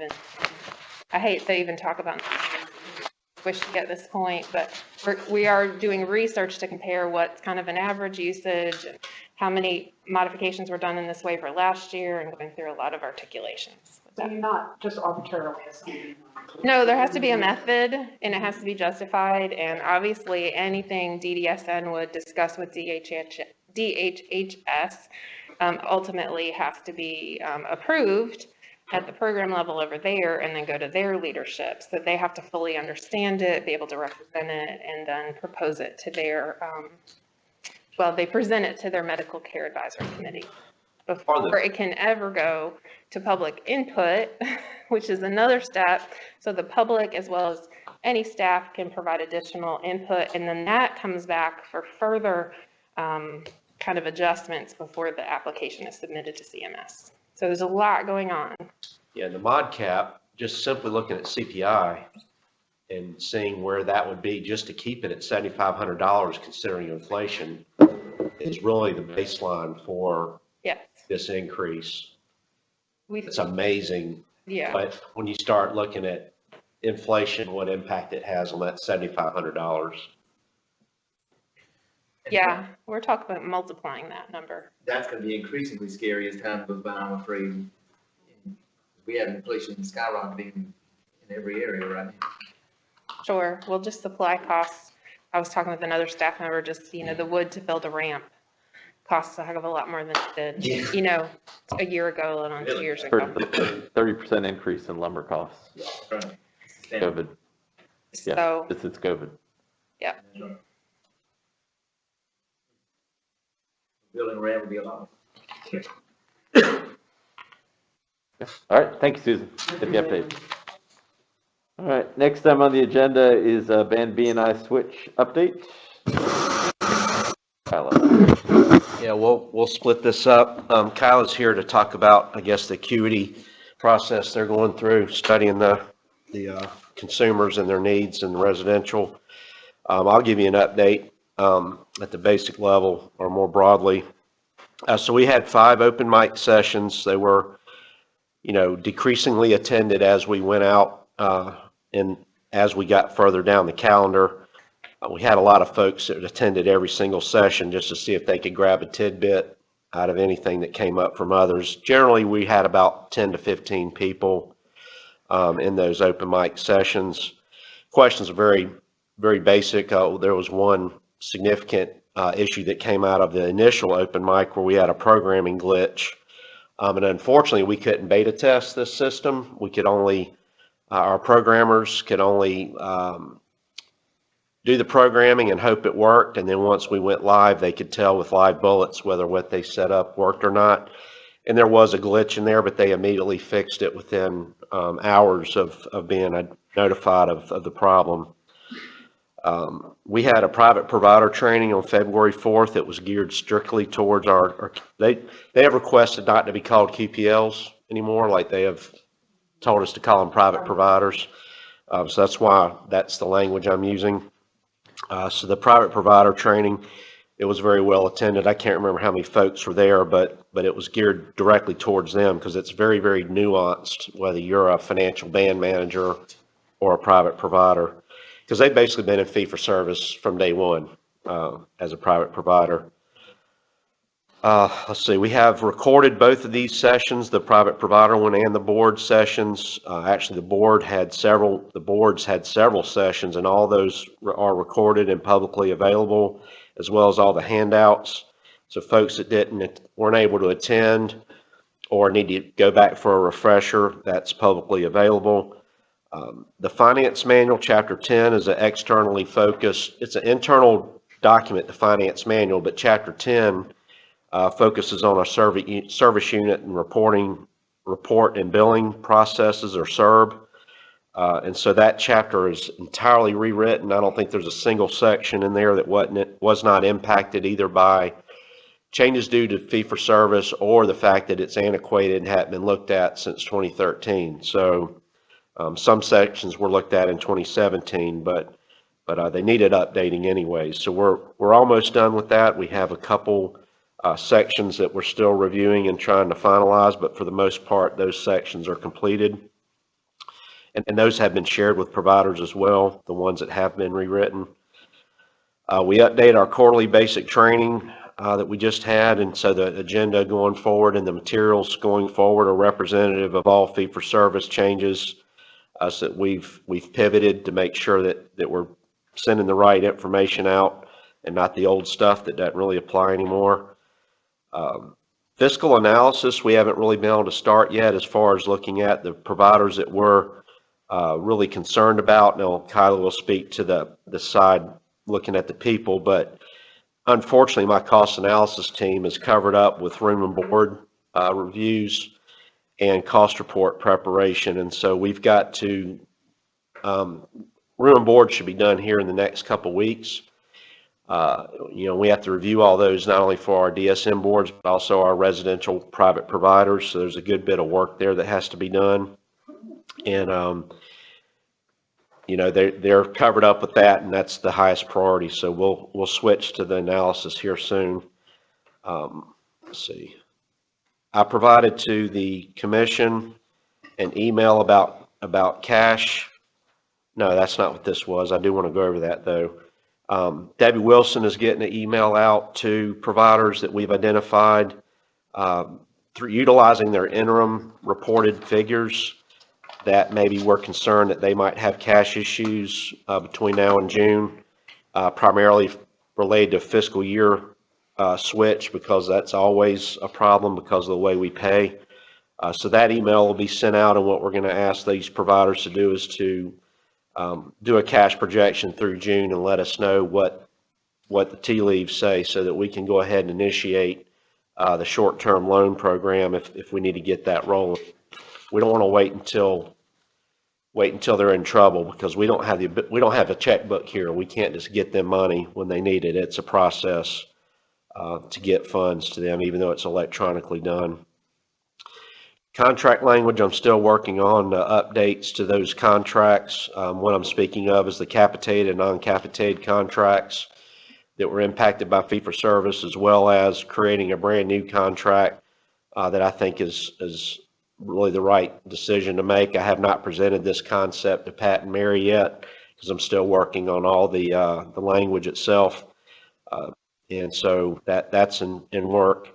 [SPEAKER 13] I hate to even talk about squishy at this point, but we are doing research to compare what's kind of an average usage, and how many modifications were done in this waiver last year, and going through a lot of articulations.
[SPEAKER 6] So you're not just arbitrarily assigning.
[SPEAKER 13] No, there has to be a method, and it has to be justified, and obviously anything DDSN would discuss with DHHS ultimately has to be approved at the program level over there, and then go to their leadership. So they have to fully understand it, be able to represent it, and then propose it to their, they present it to their medical care advisory committee before it can ever go to public input, which is another step. So the public, as well as any staff, can provide additional input, and then that comes back for further kind of adjustments before the application is submitted to CMS. So there's a lot going on.
[SPEAKER 8] Yeah, the mod cap, just simply looking at CPI and seeing where that would be just to keep it at $7,500 considering inflation is really the baseline for this increase. It's amazing.
[SPEAKER 13] Yeah.
[SPEAKER 8] But when you start looking at inflation, what impact it has on that $7,500.
[SPEAKER 13] Yeah, we're talking about multiplying that number.
[SPEAKER 10] That's going to be increasingly scary as time goes by, I'm afraid. We have inflation skyrocketing in every area right now.
[SPEAKER 13] Sure, well, just supply costs. I was talking with another staff member, just, the wood to build a ramp costs a heck of a lot more than it did, a year ago and 2 years ago.
[SPEAKER 2] 30% increase in lumber costs.
[SPEAKER 10] Right.
[SPEAKER 2] COVID. Yeah,
[SPEAKER 13] So,
[SPEAKER 2] it's COVID.
[SPEAKER 13] yeah.
[SPEAKER 10] Building a ramp would be a lot.
[SPEAKER 2] All right, thank you, Susan, for the update. All right, next item on the agenda is Band B&I switch update.
[SPEAKER 8] Yeah, we'll split this up. Kyle is here to talk about, I guess, the acuity process they're going through, studying the consumers and their needs in residential. I'll give you an update at the basic level or more broadly. So we had 5 open mic sessions. They were, decreasingly attended as we went out and as we got further down the calendar. We had a lot of folks that attended every single session just to see if they could grab a tidbit out of anything that came up from others. Generally, we had about 10 to 15 people in those open mic sessions. Questions are very, very basic. There was one significant issue that came out of the initial open mic where we had a programming glitch. And unfortunately, we couldn't beta test this system. We could only, our programmers could only do the programming and hope it worked. And then once we went live, they could tell with live bullets whether what they set up worked or not. And there was a glitch in there, but they immediately fixed it within hours of being notified of the problem. We had a private provider training on February 4th. It was geared strictly towards they have requested not to be called QPLs anymore, like they have told us to call them private providers. So that's why that's the language I'm using. So the private provider training, it was very well attended. I can't remember how many folks were there, but it was geared directly towards them because it's very, very nuanced whether you're a financial band manager or a private provider, because they've basically been in fee-for-service from day one as a private provider. Let's see, we have recorded both of these sessions, the private provider one and the board sessions. Actually, the boards had several sessions, and all those are recorded and publicly available, as well as all the handouts. So folks that weren't able to attend or need to go back for a refresher, that's publicly available. The Finance Manual, Chapter 10, is an externally focused, it's an internal document, the Finance Manual, but Chapter 10 focuses on our service unit and report and billing processes, or SERB. And so that chapter is entirely rewritten. I don't think there's a single section in there that was not impacted either by changes due to fee-for-service or the fact that it's antiquated and hadn't been looked at since 2013. So some sections were looked at in 2017, but they needed updating anyway. So we're almost done with that. We have a couple sections that we're still reviewing and trying to finalize, but for the most part, those sections are completed. And those have been shared with providers as well, the ones that have been rewritten. We update our quarterly basic training that we just had, and so the agenda going forward and the materials going forward are representative of all fee-for-service changes. So that we've pivoted to make sure that we're sending the right information out and not the old stuff that doesn't really apply anymore. Fiscal analysis, we haven't really been able to start yet as far as looking at the providers that we're really concerned about. Now, Kyla will speak to the side looking at the people, but unfortunately, my cost analysis team is covered up with room and board reviews and cost report preparation. And so we've got to, room and board should be done here in the next couple weeks. We have to review all those, not only for our DSN boards, but also our residential private providers. So there's a good bit of work there that has to be done. And, they're covered up with that, and that's the highest priority. So we'll switch to the analysis here soon. Let's see. I provided to the commission an email about cash. No, that's not what this was. I do want to go over that though. Debbie Wilson is getting an email out to providers that we've identified through utilizing their interim reported figures that maybe we're concerned that they might have cash issues between now and June, primarily related to fiscal year switch, because that's always a problem because of the way we pay. So that email will be sent out, and what we're going to ask these providers to do is to do a cash projection through June and let us know what the tea leaves say, so that we can go ahead and initiate the short-term loan program if we need to get that rolling. We don't want to wait until they're in trouble, because we don't have a checkbook here. We can't just get them money when they need it. It's a process to get funds to them, even though it's electronically done. Contract language, I'm still working on updates to those contracts. What I'm speaking of is the capitated and non-capitated contracts that were impacted by fee-for-service, as well as creating a brand new contract that I think is really the right decision to make. I have not presented this concept to Pat and Mary yet, because I'm still working on all the language itself. And so that's in work.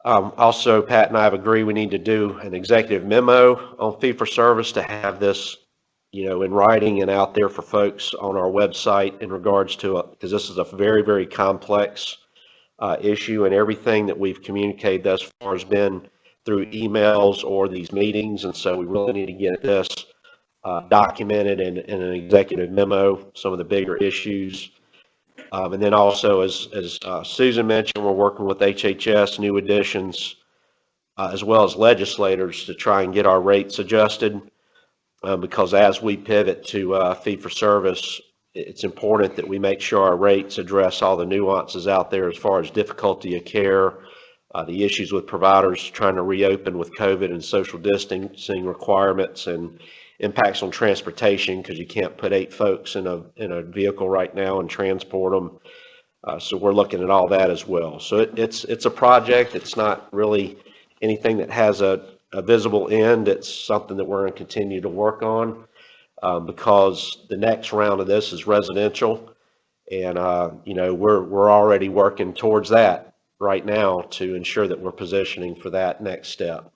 [SPEAKER 8] Also, Pat and I have agreed we need to do an executive memo on fee-for-service to have this, in writing and out there for folks on our website in regards to, because this is a very, very complex issue, and everything that we've communicated thus far has been through emails or these meetings, and so we really need to get this documented in an executive memo, some of the bigger issues. And then also, as Susan mentioned, we're working with HHS, new additions, as well as legislators to try and get our rates adjusted. Because as we pivot to fee-for-service, it's important that we make sure our rates address all the nuances out there as far as difficulty of care, the issues with providers trying to reopen with COVID and social distancing requirements, and impacts on transportation because you can't put 8 folks in a vehicle right now and transport them. So we're looking at all that as well. So it's a project. It's not really anything that has a visible end. It's something that we're going to continue to work on because the next round of this is residential, and we're already working towards that right now to ensure that we're positioning for that next step.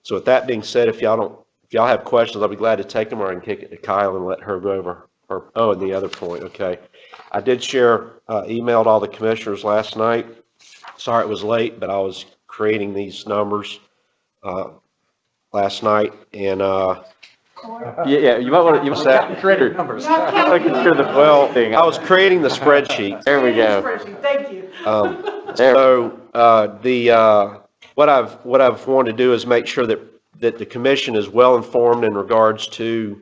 [SPEAKER 8] So with that being said, if y'all have questions, I'll be glad to take them, or I can kick it to Kyle and let her go over and the other point. Okay. I did emailed all the commissioners last night. Sorry it was late, but I was creating these numbers last night, and
[SPEAKER 2] you might want to create numbers. I
[SPEAKER 8] was creating the spreadsheet.
[SPEAKER 2] There we go.
[SPEAKER 6] Thank you.
[SPEAKER 8] What I've wanted to do is make sure that the commission is well informed in regards to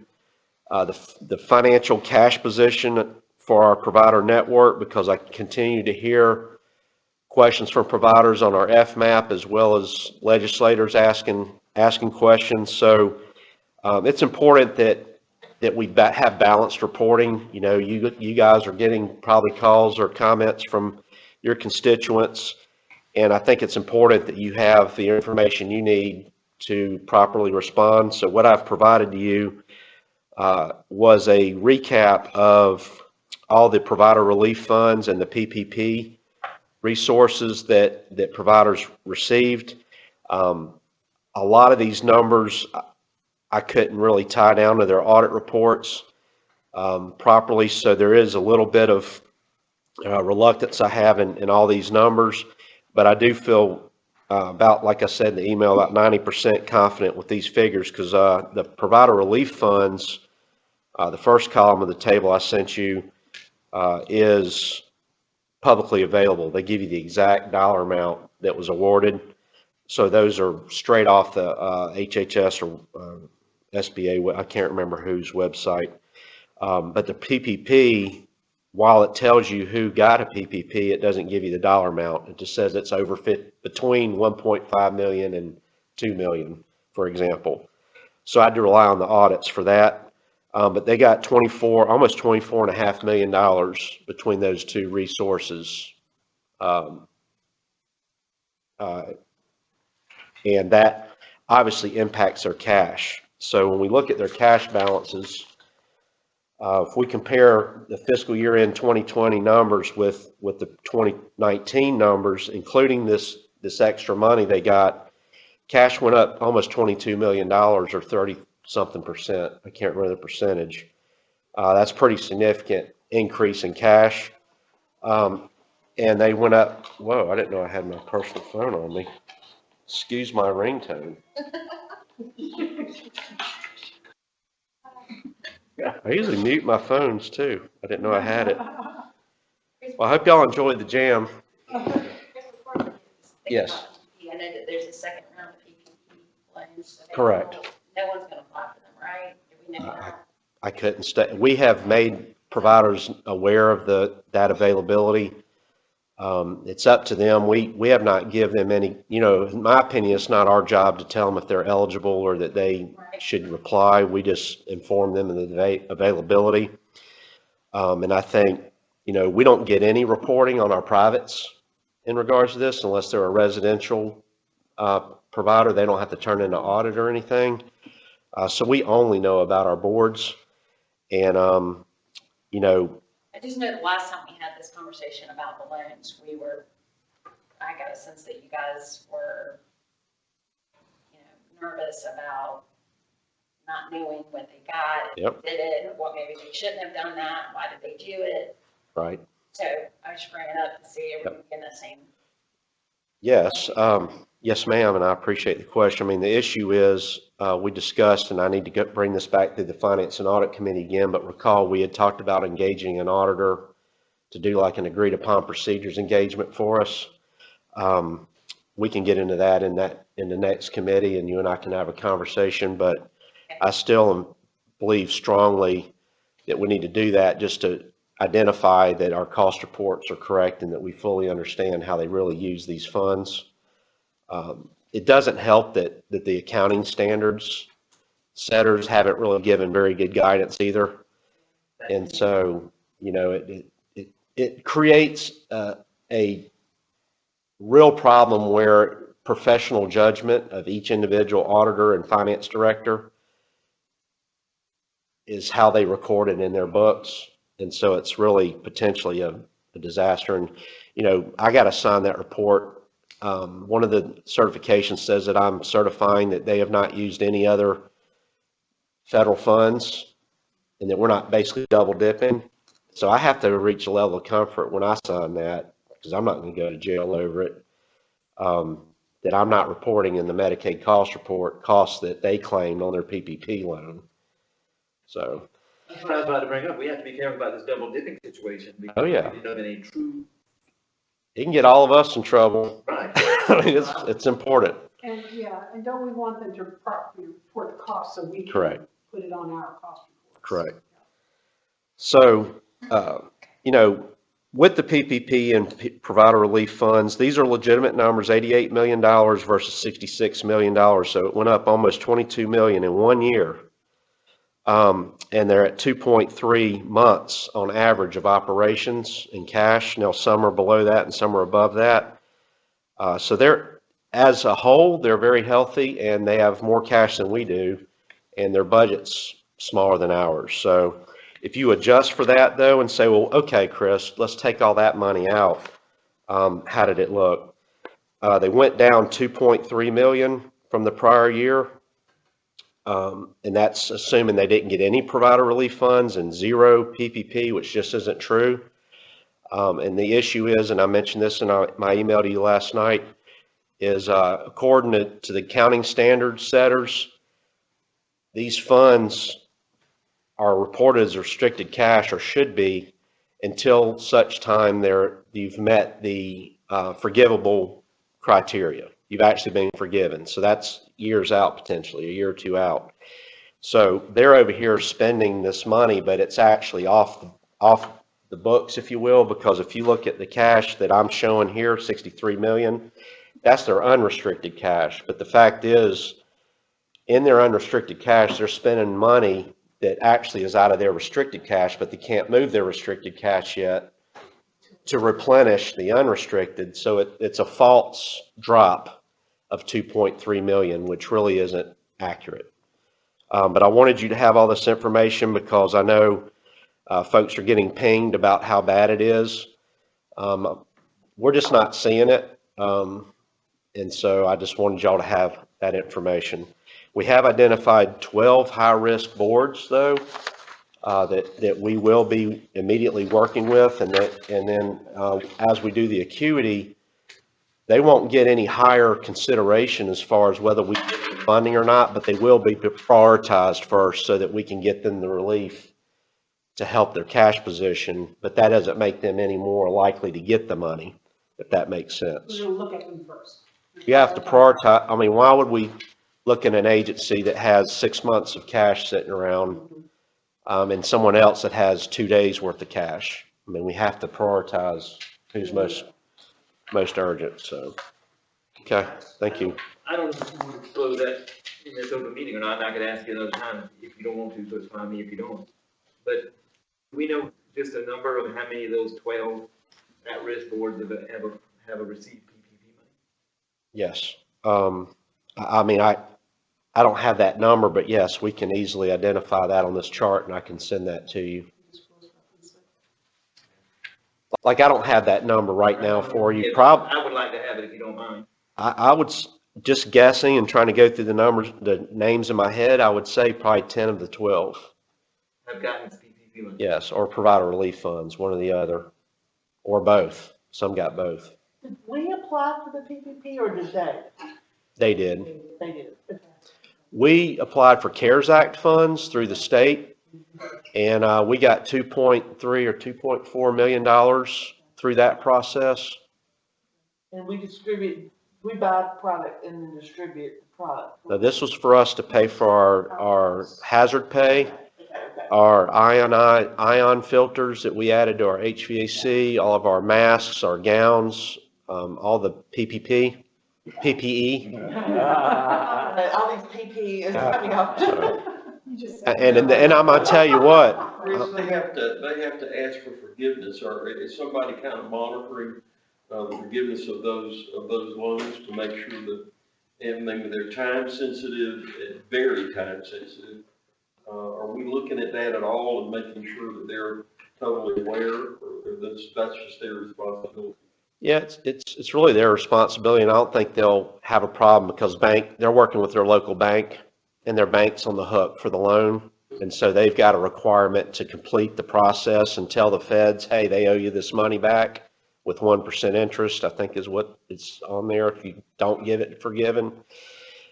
[SPEAKER 8] the financial cash position for our provider network, because I continue to hear questions from providers on our FMAP as well as legislators asking questions. So it's important that we have balanced reporting. You guys are getting probably calls or comments from your constituents, and I think it's important that you have the information you need to properly respond. So what I've provided to you was a recap of all the provider relief funds and the PPP resources that providers received. A lot of these numbers I couldn't really tie down to their audit reports properly, so there is a little bit of reluctance I have in all these numbers, but I do feel like I said in the email, about 90% confident with these figures, because the provider relief funds, the first column of the table I sent you is publicly available. They give you the exact dollar amount that was awarded. So those are straight off the HHS or SBA, I can't remember whose website. But the PPP, while it tells you who got a PPP, it doesn't give you the dollar amount. It just says it's between 1.5 million and 2 million, for example. So I had to rely on the audits for that. But they got almost $24.5 million between those two resources. And that obviously impacts their cash. So when we look at their cash balances, if we compare the fiscal year end 2020 numbers with the 2019 numbers, including this extra money they got, cash went up almost $22 million, or 30-something%. I can't remember the percentage. That's pretty significant increase in cash. And they went up. Whoa, I didn't know I had my personal phone on me. Excuse my ringtone. I usually mute my phones too. I didn't know I had it. Well, I hope y'all enjoyed the jam. Yes.
[SPEAKER 3] I know that there's a second round of PPP loans.
[SPEAKER 8] Correct.
[SPEAKER 3] No one's going to apply for them, right? Do we know that?
[SPEAKER 8] I couldn't stay. We have made providers aware of that availability. It's up to them. We have not given them any, in my opinion, it's not our job to tell them if they're eligible or that they should reply. We just inform them of the availability. And I think, we don't get any reporting on our privates in regards to this unless they're a residential provider. They don't have to turn in an audit or anything. So we only know about our boards. And,
[SPEAKER 3] I just know the last time we had this conversation about the loans, we were I got a sense that you guys were, nervous about not knowing what they got.
[SPEAKER 8] Yep.
[SPEAKER 3] Did it, or what, maybe they shouldn't have done that, why did they do it?
[SPEAKER 8] Right.
[SPEAKER 3] So I just bring it up to see if we're in the same.
[SPEAKER 8] Yes, yes, ma'am, and I appreciate the question. I mean, the issue is, we discussed, and I need to bring this back to the Finance and Audit Committee again, but recall we had talked about engaging an auditor to do like an agreed upon procedures engagement for us. We can get into that in the next committee, and you and I can have a conversation, but I still believe strongly that we need to do that just to identify that our cost reports are correct and that we fully understand how they really use these funds. It doesn't help that the accounting standards setters haven't really given very good guidance either. And so, it creates a real problem where professional judgment of each individual auditor and finance director is how they record it in their books. And so it's really potentially a disaster. And, I got to sign that report. One of the certifications says that I'm certifying that they have not used any other federal funds and that we're not basically double dipping. So I have to reach a level of comfort when I sign that, because I'm not going to go to jail over it, that I'm not reporting in the Medicaid cost report costs that they claimed on their PPP loan. So.
[SPEAKER 10] That's what I was about to bring up. We have to be careful about this double dipping situation.
[SPEAKER 8] Oh, yeah.
[SPEAKER 10] We know that ain't true.
[SPEAKER 8] It can get all of us in trouble.
[SPEAKER 10] Right.
[SPEAKER 8] I mean, it's important.
[SPEAKER 6] And, and don't we want them to properly report the cost so we can
[SPEAKER 8] Correct.
[SPEAKER 6] put it on our cost reports?
[SPEAKER 8] Correct. So, with the PPP and provider relief funds, these are legitimate numbers, $88 million versus $66 million. So it went up almost $22 million in 1 year. And they're at 2.3 months on average of operations in cash. Now, some are below that and some are above that. So they're, as a whole, they're very healthy and they have more cash than we do, and their budget's smaller than ours. So if you adjust for that, though, and say, well, okay, Chris, let's take all that money out. How did it look? They went down 2.3 million from the prior year. And that's assuming they didn't get any provider relief funds and zero PPP, which just isn't true. And the issue is, and I mentioned this in my email to you last night, is according to the accounting standards setters, these funds are reported as restricted cash, or should be, until such time you've met the forgivable criteria. You've actually been forgiven. So that's years out, potentially, a year or two out. So they're over here spending this money, but it's actually off the books, if you will, because if you look at the cash that I'm showing here, 63 million, that's their unrestricted cash. But the fact is, in their unrestricted cash, they're spending money that actually is out of their restricted cash, but they can't move their restricted cash yet to replenish the unrestricted. So it's a false drop of 2.3 million, which really isn't accurate. But I wanted you to have all this information because I know folks are getting pinged about how bad it is. We're just not seeing it. And so I just wanted y'all to have that information. We have identified 12 high-risk boards, though, that we will be immediately working with, and then as we do the acuity, they won't get any higher consideration as far as whether we get funding or not, but they will be prioritized first so that we can get them the relief to help their cash position. But that doesn't make them any more likely to get the money, if that makes sense.
[SPEAKER 6] We're going to look at them first.
[SPEAKER 8] You have to prioritize. I mean, why would we look at an agency that has 6 months of cash sitting around and someone else that has 2 days worth of cash? I mean, we have to prioritize who's most urgent. So, okay, thank you.
[SPEAKER 10] I don't know if you want to disclose that in this open meeting or not. I'm not going to ask you another time if you don't want to, so it's fine me if you don't. But we know just a number of how many of those 12 at-risk boards have received PPP money?
[SPEAKER 8] Yes. I mean, I don't have that number, but yes, we can easily identify that on this chart, and I can send that to you. Like, I don't have that number right now for you.
[SPEAKER 10] Yeah, I would like to have it if you don't mind.
[SPEAKER 8] I would, just guessing and trying to go through the numbers, the names in my head, I would say probably 10 of the 12.
[SPEAKER 10] Have gotten its PPP money.
[SPEAKER 8] Yes, or provider relief funds, one or the other, or both. Some got both.
[SPEAKER 5] Did we apply for the PPP or did they?
[SPEAKER 8] They did.
[SPEAKER 5] They did. Okay.
[SPEAKER 8] We applied for CARES Act funds through the state, and we got $2.3 or $2.4 million through that process.
[SPEAKER 5] And we buy product and then distribute the product.
[SPEAKER 8] Now, this was for us to pay for our hazard pay, our ion filters that we added to our HVAC, all of our masks, our gowns, all the PPE.
[SPEAKER 5] All these PP is coming up.
[SPEAKER 8] And I'm gonna tell you what.
[SPEAKER 7] They have to ask for forgiveness, or is somebody kind of monitoring the forgiveness of those loans to make sure that everything, they're time sensitive, very time sensitive. Are we looking at that at all and making sure that they're totally aware, or that's just their responsibility?
[SPEAKER 8] Yeah, it's really their responsibility, and I don't think they'll have a problem because they're working with their local bank, and their bank's on the hook for the loan, and so they've got a requirement to complete the process and tell the feds, hey, they owe you this money back with 1% interest, I think is what it's on there if you don't get it forgiven.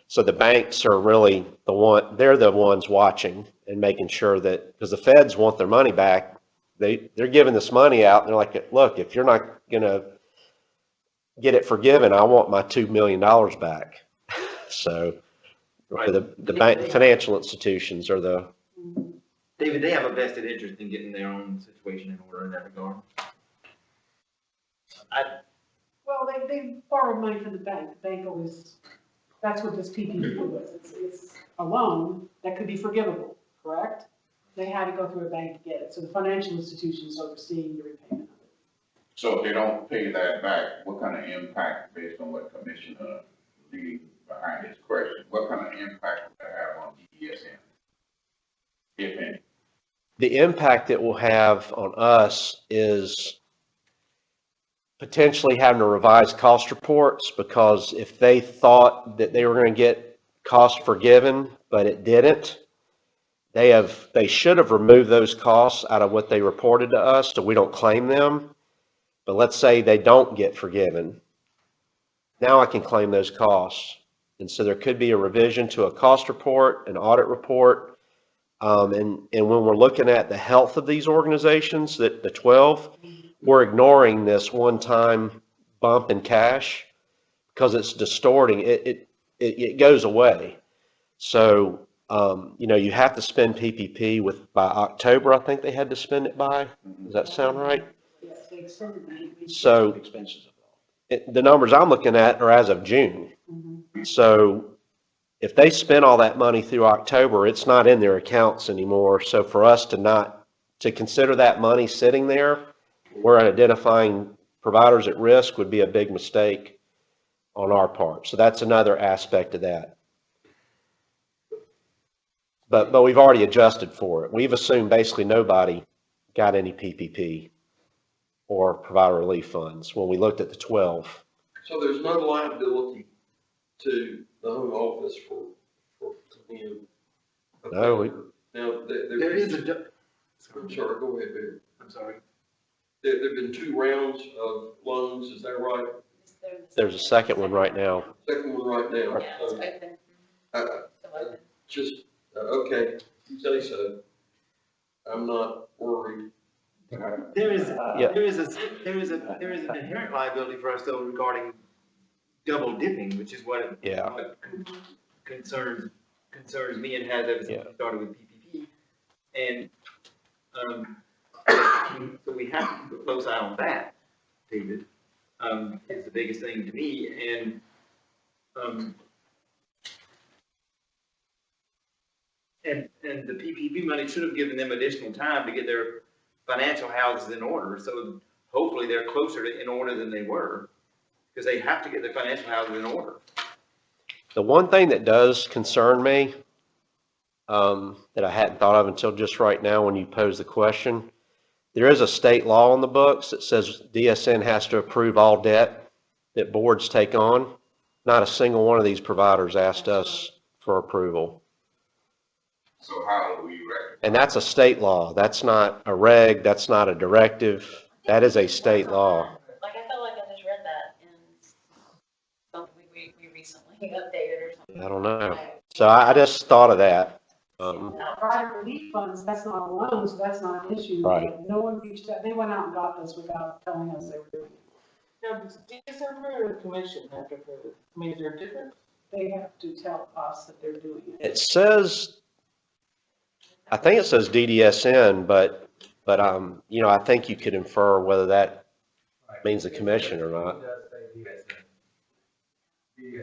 [SPEAKER 8] So the banks are really they're the ones watching and making sure that, because the feds want their money back, they're giving this money out, and they're like, look, if you're not gonna get it forgiven, I want my $2 million back. So the bank, financial institutions are the.
[SPEAKER 10] David, they have a vested interest in getting their own situation in order in that regard.
[SPEAKER 6] Well, they borrow money from the bank. The bank always, that's what this PPP was. It's a loan that could be forgivable, correct? They had to go through a bank to get it. So the financial institutions overseeing the repayment of it.
[SPEAKER 1] So if they don't pay that back, what kind of impact, based on what Commissioner Lee behind his question, what kind of impact would that have on DDSN, if any?
[SPEAKER 8] The impact it will have on us is potentially having to revise cost reports, because if they thought that they were going to get cost forgiven, but it didn't, they should have removed those costs out of what they reported to us so we don't claim them. But let's say they don't get forgiven. Now I can claim those costs. And so there could be a revision to a cost report, an audit report. And when we're looking at the health of these organizations, the 12, we're ignoring this one-time bump in cash because it's distorting. It goes away. So, you have to spend PPP by October, I think they had to spend it by. Does that sound right? So the numbers I'm looking at are as of June. So if they spend all that money through October, it's not in their accounts anymore. So for us to consider that money sitting there, we're identifying providers at risk would be a big mistake on our part. So that's another aspect of that. But we've already adjusted for it. We've assumed basically nobody got any PPP or provider relief funds when we looked at the 12.
[SPEAKER 7] So there's no liability to the home office for
[SPEAKER 8] No.
[SPEAKER 7] Now,
[SPEAKER 10] There is
[SPEAKER 7] I'm sorry, go ahead, Barry.
[SPEAKER 10] I'm sorry.
[SPEAKER 7] There've been 2 rounds of loans, is that right?
[SPEAKER 8] There's a second one right now.
[SPEAKER 7] Second one right now.
[SPEAKER 3] Yeah, it's open.
[SPEAKER 7] Just, okay, you say so. I'm not worried.
[SPEAKER 10] There is
[SPEAKER 8] Yeah.
[SPEAKER 10] an inherent liability for us though regarding double dipping, which is what concerns me and has ever since we started with PPP. And so we have to keep a close eye on that, David. It's the biggest thing to me, and the PPP money should have given them additional time to get their financial houses in order. So hopefully they're closer to in order than they were, because they have to get their financial houses in order.
[SPEAKER 8] The one thing that does concern me, that I hadn't thought of until just right now when you posed the question, there is a state law on the books that says DSN has to approve all debt that boards take on. Not a single one of these providers asked us for approval.
[SPEAKER 1] So how do we recognize?
[SPEAKER 8] And that's a state law. That's not a reg, that's not a directive. That is a state law.
[SPEAKER 9] Like, I felt like I just read that in something we recently updated or something.
[SPEAKER 8] I don't know. So I just thought of that.
[SPEAKER 6] Private relief funds, that's not a loan, so that's not an issue.
[SPEAKER 8] Right.
[SPEAKER 6] No one reached out, they went out and got this without telling us they were doing it.
[SPEAKER 5] Now, does DSN or the commission have to approve it? I mean, is there a difference?
[SPEAKER 6] They have to tell us that they're doing it.
[SPEAKER 8] It says, I think it says DDSN, but you know, I think you could infer whether that means the commission or not.
[SPEAKER 12] It does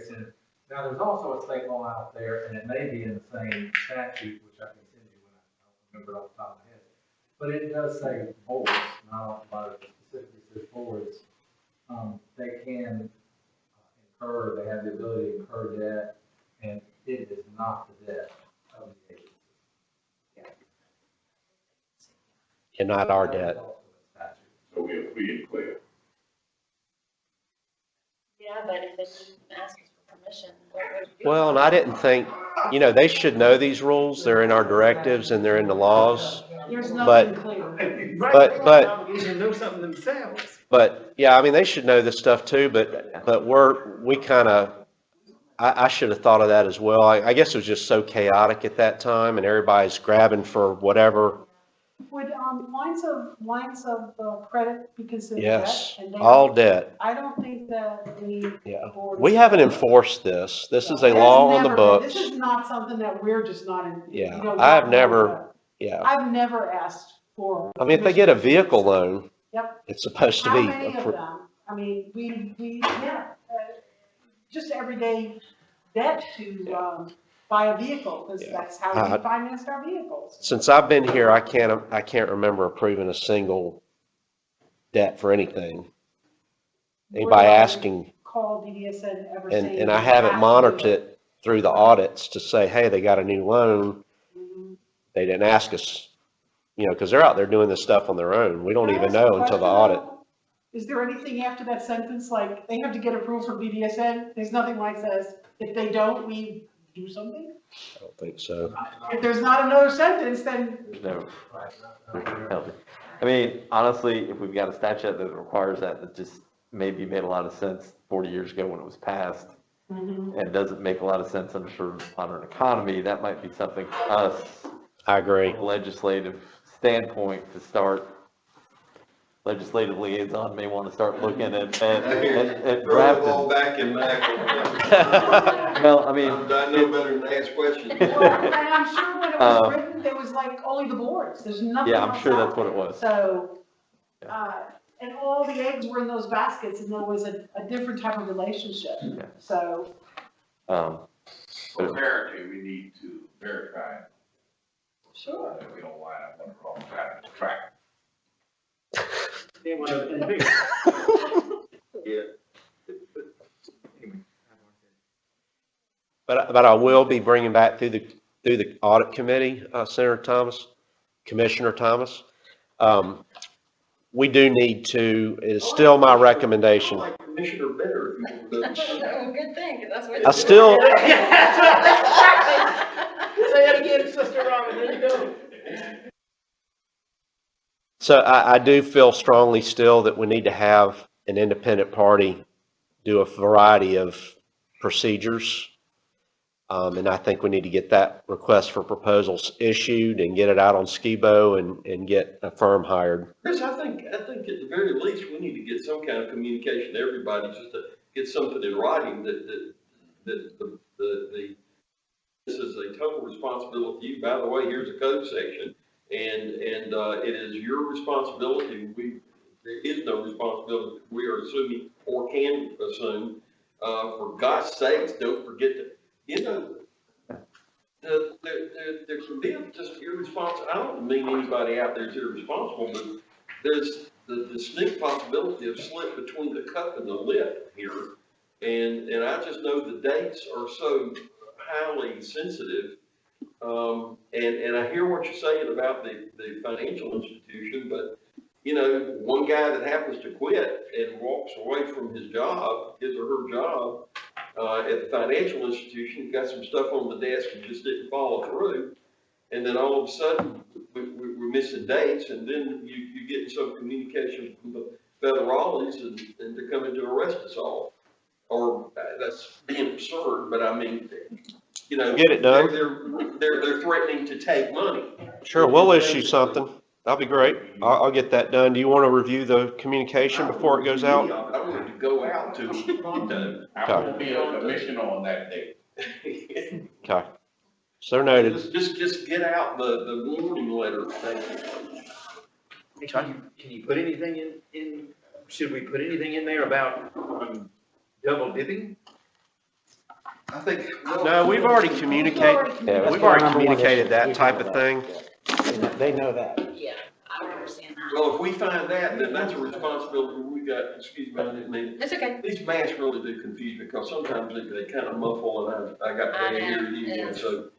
[SPEAKER 12] say DDSN. Now, there's also a state law out there, and it may be in the same statute, which I can send you when I don't remember it off the top of my head. But it does say boards, not about it specifically says boards. They can incur, they have the ability to incur debt, and it is not the debt of the agency.
[SPEAKER 8] And not our debt.
[SPEAKER 1] So we are free and clear.
[SPEAKER 3] Yeah, but if they didn't ask us for permission, what would you do?
[SPEAKER 8] Well, and I didn't think, you know, they should know these rules. They're in our directives and they're in the laws.
[SPEAKER 6] There's
[SPEAKER 8] But-
[SPEAKER 6] nothing clear.
[SPEAKER 10] Obligation to know something themselves.
[SPEAKER 8] But yeah, I mean, they should know this stuff too, but we kind of, I should have thought of that as well. I guess it was just so chaotic at that time and everybody's grabbing for whatever.
[SPEAKER 6] Would, lines of credit be considered debt?
[SPEAKER 8] Yes,
[SPEAKER 6] And they-
[SPEAKER 8] all debt.
[SPEAKER 6] I don't think that the
[SPEAKER 8] Yeah.
[SPEAKER 6] board.
[SPEAKER 8] We haven't enforced this. This is a
[SPEAKER 6] There's
[SPEAKER 8] law on the
[SPEAKER 6] never been-
[SPEAKER 8] books.
[SPEAKER 6] This is not something that we're just not in.
[SPEAKER 8] Yeah,
[SPEAKER 6] you know,
[SPEAKER 8] I have
[SPEAKER 6] not
[SPEAKER 8] never-
[SPEAKER 6] about.
[SPEAKER 8] Yeah.
[SPEAKER 6] I've never asked for.
[SPEAKER 8] I mean, if they get a vehicle loan,
[SPEAKER 6] Yep.
[SPEAKER 8] it's supposed to
[SPEAKER 6] How
[SPEAKER 8] be.
[SPEAKER 6] many of them? I mean, just everyday debt to, buy a vehicle, because
[SPEAKER 8] Yeah.
[SPEAKER 6] that's how we financed our vehicles.
[SPEAKER 8] Since I've been here, I can't remember approving a single debt for anything. Anybody asking,
[SPEAKER 6] Call DDSN ever saying.
[SPEAKER 8] and I haven't monitored it through the audits to say, hey, they got a new loan.
[SPEAKER 6] Mhm.
[SPEAKER 8] They didn't ask us, you know, because they're out there doing this stuff on their own. We don't
[SPEAKER 6] Can I
[SPEAKER 8] even
[SPEAKER 6] ask a
[SPEAKER 8] know until the
[SPEAKER 6] question,
[SPEAKER 8] audit.
[SPEAKER 6] though? Is there anything after that sentence, like, they have to get approval from DDSN? There's nothing like says, if they don't, we do something?
[SPEAKER 8] I don't think so.
[SPEAKER 6] If there's not another sentence, then
[SPEAKER 2] There's no penalty. I mean, honestly, if we've got a statute that requires that just maybe made a lot of sense 40 years ago when it was passed, and it doesn't make a lot of sense under sort of modern economy, that might be something for us,
[SPEAKER 8] I agree.
[SPEAKER 2] from a legislative standpoint, to start, legislative liaison may want to start looking at
[SPEAKER 7] Throw the ball
[SPEAKER 2] drafting.
[SPEAKER 7] back and back.
[SPEAKER 2] Well, I mean,
[SPEAKER 7] I know better than to ask questions.
[SPEAKER 6] well, and I'm sure when it was written, there was like only the boards, there's nothing
[SPEAKER 2] yeah, I'm
[SPEAKER 6] else
[SPEAKER 2] sure
[SPEAKER 6] out
[SPEAKER 2] that's what it
[SPEAKER 6] there.
[SPEAKER 2] was.
[SPEAKER 6] So, and all the eggs were in those baskets, and there was a different type of relationship,
[SPEAKER 2] Yeah.
[SPEAKER 6] so.
[SPEAKER 1] For clarity, we need to verify
[SPEAKER 6] Sure.
[SPEAKER 1] that we don't wind up on the wrong side of the track.
[SPEAKER 10] They want to, yeah.
[SPEAKER 8] But I will be bringing back through the audit committee, Senator Thomas, Commissioner Thomas. We do need to, it is still my recommendation.
[SPEAKER 7] Like Commissioner Better, if you want to.
[SPEAKER 3] Good thing, 'cause that's what.
[SPEAKER 8] I still,
[SPEAKER 6] Say it again, Sister Robin, there you go.
[SPEAKER 8] so I do feel strongly still that we need to have an independent party do a variety of procedures. And I think we need to get that request for proposals issued and get it out on Skibo and get a firm hired.
[SPEAKER 7] Chris, I think at the very least, we need to get some kind of communication to everybody, just to get something in writing that this is a total responsibility to you. By the way, here's a code section, and it is your responsibility. There is no responsibility we are assuming or can assume. For God's sakes, don't forget to, you know, there can be just irresponsible. I don't mean anybody out there is irresponsible, but there's the distinct possibility of slip between the cup and the lip here. And I just know the dates are so highly sensitive. And I hear what you're saying about the financial institution, but you know, one guy that happens to quit and walks away from his job, his or her job, at the financial institution, got some stuff on the desk and just didn't follow through. And then all of a sudden, we're missing dates, and then you get some communication from the federales and they're coming to arrest us all. Or that's being absurd, but I mean, you know.
[SPEAKER 8] Get it done.
[SPEAKER 7] They're threatening to take money.
[SPEAKER 8] Sure, we'll issue something. That'll be great. I'll get that done. Do you want to review the communication before it goes out?
[SPEAKER 7] I want it to go out to Rondo.
[SPEAKER 1] I won't be a commissioner on that day.
[SPEAKER 8] Okay. So noted.
[SPEAKER 7] Just get out the warning letter. Thank you.
[SPEAKER 10] Can you put anything in, should we put anything in there about double dipping?
[SPEAKER 7] I think.
[SPEAKER 8] No, we've already communicated, we've already communicated that type of thing.
[SPEAKER 4] They know that.
[SPEAKER 3] Yeah, I understand that.
[SPEAKER 7] Well, if we find that, then that's a responsibility we got, excuse me, I didn't mean.
[SPEAKER 3] That's okay.
[SPEAKER 7] These masks really do confuse me, because sometimes they kind of muffle, and I got bad hearing anyway, so.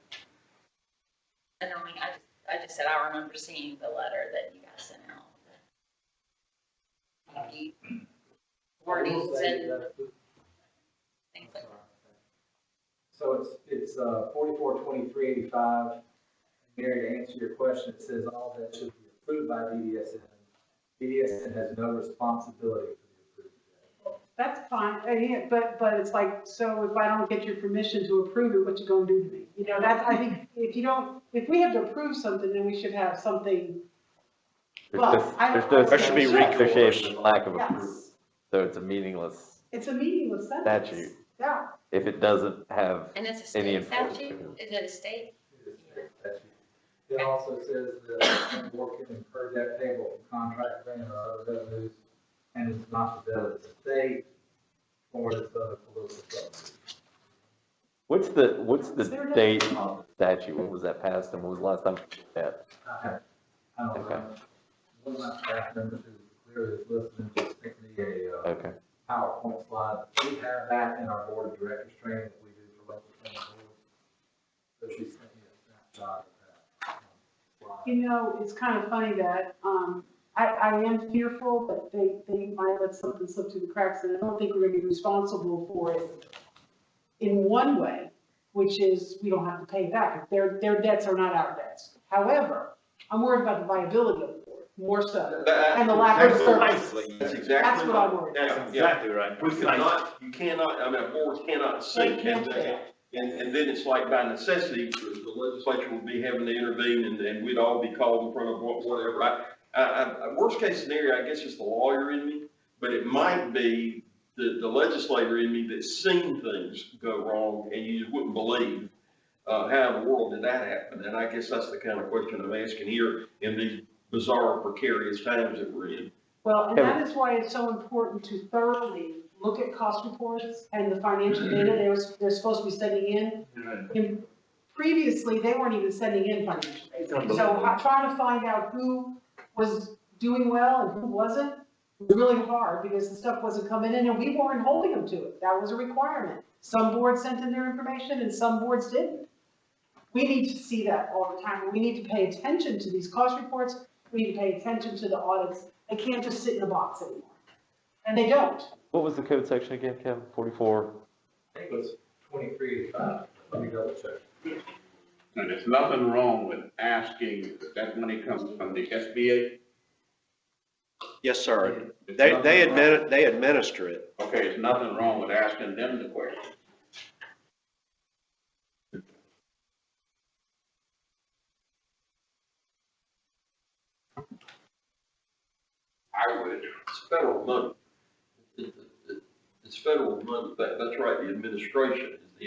[SPEAKER 3] Annoying, I just said I remember seeing the letter that you guys sent out. Wordings and things like that.
[SPEAKER 12] So it's 442385. Mary, to answer your question, it says all that should be approved by DDSN. DDSN has no responsibility for the approved.
[SPEAKER 6] That's fine, but it's like, so if I don't get your permission to approve it, what you gonna do to me? You know, that's, I think, if we have to approve something, then we should have something.
[SPEAKER 2] There should be recourse. Lack of approval,
[SPEAKER 6] Yes,
[SPEAKER 2] so it's a meaningless
[SPEAKER 6] it's a meaningless sentence.
[SPEAKER 2] statute
[SPEAKER 6] Yeah,
[SPEAKER 2] if it doesn't have
[SPEAKER 3] And it's a
[SPEAKER 2] any
[SPEAKER 3] state statute?
[SPEAKER 2] enforcement.
[SPEAKER 3] Is it a state?
[SPEAKER 12] It also says that the board can incur debt payable from contract grant or other revenues, and it's not the debt of the state or its other political subsidies.
[SPEAKER 2] What's the date on the statute? When was that passed and when was the last time we did that?
[SPEAKER 12] I don't
[SPEAKER 2] Okay.
[SPEAKER 12] know. One of my staff members who clearly is listening just sent me a
[SPEAKER 2] Okay.
[SPEAKER 12] PowerPoint slide. We have that in our board of directors training that we do for local planning boards. So she sent me a snapshot of that.
[SPEAKER 6] you know, it's kind of funny that, I am fearful that they might let something slip through the cracks, and I don't think we're gonna be responsible for it in one way, which is we don't have to pay back. Their debts are not our debts. However, I'm worried about the viability of the board, more so, and the lack of service.
[SPEAKER 7] That's exactly.
[SPEAKER 6] That's what I'm worried about.
[SPEAKER 7] That's
[SPEAKER 10] Exactly right.
[SPEAKER 7] We cannot, you cannot, I mean, boards cannot sink,
[SPEAKER 6] can't
[SPEAKER 7] and,
[SPEAKER 6] fail.
[SPEAKER 7] and then it's like by necessity, the legislature would be having to intervene, and we'd all be called in front of whatever. Worst case scenario, I guess it's the lawyer in me, but it might be the legislator in me that's seen things go wrong, and you just wouldn't believe, how in the world did that happen? And I guess that's the kind of question I'm asking here in these bizarre, precarious times that we're in.
[SPEAKER 6] Well, and that is why it's so important to thoroughly look at cost reports and the financial data they're supposed to be sending in. And previously, they weren't even sending in financial data. So trying to find out who was doing well and who wasn't was really hard because the stuff wasn't coming in and we weren't holding them to it. That was a requirement. Some boards sent in their information and some boards didn't. We need to see that all the time. We need to pay attention to these cost reports. We need to pay attention to the audits. They can't just sit in a box anymore. And they don't.
[SPEAKER 2] What was the code section again, Kevin? 44?
[SPEAKER 12] I think it was 2385. Let me double check.
[SPEAKER 1] And there's nothing wrong with asking, that money comes from the SBA?
[SPEAKER 8] Yes, sir. They administer it.
[SPEAKER 1] Okay, there's nothing wrong with asking them the question. I would.
[SPEAKER 7] It's federal money. It's federal money, that's right, the administration is the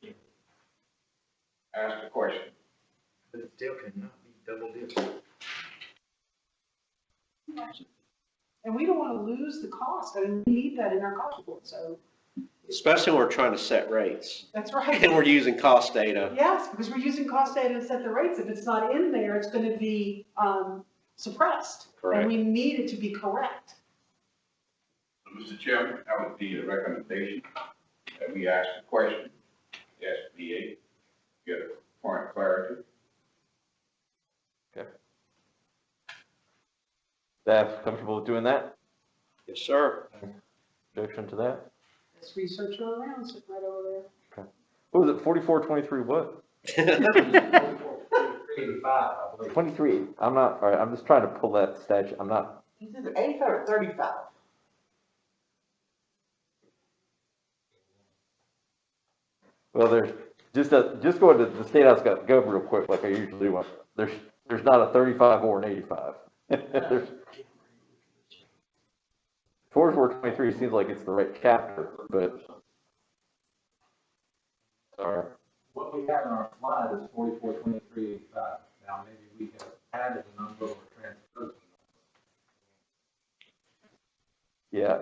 [SPEAKER 7] SBA.
[SPEAKER 1] Ask the question.
[SPEAKER 10] But it still cannot be double dipped.
[SPEAKER 6] And we don't want to lose the cost. I mean, we need that in our cost report. So
[SPEAKER 8] Especially when we're trying to set rates
[SPEAKER 6] that's right.
[SPEAKER 8] and we're using cost data.
[SPEAKER 6] Yes, because we're using cost data to set the rates. If it's not in there, it's going to be suppressed.
[SPEAKER 8] Correct.
[SPEAKER 6] And we need it to be correct.
[SPEAKER 1] Mr. Chairman, that would be a recommendation that we ask the question, the SBA, get a point of clarity.
[SPEAKER 2] Okay. Staff comfortable with doing that?
[SPEAKER 8] Yes, sir.
[SPEAKER 2] Objection to that?
[SPEAKER 6] This researcher around, sitting right over there.
[SPEAKER 2] What was it, 4423 what?
[SPEAKER 12] 85, I believe.
[SPEAKER 2] 23, I'm not, all right, I'm just trying to pull that statute, I'm not,
[SPEAKER 5] Is it 85 or 35?
[SPEAKER 2] well, there's, just go to the State House, go real quick like I usually do. There's not a 35 or an 85. There's 4423 seems like it's the right chapter, but, sorry.
[SPEAKER 12] What we have in our slide is 442385. Now, maybe we have added a number or transferred.
[SPEAKER 2] Yeah,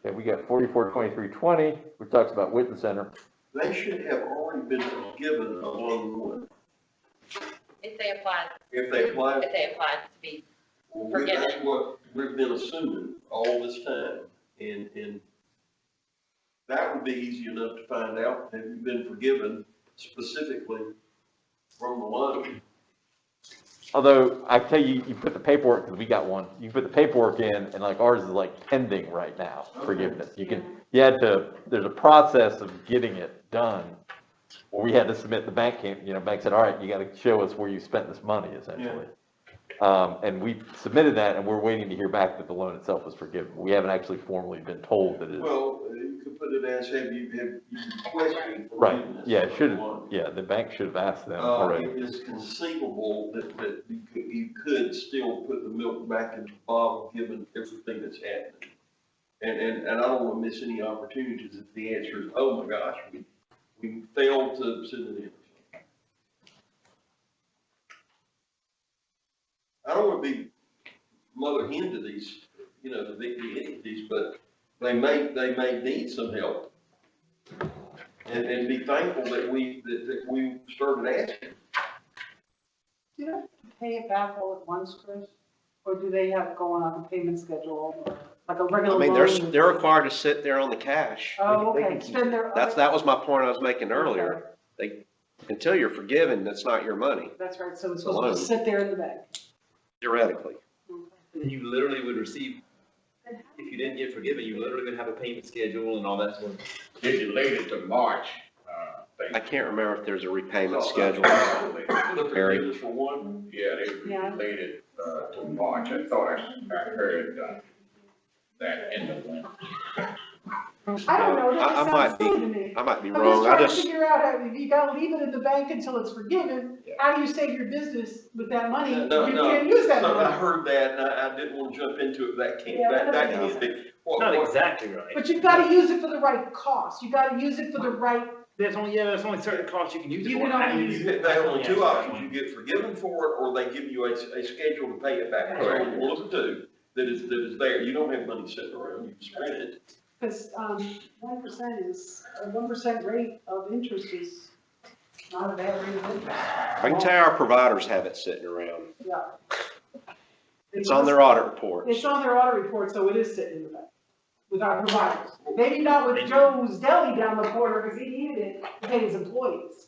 [SPEAKER 2] okay, we got 442320, which talks about witness center.
[SPEAKER 7] They should have already been given a loan
[SPEAKER 3] If they applied,
[SPEAKER 7] if they applied.
[SPEAKER 3] if they applied to be
[SPEAKER 7] Well,
[SPEAKER 3] forgiven.
[SPEAKER 7] that's what we've been assuming all this time, and that would be easy enough to find out. Have you been forgiven specifically from the loan?
[SPEAKER 2] Although, I tell you, you put the paperwork, because we got one, you put the paperwork in, and like ours is like pending right now, forgiveness. There's a process of getting it done, where we had to submit, the bank bank said, all right, you gotta show us where you spent this money, essentially. And we submitted that, and we're waiting to hear back that the loan itself was forgiven. We haven't actually formally been told that it is.
[SPEAKER 7] Well, you could put it as, have you questioned
[SPEAKER 2] Right,
[SPEAKER 7] forgiveness?
[SPEAKER 2] yeah, it
[SPEAKER 7] of
[SPEAKER 2] should,
[SPEAKER 7] the loan?
[SPEAKER 2] yeah, the bank should have asked them already.
[SPEAKER 7] It is conceivable that you could still put the milk back in the bottle, given everything that's happening. And I don't want to miss any opportunities if the answer is, oh my gosh, we failed to send it in. I don't want to be mother hen to these, the big entities, but they may need some help. And be thankful that we started asking.
[SPEAKER 6] Do they pay it back all at once, Chris? Or do they have going on a payment schedule, like a regular
[SPEAKER 8] I mean,
[SPEAKER 6] loan?
[SPEAKER 8] they're required to sit there on the cash.
[SPEAKER 6] Oh,
[SPEAKER 8] They
[SPEAKER 6] okay,
[SPEAKER 8] can-
[SPEAKER 6] spend their.
[SPEAKER 8] That was my point I was making earlier. Until you're forgiven, that's not your money,
[SPEAKER 6] That's right, so it's
[SPEAKER 8] It's a
[SPEAKER 6] supposed to
[SPEAKER 8] loan.
[SPEAKER 6] sit there in the bank.
[SPEAKER 8] theoretically.
[SPEAKER 10] And you literally would receive, if you didn't get forgiven, you literally would have a payment schedule and all that sort of.
[SPEAKER 1] It's related to March,
[SPEAKER 8] I can't remember if there's a repayment
[SPEAKER 1] Oh,
[SPEAKER 8] schedule.
[SPEAKER 7] The
[SPEAKER 8] Harry.
[SPEAKER 7] forgiveness for one.
[SPEAKER 1] Yeah, they
[SPEAKER 6] Yeah.
[SPEAKER 1] related, to March. I thought I heard, that in the winter.
[SPEAKER 6] I don't know, that
[SPEAKER 8] I
[SPEAKER 6] sounds
[SPEAKER 8] might be-
[SPEAKER 6] silly to me.
[SPEAKER 8] I might be
[SPEAKER 6] I'm
[SPEAKER 8] wrong.
[SPEAKER 6] just trying to figure out how, if you gotta leave it in the bank until it's forgiven, how do you save your business with that money? You can't use that
[SPEAKER 7] No, I
[SPEAKER 6] money.
[SPEAKER 7] heard that, and I didn't want to jump into it, that
[SPEAKER 6] Yeah,
[SPEAKER 7] can't be.
[SPEAKER 10] Not exactly right.
[SPEAKER 6] But you've gotta use it for the right cost, you gotta use it for the right,
[SPEAKER 10] There's only certain costs you can use it
[SPEAKER 6] You
[SPEAKER 10] for.
[SPEAKER 6] can only
[SPEAKER 10] I mean,
[SPEAKER 6] use
[SPEAKER 7] There's only two options, you get forgiven for it, or they give you a schedule to pay it back.
[SPEAKER 1] Correct.
[SPEAKER 7] One of the two that is there, you don't have money sitting around, you spend it.
[SPEAKER 6] cause, 1% rate of interest is not a bad rate of interest.
[SPEAKER 8] I can tell you our providers have it sitting around.
[SPEAKER 6] Yeah.
[SPEAKER 8] It's on their audit reports.
[SPEAKER 6] It's on their audit report, so it is sitting in the bank with our providers. Maybe not with Joe's Deli down the corner, because he needed it to pay his employees.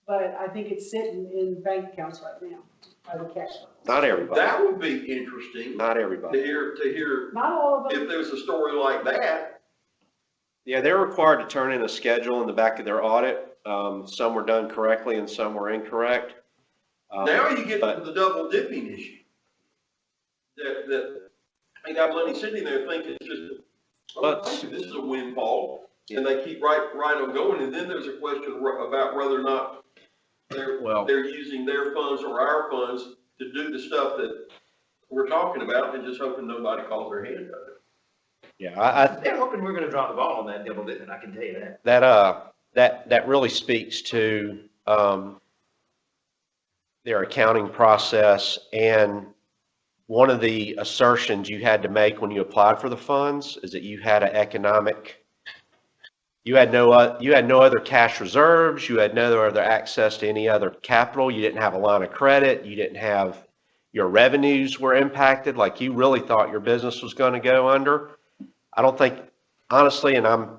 [SPEAKER 6] But I think it's sitting in bank accounts right now, by the cash levels.
[SPEAKER 8] Not everybody,
[SPEAKER 7] That would be interesting
[SPEAKER 8] not
[SPEAKER 7] to
[SPEAKER 8] everybody.
[SPEAKER 7] hear
[SPEAKER 6] Not all of them.
[SPEAKER 7] if there's a story like that.
[SPEAKER 8] Yeah, they're required to turn in a schedule in the back of their audit. Some were done correctly and some were incorrect.
[SPEAKER 7] Now you get
[SPEAKER 8] but-
[SPEAKER 7] to the double dipping issue. That they got money sitting there thinking it's just,
[SPEAKER 8] But-
[SPEAKER 7] thank you, this is a windfall, and they keep right on going, and then there's a question about whether or not they're using their funds or our funds to do the stuff that we're talking about, and just hoping nobody calls their hand on it.
[SPEAKER 8] Yeah,
[SPEAKER 10] They're hoping we're gonna drop the ball on that double dipping, I can tell you that.
[SPEAKER 8] that really speaks to, their accounting process. And one of the assertions you had to make when you applied for the funds is that you had you had no other cash reserves, you had no other access to any other capital, you didn't have a line of credit, you didn't have, your revenues were impacted, like you really thought your business was gonna go under. I don't think, honestly, and I know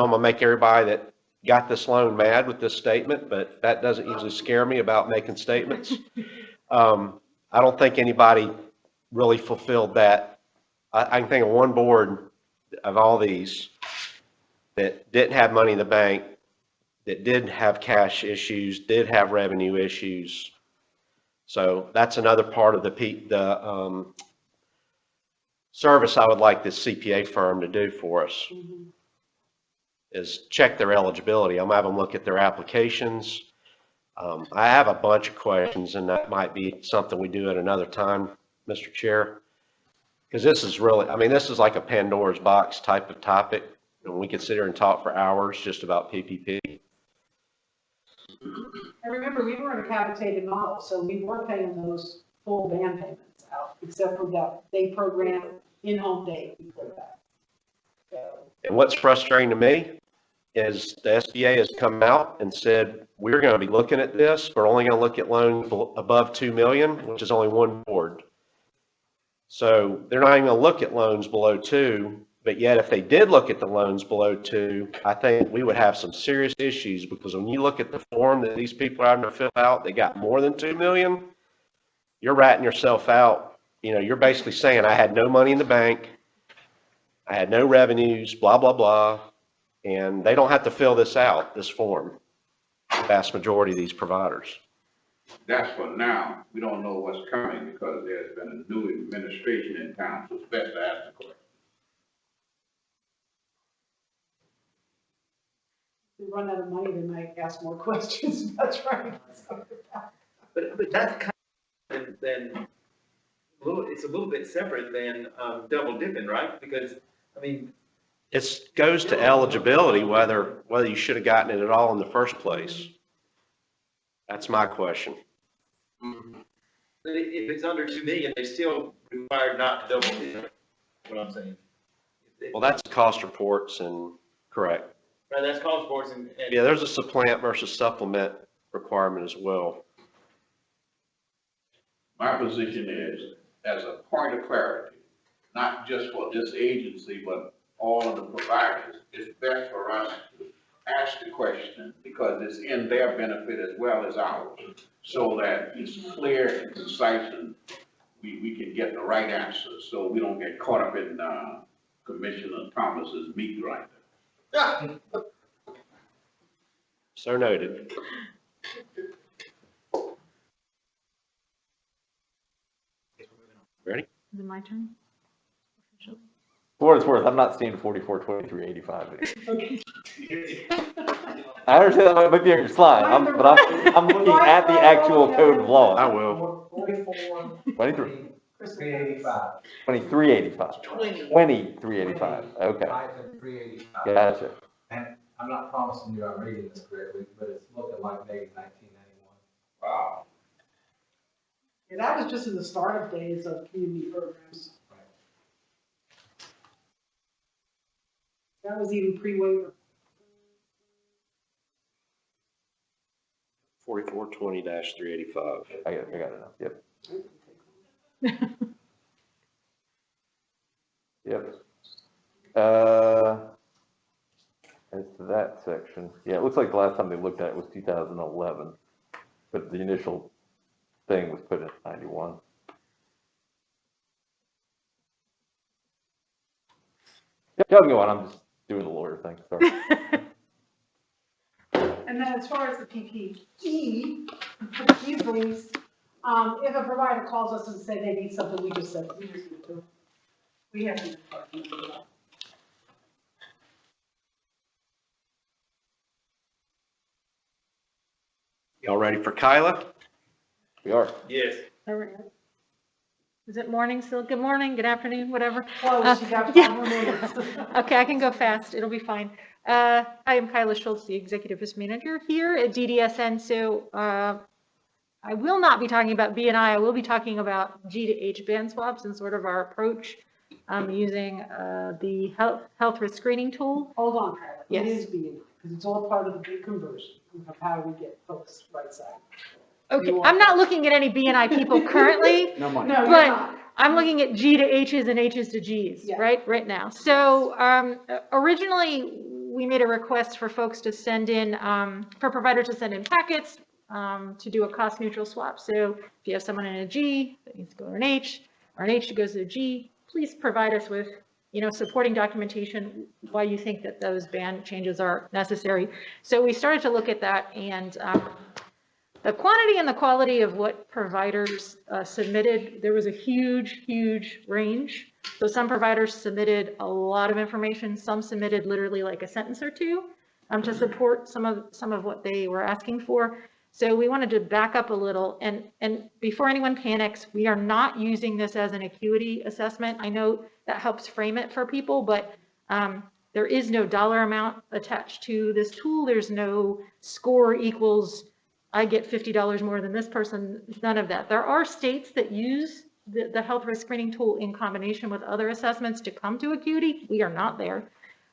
[SPEAKER 8] I'm gonna make everybody that got this loan mad with this statement, but that doesn't usually scare me about making statements. I don't think anybody really fulfilled that. I can think of one board of all these that didn't have money in the bank, that did have cash issues, did have revenue issues. So that's another part of the service I would like this CPA firm to do for us, is check their eligibility. I'm gonna have them look at their applications. I have a bunch of questions, and that might be something we do at another time, Mr. Chair. Because this is really, I mean, this is like a Pandora's box type of topic, and we could sit here and talk for hours just about PPP.
[SPEAKER 6] And remember, we were in a capitated model, so we weren't paying those full band payments out, except for that day program, in-home day. We put that. So,
[SPEAKER 8] And what's frustrating to me is the SBA has come out and said, we're going to be looking at this. We're only going to look at loans above 2 million, which is only one board. So they're not even going to look at loans below 2, but yet if they did look at the loans below 2, I think we would have some serious issues, because when you look at the form that these people are having to fill out, they got more than 2 million, you're ratting yourself out. You know, you're basically saying, I had no money in the bank, I had no revenues, blah, blah, blah. And they don't have to fill this out, this form, the vast majority of these providers.
[SPEAKER 1] That's for now. We don't know what's coming because there's been a new administration in town, so it's best to ask the question.
[SPEAKER 6] if we run out of money, they might ask more questions. That's right.
[SPEAKER 10] But that's kind of, then, it's a little bit separate than double dipping, right? Because, I mean.
[SPEAKER 8] It goes to eligibility, whether you should have gotten it at all in the first place. That's my question.
[SPEAKER 10] If it's under 2 million, they still required not to double dip, what I'm saying.
[SPEAKER 8] Well, that's cost reports and correct.
[SPEAKER 10] Right, that's cost reports and.
[SPEAKER 8] Yeah, there's a supplant versus supplement requirement as well.
[SPEAKER 1] My position is, as a point of clarity, not just for this agency, but all of the providers, it's best for us to ask the question because it's in their benefit as well as ours, so that it's clear and concise and we can get the right answer, so we don't get caught up in Commissioner Thomas's meat grinder.
[SPEAKER 8] So noted. Ready?
[SPEAKER 13] Is it my turn?
[SPEAKER 2] For what it's worth, I'm not seeing 442385. I understand that might be on your slide, but I'm looking at the actual code of law.
[SPEAKER 8] I will.
[SPEAKER 12] 2385.
[SPEAKER 2] 2385. 2385, okay. Gotcha.
[SPEAKER 12] And I'm not promising you I'm reading this correctly, but it's looking like maybe 1991.
[SPEAKER 1] Wow.
[SPEAKER 6] Yeah, that was just in the startup days of community programs. That was even pre-waiver.
[SPEAKER 8] 4420-385.
[SPEAKER 2] I got it now, yep. Yep. As to that section, yeah, it looks like the last time they looked at it was 2011, but the initial thing was put in 91. Y'all can go on, I'm just doing the lawyer thing, sorry.
[SPEAKER 6] And then as far as the PPE, these things, if a provider calls us and say they need something, we just said, we just need to. We have to.
[SPEAKER 8] Y'all ready for Kyla?
[SPEAKER 2] We are.
[SPEAKER 10] Yes.
[SPEAKER 13] All right. Is it morning still? Good morning, good afternoon, whatever.
[SPEAKER 6] Close, you got 5 more minutes.
[SPEAKER 13] Okay, I can go fast. It'll be fine. I am Kyla Schultz, the Executive Risk Manager here at DDSN. So I will not be talking about BNI. I will be talking about G to H band swaps and sort of our approach using the health risk screening tool.
[SPEAKER 6] Hold on, Kyla.
[SPEAKER 13] Yes.
[SPEAKER 6] It is being, because it's all part of the big conversion of how we get folks right side.
[SPEAKER 13] Okay, I'm not looking at any BNI people currently.
[SPEAKER 6] No money. No, you're
[SPEAKER 13] But
[SPEAKER 6] not.
[SPEAKER 13] I'm looking at G to H's and H's to G's,
[SPEAKER 6] Yeah.
[SPEAKER 13] right now. So originally, we made a request for folks to send in, for providers to send in packets to do a cost neutral swap. So if you have someone in a G that needs to go to an H,
[SPEAKER 14] or an H that goes to a G, please provide us with, supporting documentation, why you think that those ban changes are necessary. So we started to look at that, and the quantity and the quality of what providers submitted, there was a huge range. So some providers submitted a lot of information, some submitted literally like a sentence or two to support some of what they were asking for. So we wanted to back up a little, and before anyone panics, we are not using this as an acuity assessment. I know that helps frame it for people, but there is no dollar amount attached to this tool. There's no score equals I get $50 more than this person, none of that. There are states that use the health risk screening tool in combination with other assessments to come to acuity. We are not there.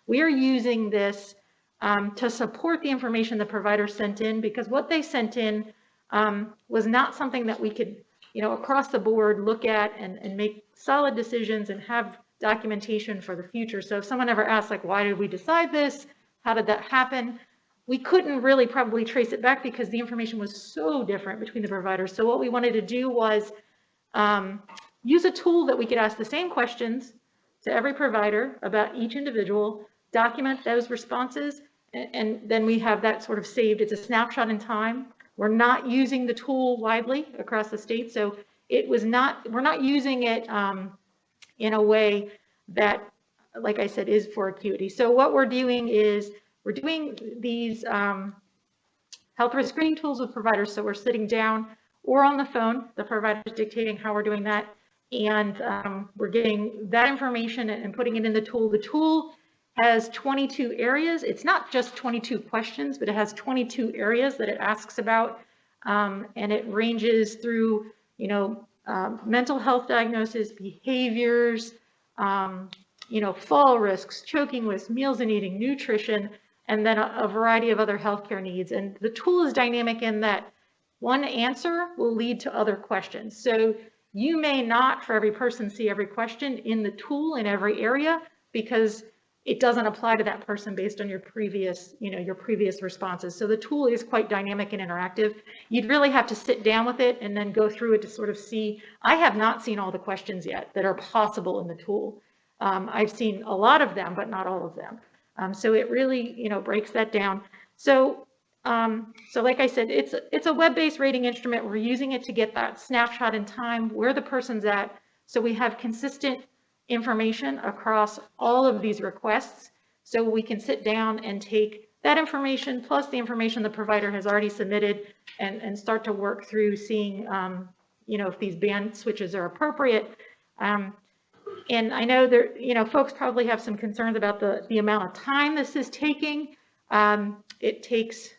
[SPEAKER 14] We are using this to support the information the provider sent in, because what they sent in was not something that we could, across the board look at and make solid decisions and have documentation for the future. So if someone ever asks, like, why did we decide this? How did that happen? We couldn't really probably trace it back because the information was so different between the providers. So what we wanted to do was use a tool that we could ask the same questions to every provider about each individual, document those responses, and then we have that sort of saved. It's a snapshot in time. We're not using the tool widely across the state, so we're not using it in a way that, like I said, is for acuity. So what we're doing is we're doing these health risk screening tools with providers. So we're sitting down or on the phone, the provider is dictating how we're doing that, and we're getting that information and putting it in the tool. The tool has 22 areas. It's not just 22 questions, but it has 22 areas that it asks about, and it ranges through, mental health diagnosis, behaviors, fall risks, choking risks, meals and eating, nutrition, and then a variety of other healthcare needs. And the tool is dynamic in that one answer will lead to other questions. So you may not, for every person, see every question in the tool in every area, because it doesn't apply to that person based on your previous responses. So the tool is quite dynamic and interactive. You'd really have to sit down with it and then go through it to sort of see. I have not seen all the questions yet that are possible in the tool. I've seen a lot of them, but not all of them. So it really, breaks that down. So like I said, it's a web-based rating instrument. We're using it to get that snapshot in time, where the person's at. So we have consistent information across all of these requests. So we can sit down and take that information plus the information the provider has already submitted and start to work through seeing, if these band switches are appropriate. And I know there, folks probably have some concerns about the amount of time this is taking. It takes,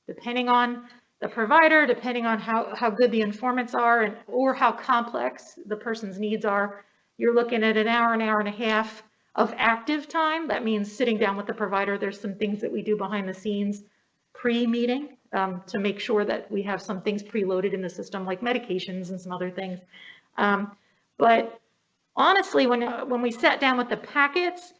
[SPEAKER 14] depending on the provider, depending on how good the informants are, or how complex the person's needs are, you're looking at an hour and a half of active time. That means sitting down with the provider. There's some things that we do behind the scenes pre-meeting to make sure that we have some things preloaded in the system, like medications and some other things. But honestly, when we sat down with the packets,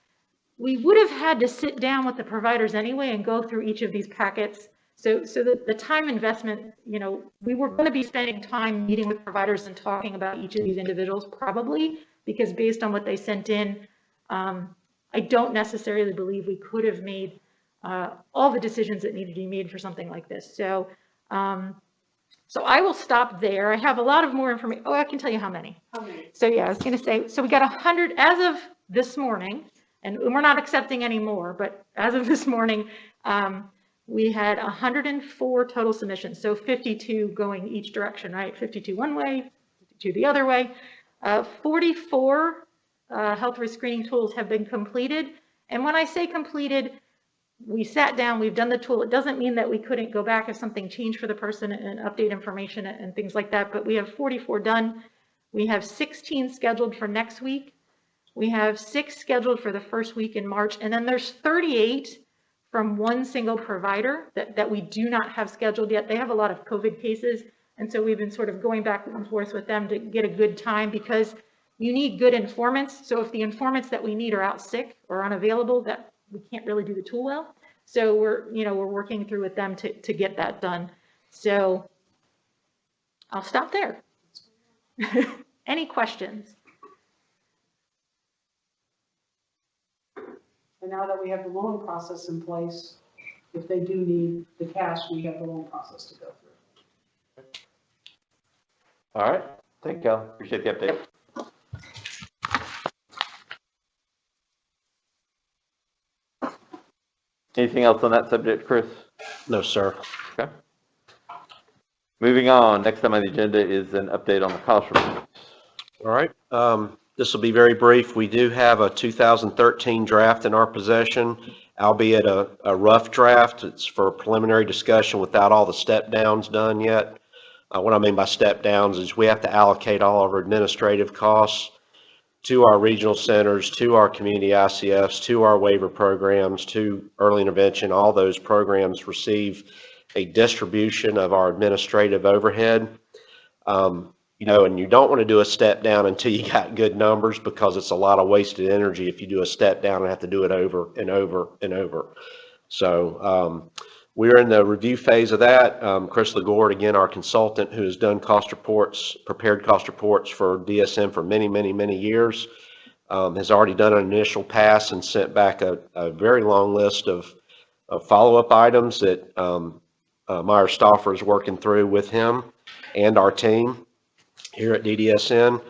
[SPEAKER 14] we would have had to sit down with the providers anyway and go through each of these packets. So the time investment, we were going to be spending time meeting with providers and talking about each of these individuals probably, because based on what they sent in, I don't necessarily believe we could have made all the decisions that needed to be made for something like this. So I will stop there. I have a lot of more information. Oh, I can tell you how many. So yeah, I was going to say, so we got 100 as of this morning, and we're not accepting any more, but as of this morning, we had 104 total submissions. So 52 going each direction, right? 52 one way, 52 the other way. 44 health risk screening tools have been completed. And when I say completed, we sat down, we've done the tool. It doesn't mean that we couldn't go back if something changed for the person and update information and things like that, but we have 44 done. We have 16 scheduled for next week. We have 6 scheduled for the first week in March, and then there's 38 from one single provider that we do not have scheduled yet. They have a lot of COVID cases, and so we've been sort of going back and forth with them to get a good time, because you need good informants. So if the informants that we need are out sick or unavailable, that we can't really do the tool well. So we're working through with them to get that done. So I'll stop there. Any questions?
[SPEAKER 6] And now that we have the loan process in place, if they do need the cash, we have the loan process to go through.
[SPEAKER 2] All right, thank you, appreciate the update. Anything else on that subject, Chris?
[SPEAKER 8] No, sir.
[SPEAKER 2] Okay. Moving on, next time on the agenda is an update on the cost reports.
[SPEAKER 8] All right. This will be very brief. We do have a 2013 draft in our possession, albeit a rough draft. It's for preliminary discussion without all the step downs done yet. What I mean by step downs is we have to allocate all of our administrative costs to our regional centers, to our community ICFs, to our waiver programs, to early intervention. All those programs receive a distribution of our administrative overhead. You know, and you don't want to do a step down until you got good numbers, because it's a lot of wasted energy if you do a step down and have to do it over and over and over. So we're in the review phase of that. Chris LaGorde, again, our consultant who has done cost reports, prepared cost reports for DSN for many, many, many years, has already done an initial pass and sent back a very long list of follow-up items that Meyer Stauffer is working through with him and our team here at DDSN.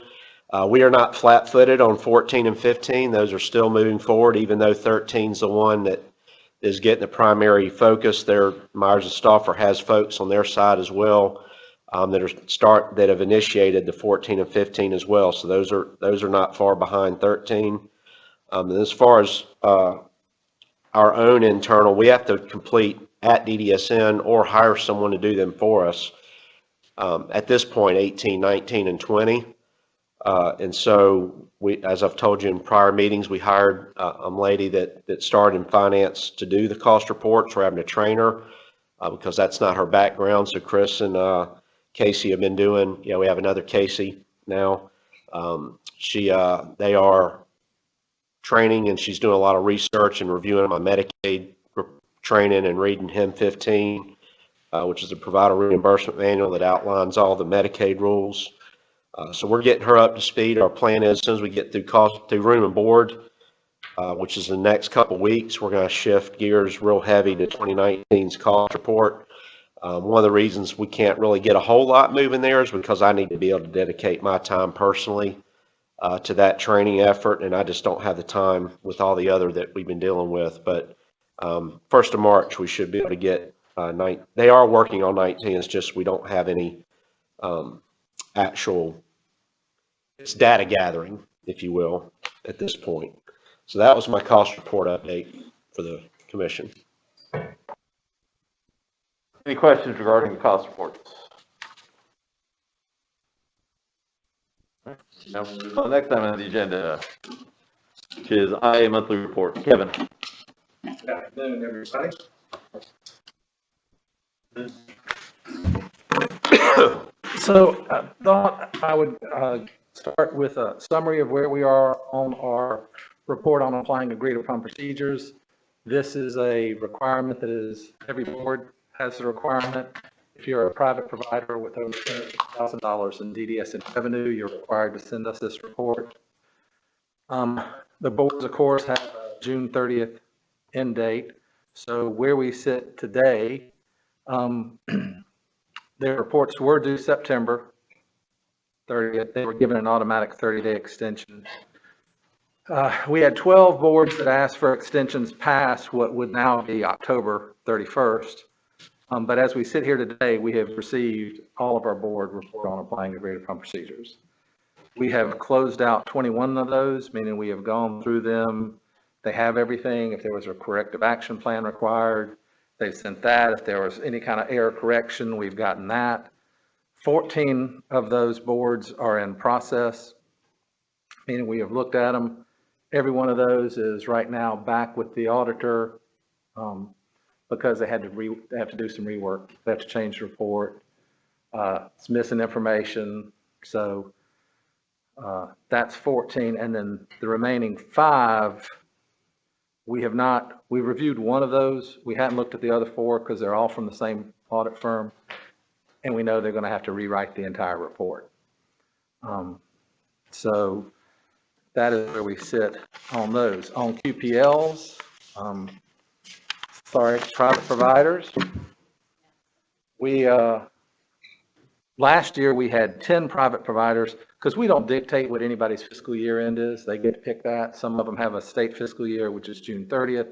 [SPEAKER 8] We are not flat-footed on 14 and 15. Those are still moving forward, even though 13 is the one that is getting the primary focus. There, Myers and Stauffer has folks on their side as well that have initiated the 14 and 15 as well. So those are not far behind 13. And as far as our own internal, we have to complete at DDSN or hire someone to do them for us. At this point, 18, 19, and 20. And so we, as I've told you in prior meetings, we hired a lady that started in finance to do the cost reports. We're having to train her because that's not her background. So Chris and Casey have been doing, you know, we have another Casey now. They are training, and she's doing a lot of research and reviewing my Medicaid training and reading HIM 15. Which is a provider reimbursement manual that outlines all the Medicaid rules. So we're getting her up to speed. Our plan is, as soon as we get through room and board, which is the next couple weeks, we're going to shift gears real heavy to 2019's cost report. One of the reasons we can't really get a whole lot moving there is because I need to be able to dedicate my time personally to that training effort, and I just don't have the time with all the other that we've been dealing with. But 1st of March, we should be able to get they are working on 19. It's just we don't have any actual, it's data gathering, if you will, at this point. So that was my cost report update for the commission.
[SPEAKER 2] Any questions regarding the cost reports? All right. Now, the next time on the agenda, which is IA monthly report. Kevin.
[SPEAKER 12] Good afternoon, everybody. So I thought I would start with a summary of where we are on our report on applying agreed upon procedures. This is a requirement that is, every board has the requirement. If you're a private provider with over $1,000 in DDSN revenue, you're required to send us this report. The boards, of course, have a June 30th end date. So where we sit today, their reports were due September 30th. They were given an automatic 30-day extension. We had 12 boards that asked for extensions past what would now be October 31st. But as we sit here today, we have received all of our board report on applying agreed upon procedures. We have closed out 21 of those, meaning we have gone through them. They have everything. If there was a corrective action plan required, they've sent that. If there was any kind of error correction, we've gotten that. 14 of those boards are in process, meaning we have looked at them. Every one of those is right now back with the auditor because they have to do some rework. They have to change the report. It's missing information. So that's 14. And then the remaining 5, we reviewed one of those. We hadn't looked at the other 4 because they're all from the same audit firm. And we know they're going to have to rewrite the entire report. So that is where we sit on those. On QPLs, private providers, we, last year we had 10 private providers, because we don't dictate what anybody's fiscal year end is. They get to pick that. Some of them have a state fiscal year, which is June 30th.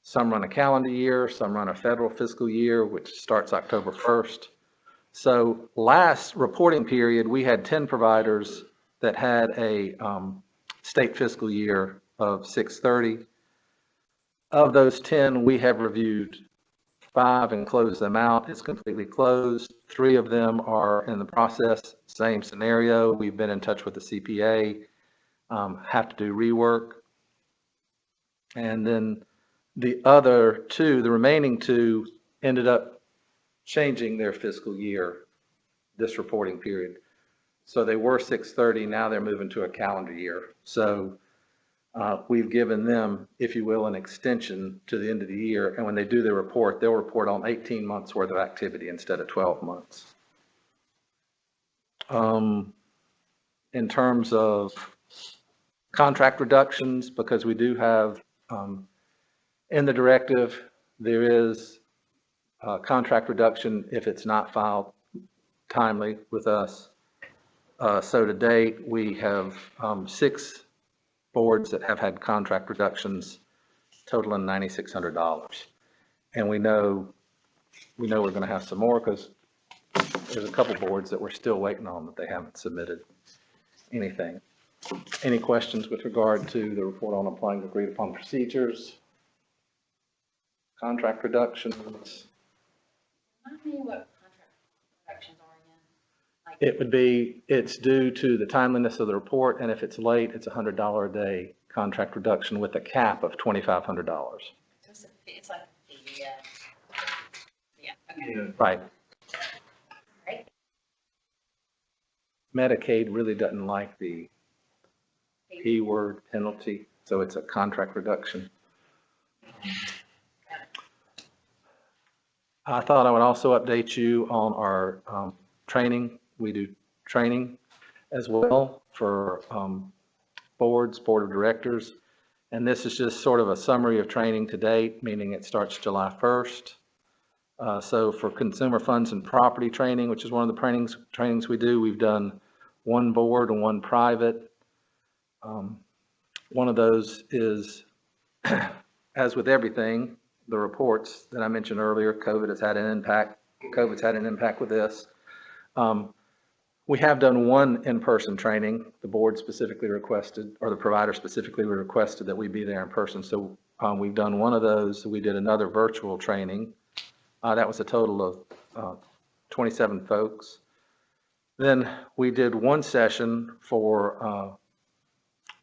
[SPEAKER 12] Some run a calendar year, some run a federal fiscal year, which starts October 1st. So last reporting period, we had 10 providers that had a state fiscal year of 6/30. Of those 10, we have reviewed 5 and closed them out. It's completely closed. 3 of them are in the process, same scenario. We've been in touch with the CPA, have to do rework. And then the other 2, the remaining 2, ended up changing their fiscal year this reporting period. So they were 6/30, now they're moving to a calendar year. So we've given them, if you will, an extension to the end of the year. And when they do their report, they'll report on 18 months worth of activity instead of 12 months. In terms of contract reductions, because we do have, in the directive, there is a contract reduction if it's not filed timely with us. So to date, we have 6 boards that have had contract reductions totaling $9,600. And we know we're going to have some more because there's a couple boards that we're still waiting on that they haven't submitted anything. Any questions with regard to the report on applying agreed upon procedures? Contract reductions?
[SPEAKER 3] Remind me what contract reductions are again. Like,
[SPEAKER 12] It would be, it's due to the timeliness of the report, and if it's late, it's $100 a day contract reduction with a cap of $2,500.
[SPEAKER 3] it's like the, yeah, okay.
[SPEAKER 10] Yeah.
[SPEAKER 12] Right.
[SPEAKER 3] Right.
[SPEAKER 12] Medicaid really doesn't like the P word penalty, so it's a contract reduction. I thought I would also update you on our training. We do training as well for boards, board of directors. And this is just sort of a summary of training to date, meaning it starts July 1st. So for consumer funds and property training, which is one of the trainings we do, we've done 1 board and 1 private. One of those is, as with everything, the reports that I mentioned earlier, COVID's had an impact with this. We have done 1 in-person training. The board specifically requested, or the provider specifically requested that we be there in person. So we've done 1 of those. We did another virtual training. That was a total of 27 folks. Then we did 1 session for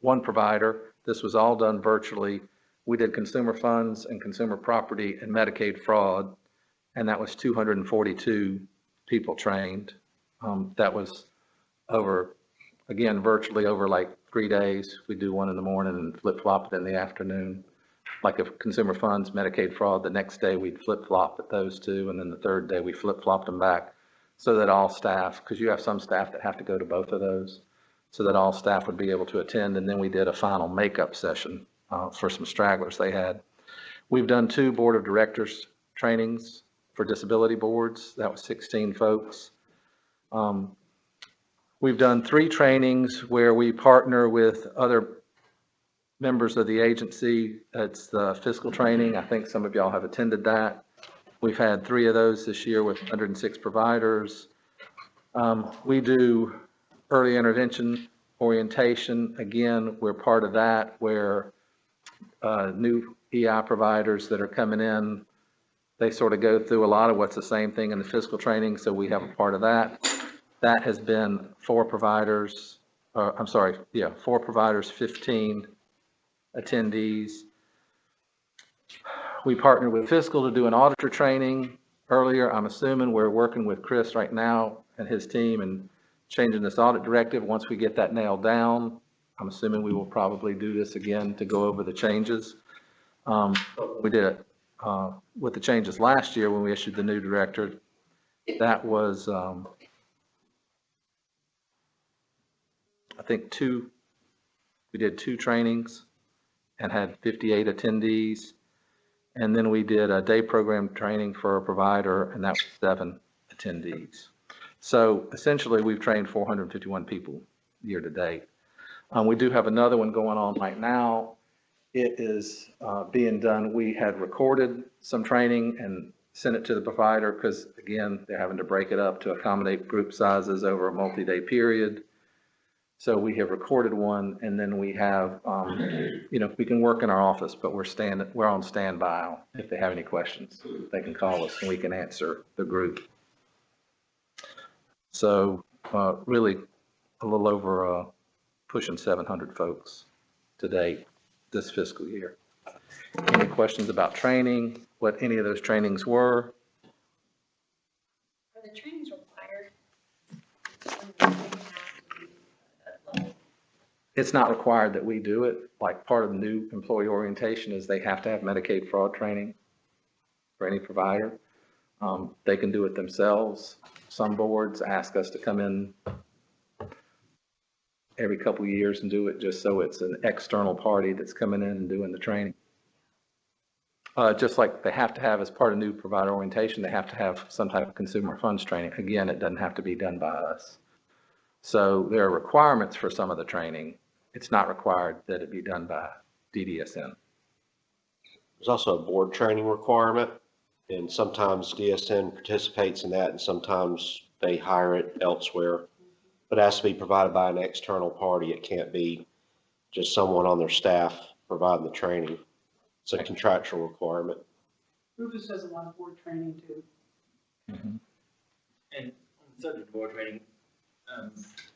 [SPEAKER 12] 1 provider. This was all done virtually. We did consumer funds and consumer property and Medicaid fraud, and that was 242 people trained. That was over, again, virtually over like 3 days. We do 1 in the morning and flip-flop it in the afternoon. Like if consumer funds, Medicaid fraud, the next day we'd flip-flop at those 2, and then the 3rd day we flip-flopped them back so that all staff, because you have some staff that have to go to both of those, so that all staff would be able to attend. And then we did a final makeup session for some stragglers they had. We've done 2 board of directors trainings for disability boards. That was 16 folks. We've done 3 trainings where we partner with other members of the agency. It's the fiscal training. I think some of y'all have attended that. We've had 3 of those this year with 106 providers. We do early intervention orientation. Again, we're part of that, where new EI providers that are coming in, they sort of go through a lot of what's the same thing in the fiscal training, so we have a part of that. That has been 4 providers, 4 providers, 15 attendees. We partnered with Fiscal to do an auditor training earlier. I'm assuming we're working with Chris right now and his team and changing this audit directive. Once we get that nailed down, I'm assuming we will probably do this again to go over the changes. We did it with the changes last year when we issued the new director. That was, I think
[SPEAKER 15] We did 2 trainings and had 58 attendees. And then we did a day program training for a provider, and that was 7 attendees. So essentially, we've trained 451 people year to date. We do have another one going on right now. It is being done. We had recorded some training and sent it to the provider because, again, they're having to break it up to accommodate group sizes over a multi-day period. So we have recorded one, and then we have, we can work in our office, but we're on standby. If they have any questions, they can call us and we can answer the group. So really a little over pushing 700 folks to date this fiscal year. Any questions about training, what any of those trainings were?
[SPEAKER 3] Are the trainings required?
[SPEAKER 15] It's not required that we do it. Like part of the new employee orientation is they have to have Medicaid fraud training for any provider. They can do it themselves. Some boards ask us to come in every couple of years and do it just so it's an external party that's coming in and doing the training. Just like they have to have as part of new provider orientation, they have to have some type of consumer funds training. Again, it doesn't have to be done by us. So there are requirements for some of the training. It's not required that it be done by DDSN.
[SPEAKER 8] There's also a board training requirement, and sometimes DSN participates in that, and sometimes they hire it elsewhere. But it has to be provided by an external party. It can't be just someone on their staff providing the training. It's a contractual requirement.
[SPEAKER 6] Rufus does a lot of board training too.
[SPEAKER 10] And on the subject of board training,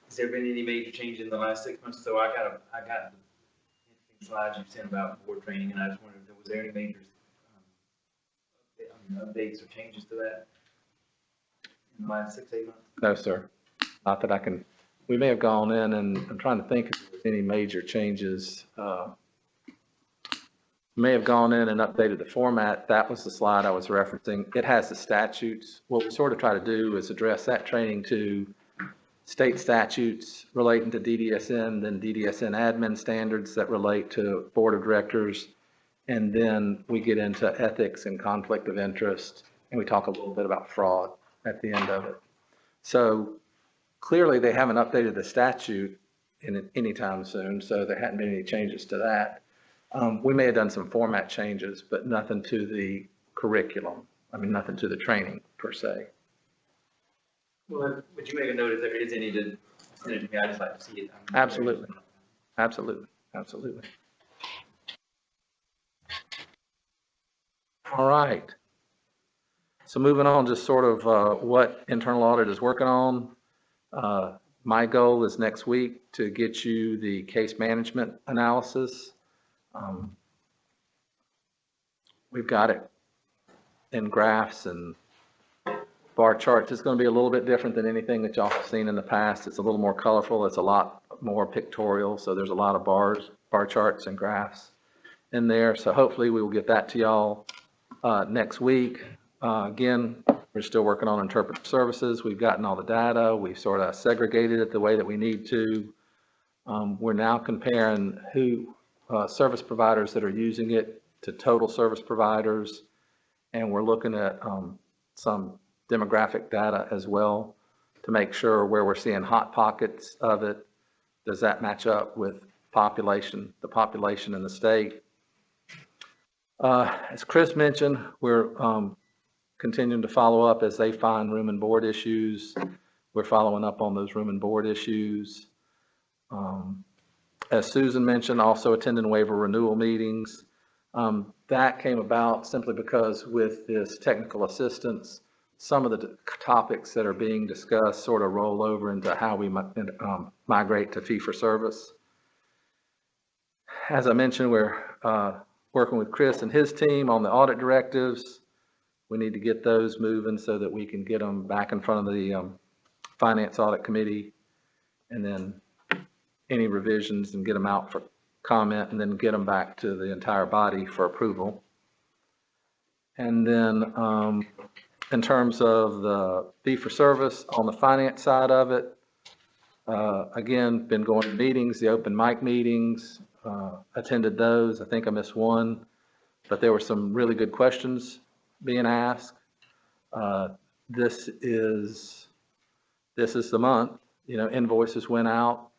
[SPEAKER 10] has there been any major change in the last 6 months? So I got the slides you sent about board training, and I just wondered if was there any major updates or changes to that in the last 6-8 months?
[SPEAKER 15] No, sir. Not that I can. We may have gone in, and I'm trying to think if there's any major changes. May have gone in and updated the format. That was the slide I was referencing. It has the statutes. What we sort of try to do is address that training to state statutes relating to DDSN, then DDSN admin standards that relate to board of directors, and then we get into ethics and conflict of interest, and we talk a little bit about fraud at the end of it. So clearly they haven't updated the statute anytime soon, so there hadn't been any changes to that. We may have done some format changes, but nothing to the curriculum. I mean, nothing to the training per se.
[SPEAKER 10] Well, would you make a note if there is any to send it to me? I'd just like to see it.
[SPEAKER 15] Absolutely. Absolutely. Absolutely. All right. So moving on, just sort of what internal audit is working on. My goal is next week to get you the case management analysis. We've got it in graphs and bar charts. It's going to be a little bit different than anything that y'all have seen in the past. It's a little more colorful. It's a lot more pictorial. So there's a lot of bar charts and graphs in there. So hopefully we will get that to y'all next week. Again, we're still working on interpretive services. We've gotten all the data. We've sort of segregated it the way that we need to. We're now comparing service providers that are using it to total service providers. And we're looking at some demographic data as well to make sure where we're seeing hot pockets of it, does that match up with the population in the state? As Chris mentioned, we're continuing to follow up as they find room and board issues. We're following up on those room and board issues. As Susan mentioned, also attending waiver renewal meetings. That came about simply because with this technical assistance, some of the topics that are being discussed sort of roll over into how we migrate to fee-for-service. As I mentioned, we're working with Chris and his team on the audit directives. We need to get those moving so that we can get them back in front of the Finance Audit Committee, and then any revisions and get them out for comment, and then get them back to the entire body for approval. And then in terms of the fee for service on the finance side of it, Again, been going to meetings, the open mic meetings, attended those. I think I missed one, but there were some really good questions being asked. This is the month, invoices went out.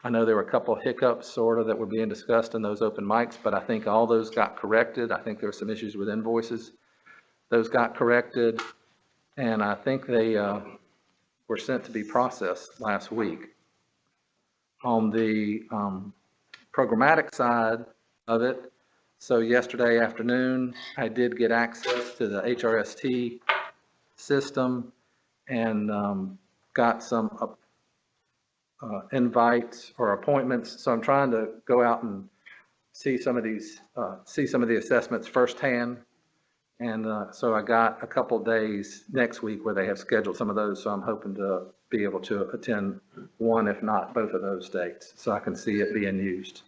[SPEAKER 15] I know there were a couple of hiccups sort of that were being discussed in those open mics, but I think all those got corrected. I think there were some issues with invoices. Those got corrected, and I think they were sent to be processed last week. On the programmatic side of it, so yesterday afternoon, I did get access to the HRST system and got some invites or appointments. So I'm trying to go out and see some of the assessments firsthand. And so I got a couple days next week where they have scheduled some of those. So I'm hoping to be able to attend one, if not both of those dates, so I can see it being used.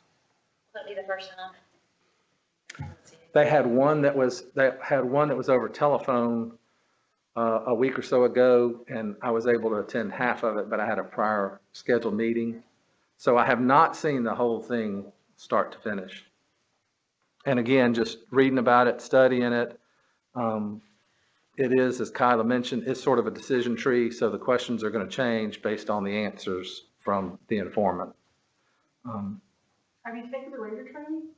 [SPEAKER 3] That'll be the first time.
[SPEAKER 15] They had one that was over telephone a week or so ago, and I was able to attend half of it, but I had a prior scheduled meeting. So I have not seen the whole thing start to finish. And again, just reading about it, studying it, it is, as Kyla mentioned, it's sort of a decision tree, so the questions are going to change based on the answers from the informant.
[SPEAKER 6] Have you taken the rater training?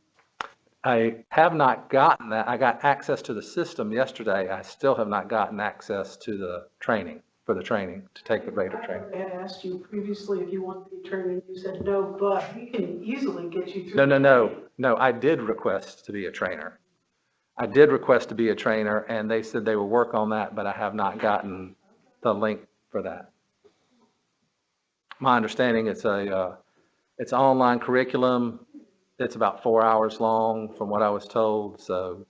[SPEAKER 15] I have not gotten that. I got access to the system yesterday. I still have not gotten access to the training, to take the rater training.
[SPEAKER 6] I had asked you previously if you wanted to be trained, and you said no, but we can easily get you through.
[SPEAKER 15] No, I did request to be a trainer. And they said they will work on that, but I have not gotten the link for that. My understanding, it's an online curriculum. It's about 4 hours long from what I was told, so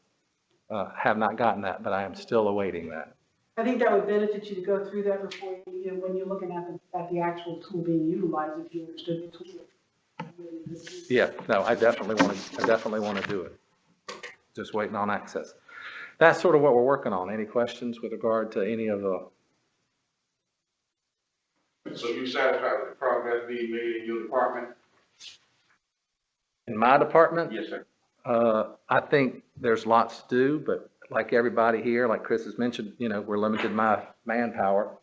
[SPEAKER 15] have not gotten that, but I am still awaiting that.
[SPEAKER 6] I think that would benefit you to go through that before when you're looking at the actual tool being utilized, if you understood the tool.
[SPEAKER 15] Yeah, no, I definitely want to do it. Just waiting on access. That's sort of what we're working on. Any questions with regard to any of the?
[SPEAKER 1] So you satisfied with the progress being made in your department?
[SPEAKER 15] In my department?
[SPEAKER 1] Yes, sir.
[SPEAKER 15] I think there's lots to do, but like everybody here, like Chris has mentioned, we're limited by manpower.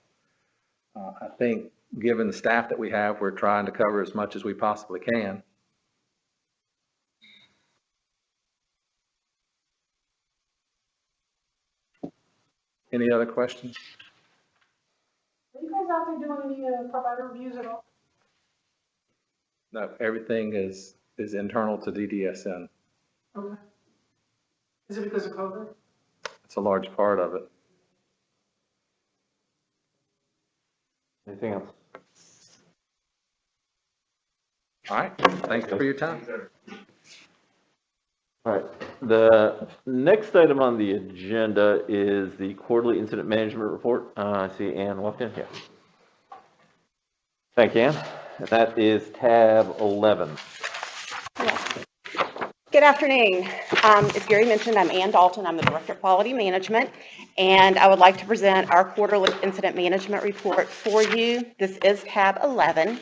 [SPEAKER 15] I think given the staff that we have, we're trying to cover as much as we possibly can. Any other questions?
[SPEAKER 6] Are you guys out there doing any provider reviews at all?
[SPEAKER 15] No, everything is internal to DDSN.
[SPEAKER 6] Okay. Is it because of COVID?
[SPEAKER 15] It's a large part of it.
[SPEAKER 2] Anything else?
[SPEAKER 15] All right, thank you for your time.
[SPEAKER 2] All right, the next item on the agenda is the quarterly incident management report. I see Ann walked in here. Thank you, Ann. And that is tab 11.
[SPEAKER 16] Good afternoon. As Gary mentioned, I'm Ann Dalton. I'm the Director of Quality Management, and I would like to present our quarterly incident management report for you. This is tab 11.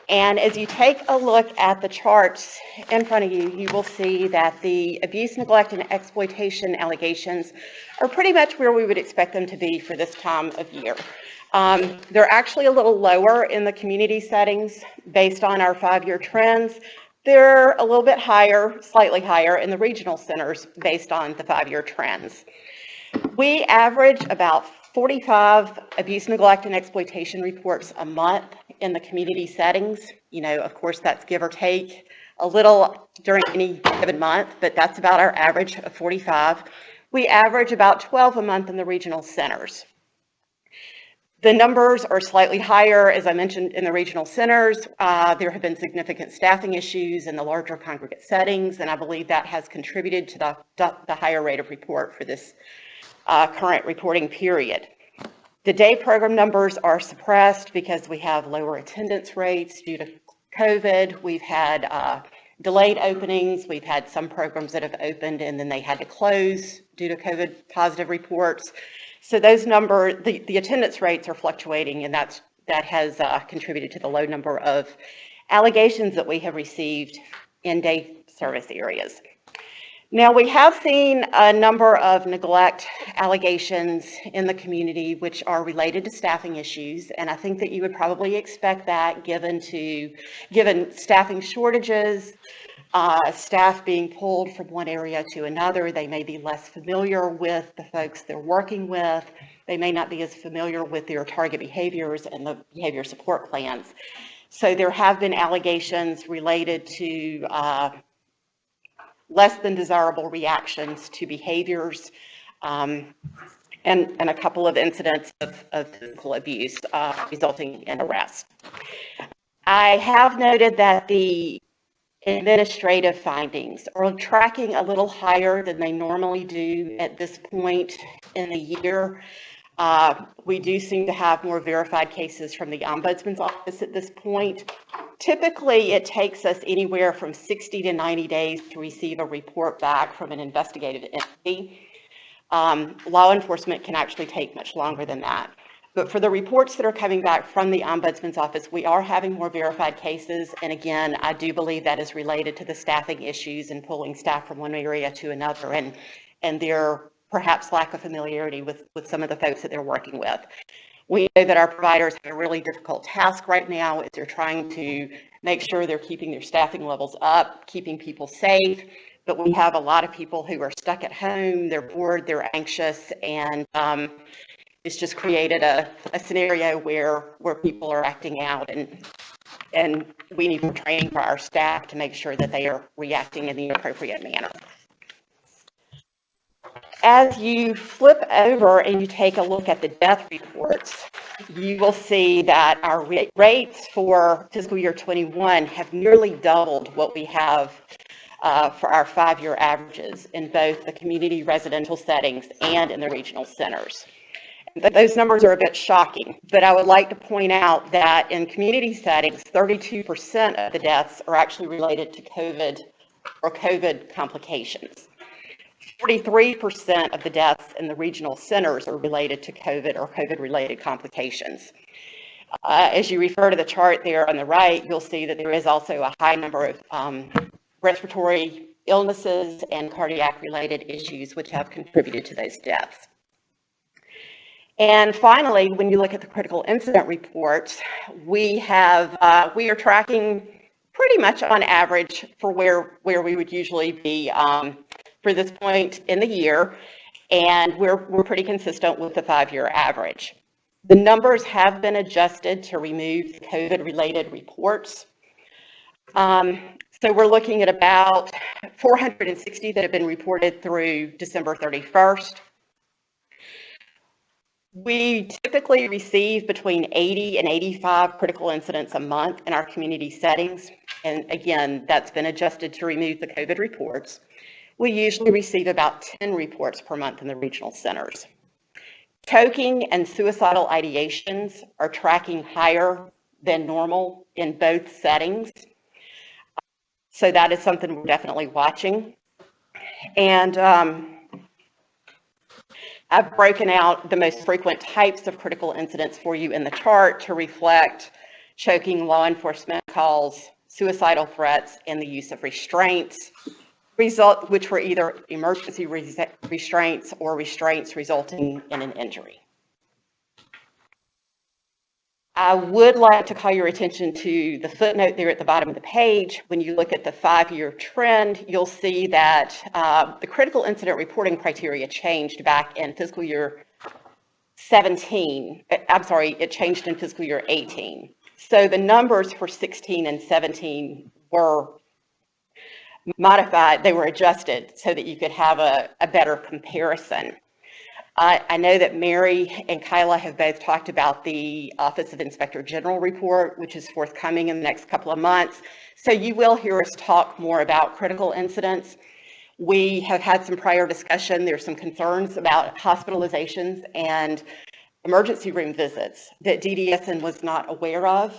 [SPEAKER 16] And as you take a look at the charts in front of you, you will see that the abuse, neglect, and exploitation allegations are pretty much where we would expect them to be for this time of year. They're actually a little lower in the community settings based on our 5-year trends. They're a little bit higher, slightly higher in the regional centers based on the 5-year trends. We average about 45 abuse, neglect, and exploitation reports a month in the community settings. Of course, that's give or take a little during any given month, but that's about our average of 45. We average about 12 a month in the regional centers. The numbers are slightly higher, as I mentioned, in the regional centers. There have been significant staffing issues in the larger congregate settings, and I believe that has contributed to the higher rate of report for this current reporting period. The day program numbers are suppressed because we have lower attendance rates due to COVID. We've had delayed openings. We've had some programs that have opened and then they had to close due to COVID positive reports. So those numbers, the attendance rates are fluctuating, and that's that has contributed to the low number of allegations that we have received in day service areas. Now, we have seen a number of neglect allegations in the community which are related to staffing issues, and I think that you would probably expect that given staffing shortages, staff being pulled from one area to another. They may be less familiar with the folks they're working with. They may not be as familiar with their target behaviors and the behavior support plans. So there have been allegations related to less than desirable reactions to behaviors, and a couple of incidents of physical abuse resulting in arrest. I have noted that the administrative findings are tracking a little higher than they normally do at this point in the year. We do seem to have more verified cases from the Ombudsman's office at this point. Typically, it takes us anywhere from 60 to 90 days to receive a report back from an investigative entity. Law enforcement can actually take much longer than that. But for the reports that are coming back from the Ombudsman's office, we are having more verified cases. And again, I do believe that is related to the staffing issues and pulling staff from one area to another, and their perhaps lack of familiarity with some of the folks that they're working with. We know that our providers have a really difficult task right now as they're trying to make sure they're keeping their staffing levels up, keeping people safe. But we have a lot of people who are stuck at home, they're bored, they're anxious, and it's just created a scenario where people are acting out, and we need more training for our staff to make sure that they are reacting in the appropriate manner. As you flip over and you take a look at the death reports, you will see that our rates for fiscal year 21 have nearly doubled what we have for our 5-year averages in both the community residential settings and in the regional centers. Those numbers are a bit shocking, but I would like to point out that in community settings, 32% of the deaths are actually related to COVID or COVID complications. 43% of the deaths in the regional centers are related to COVID or COVID-related complications. As you refer to the chart there on the right, you'll see that there is also a high number of respiratory illnesses and cardiac-related issues which have contributed to those deaths. And finally, when you look at the critical incident reports, we are tracking pretty much on average for where we would usually be for this point in the year, and we're pretty consistent with the 5-year average. The numbers have been adjusted to remove COVID-related reports. So we're looking at about 460 that have been reported through December 31st. We typically receive between 80 and 85 critical incidents a month in our community settings. And again, that's been adjusted to remove the COVID reports. We usually receive about 10 reports per month in the regional centers. Choking and suicidal ideations are tracking higher than normal in both settings. So that is something we're definitely watching. And I've broken out the most frequent types of critical incidents for you in the chart to reflect choking, law enforcement calls, suicidal threats, and the use of restraints, which were either emergency restraints or restraints resulting in an injury. I would like to call your attention to the footnote there at the bottom of the page. When you look at the 5-year trend, you'll see that the critical incident reporting criteria changed back in fiscal year 17. I'm sorry, it changed in fiscal year 18. So the numbers for 16 and 17 were modified, they were adjusted so that you could have a better comparison. I know that Mary and Kyla have both talked about the Office of Inspector General report, which is forthcoming in the next couple of months. So you will hear us talk more about critical incidents. We have had some prior discussion. There's some concerns about hospitalizations and emergency room visits that DDSN was not aware of,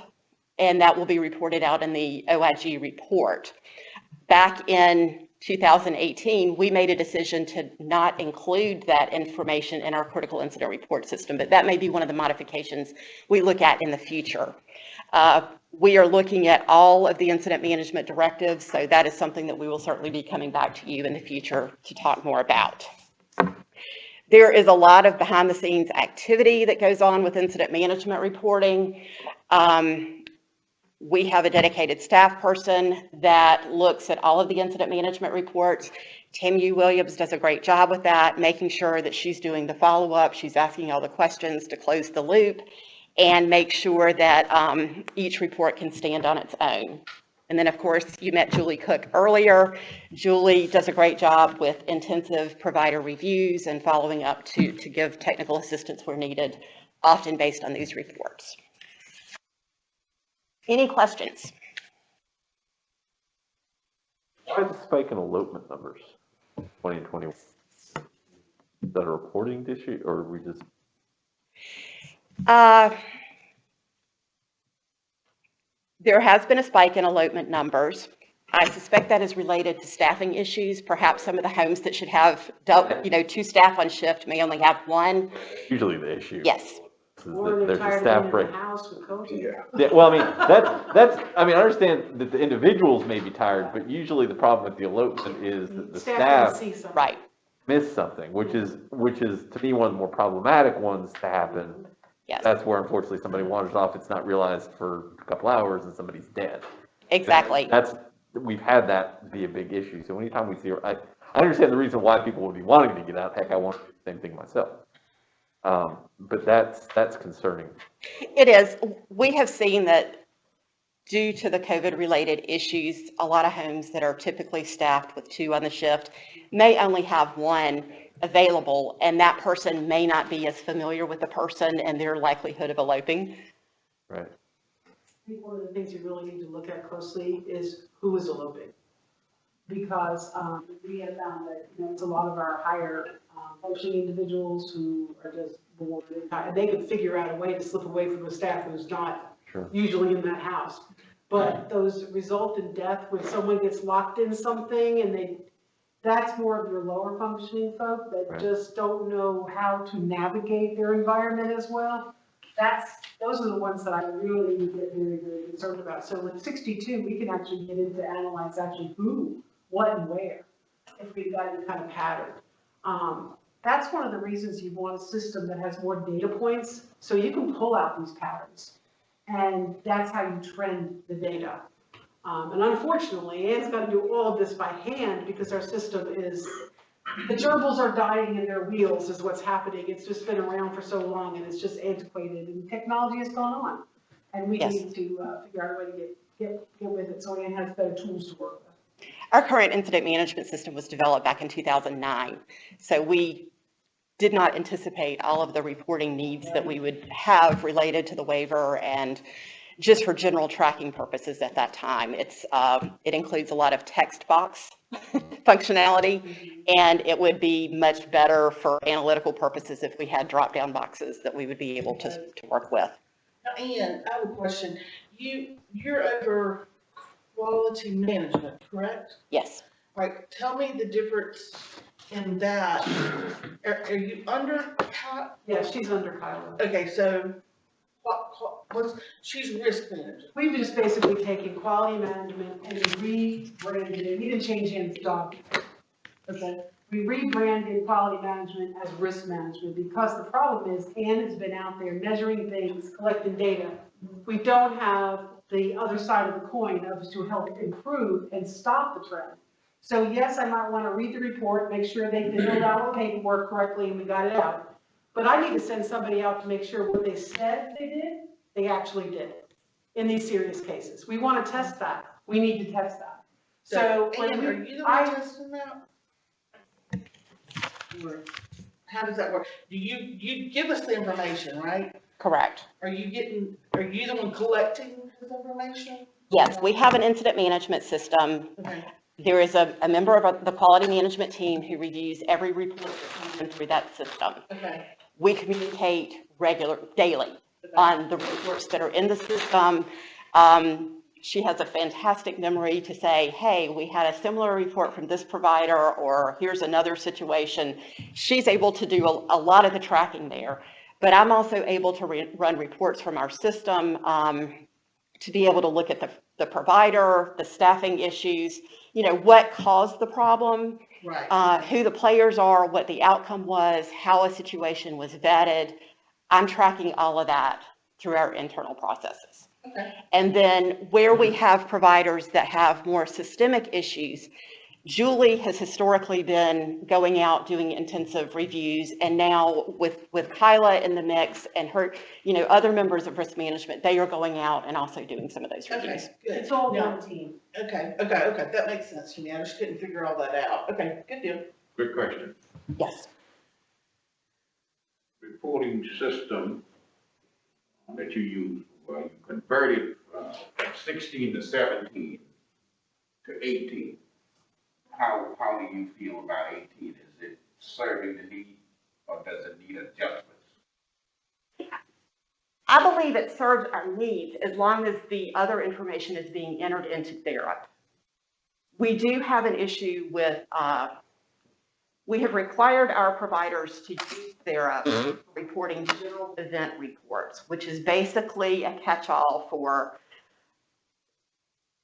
[SPEAKER 16] and that will be reported out in the OIG report. Back in 2018, we made a decision to not include that information in our critical incident report system, but that may be one of the modifications we look at in the future. We are looking at all of the incident management directives, so that is something that we will certainly be coming back to you in the future to talk more about. There is a lot of behind the scenes activity that goes on with incident management reporting. We have a dedicated staff person that looks at all of the incident management reports. Tim U. Williams does a great job with that, making sure that she's doing the follow-up, she's asking all the questions to close the loop, and make sure that each report can stand on its own. And then, of course, you met Julie Cook earlier. Julie does a great job with intensive provider reviews and following up to give technical assistance where needed, often based on these reports. Any questions?
[SPEAKER 2] Why the spike in elopement numbers, 20 and 21? Is that a reporting issue, or are we just?
[SPEAKER 16] There has been a spike in elopement numbers. I suspect that is related to staffing issues. Perhaps some of the homes that should have, 2 staff on shift may only have 1.
[SPEAKER 2] Usually the issue.
[SPEAKER 16] Yes.
[SPEAKER 6] Or they're tired of being in the house with COVID.
[SPEAKER 2] Yeah, well, I mean, I understand that the individuals may be tired, but usually the problem with the elopement is that the staff
[SPEAKER 16] right.
[SPEAKER 2] miss something, which is to me one of the more problematic ones to happen.
[SPEAKER 16] Yes.
[SPEAKER 2] That's where unfortunately somebody wanders off, it's not realized for a couple hours and somebody's dead.
[SPEAKER 16] Exactly.
[SPEAKER 2] We've had that be a big issue. So anytime we see, I understand the reason why people would be wanting to get out. Heck, I want to do the same thing myself. But that's concerning.
[SPEAKER 16] It is. We have seen that due to the COVID-related issues, a lot of homes that are typically staffed with 2 on the shift may only have 1 available, and that person may not be as familiar with the person and their likelihood of eloping.
[SPEAKER 2] Right.
[SPEAKER 6] I think one of the things you really need to look at closely is who is eloping. Because we have found that, it's a lot of our higher functioning individuals who are just bored and tired. They could figure out a way to slip away from the staff who's not usually in that house. But those result in death when someone gets locked in something, and that's more of your lower functioning folk that just don't know how to navigate their environment as well. Those are the ones that I really get very, very concerned about. So with 62, we can actually get into analyze actually who, what, and where, if we've got any kind of pattern. That's one of the reasons you want a system that has more data points, so you can pull out these patterns. And that's how you trend the data. And unfortunately, Ann's got to do all of this by hand because our system the gerbils are dying in their wheels is what's happening. It's just been around for so long and it's just antiquated, and technology has gone on. And we need to figure out a way to get with it so Ann has better tools to work with.
[SPEAKER 16] Our current incident management system was developed back in 2009. So we did not anticipate all of the reporting needs that we would have related to the waiver and just for general tracking purposes at that time. It includes a lot of text box functionality, and it would be much better for analytical purposes if we had drop-down boxes that we would be able to work with.
[SPEAKER 5] Now, Ann, I have a question. You're over quality management, correct?
[SPEAKER 16] Yes.
[SPEAKER 5] All right, tell me the difference in that. Are you under?
[SPEAKER 6] Yeah, she's under Kyla.
[SPEAKER 5] Okay, so she's risk manager.
[SPEAKER 6] We've just basically taken quality management and rebranded it. We didn't change Ann's job. Okay. We rebranded quality management as risk management because the problem is Ann has been out there measuring things, collecting data. We don't have the other side of the coin of to help improve and stop the trend. So yes, I might want to read the report, make sure they filled out the paperwork correctly and we got it out. But I need to send somebody out to make sure what they said they did, they actually did it in these serious cases. We want to test that. We need to test that. So
[SPEAKER 5] Ann, are you the one testing that? How does that work? Do you give us the information, right?
[SPEAKER 16] Correct.
[SPEAKER 5] Are you the one collecting this information?
[SPEAKER 16] Yes, we have an incident management system.
[SPEAKER 5] Okay.
[SPEAKER 16] There is a member of the quality management team who reviews every report that comes in through that system.
[SPEAKER 5] Okay.
[SPEAKER 16] We communicate daily on the reports that are in the system. she has a fantastic memory to say, hey, we had a similar report from this provider, or here's another situation. She's able to do a lot of the tracking there. But I'm also able to run reports from our system, to be able to look at the provider, the staffing issues, what caused the problem,
[SPEAKER 5] Right.
[SPEAKER 16] who the players are, what the outcome was, how a situation was vetted. I'm tracking all of that through our internal processes.
[SPEAKER 5] Okay.
[SPEAKER 16] And then where we have providers that have more systemic issues, Julie has historically been going out doing intensive reviews, and now with Kyla in the mix and her, other members of risk management, they are going out and also doing some of those reviews.
[SPEAKER 5] Okay, good.
[SPEAKER 6] It's all
[SPEAKER 5] Yeah.
[SPEAKER 6] one team.
[SPEAKER 5] Okay, that makes sense to me. I just couldn't figure all that out. Okay, good deal.
[SPEAKER 1] Quick question.
[SPEAKER 16] Yes.
[SPEAKER 1] Reporting system that you use, well, you converted from 16 to 17 to 18. How do you feel about 18? Is it serving the need, or does it need adjustments?
[SPEAKER 16] I believe it serves our needs as long as the other information is being entered into TheraP. We do have an issue with, we have required our providers to use TheraP for reporting general event reports, which is basically a catch-all for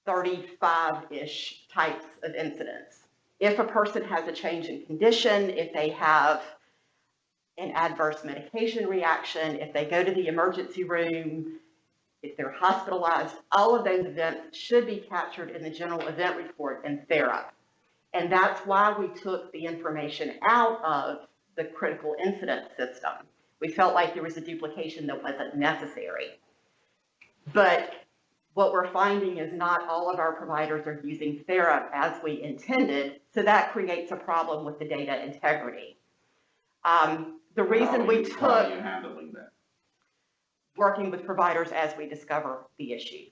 [SPEAKER 16] 35-ish types of incidents. If a person has a change in condition, if they have an adverse medication reaction, if they go to the emergency room, if they're hospitalized, all of those events should be captured in the general event report in TheraP. And that's why we took the information out of the critical incident system. We felt like there was a duplication that wasn't necessary. But what we're finding is not all of our providers are using TheraP as we intended, so that creates a problem with the data integrity. The reason we took...
[SPEAKER 1] How are you handling that?
[SPEAKER 16] Working with providers as we discover the issue.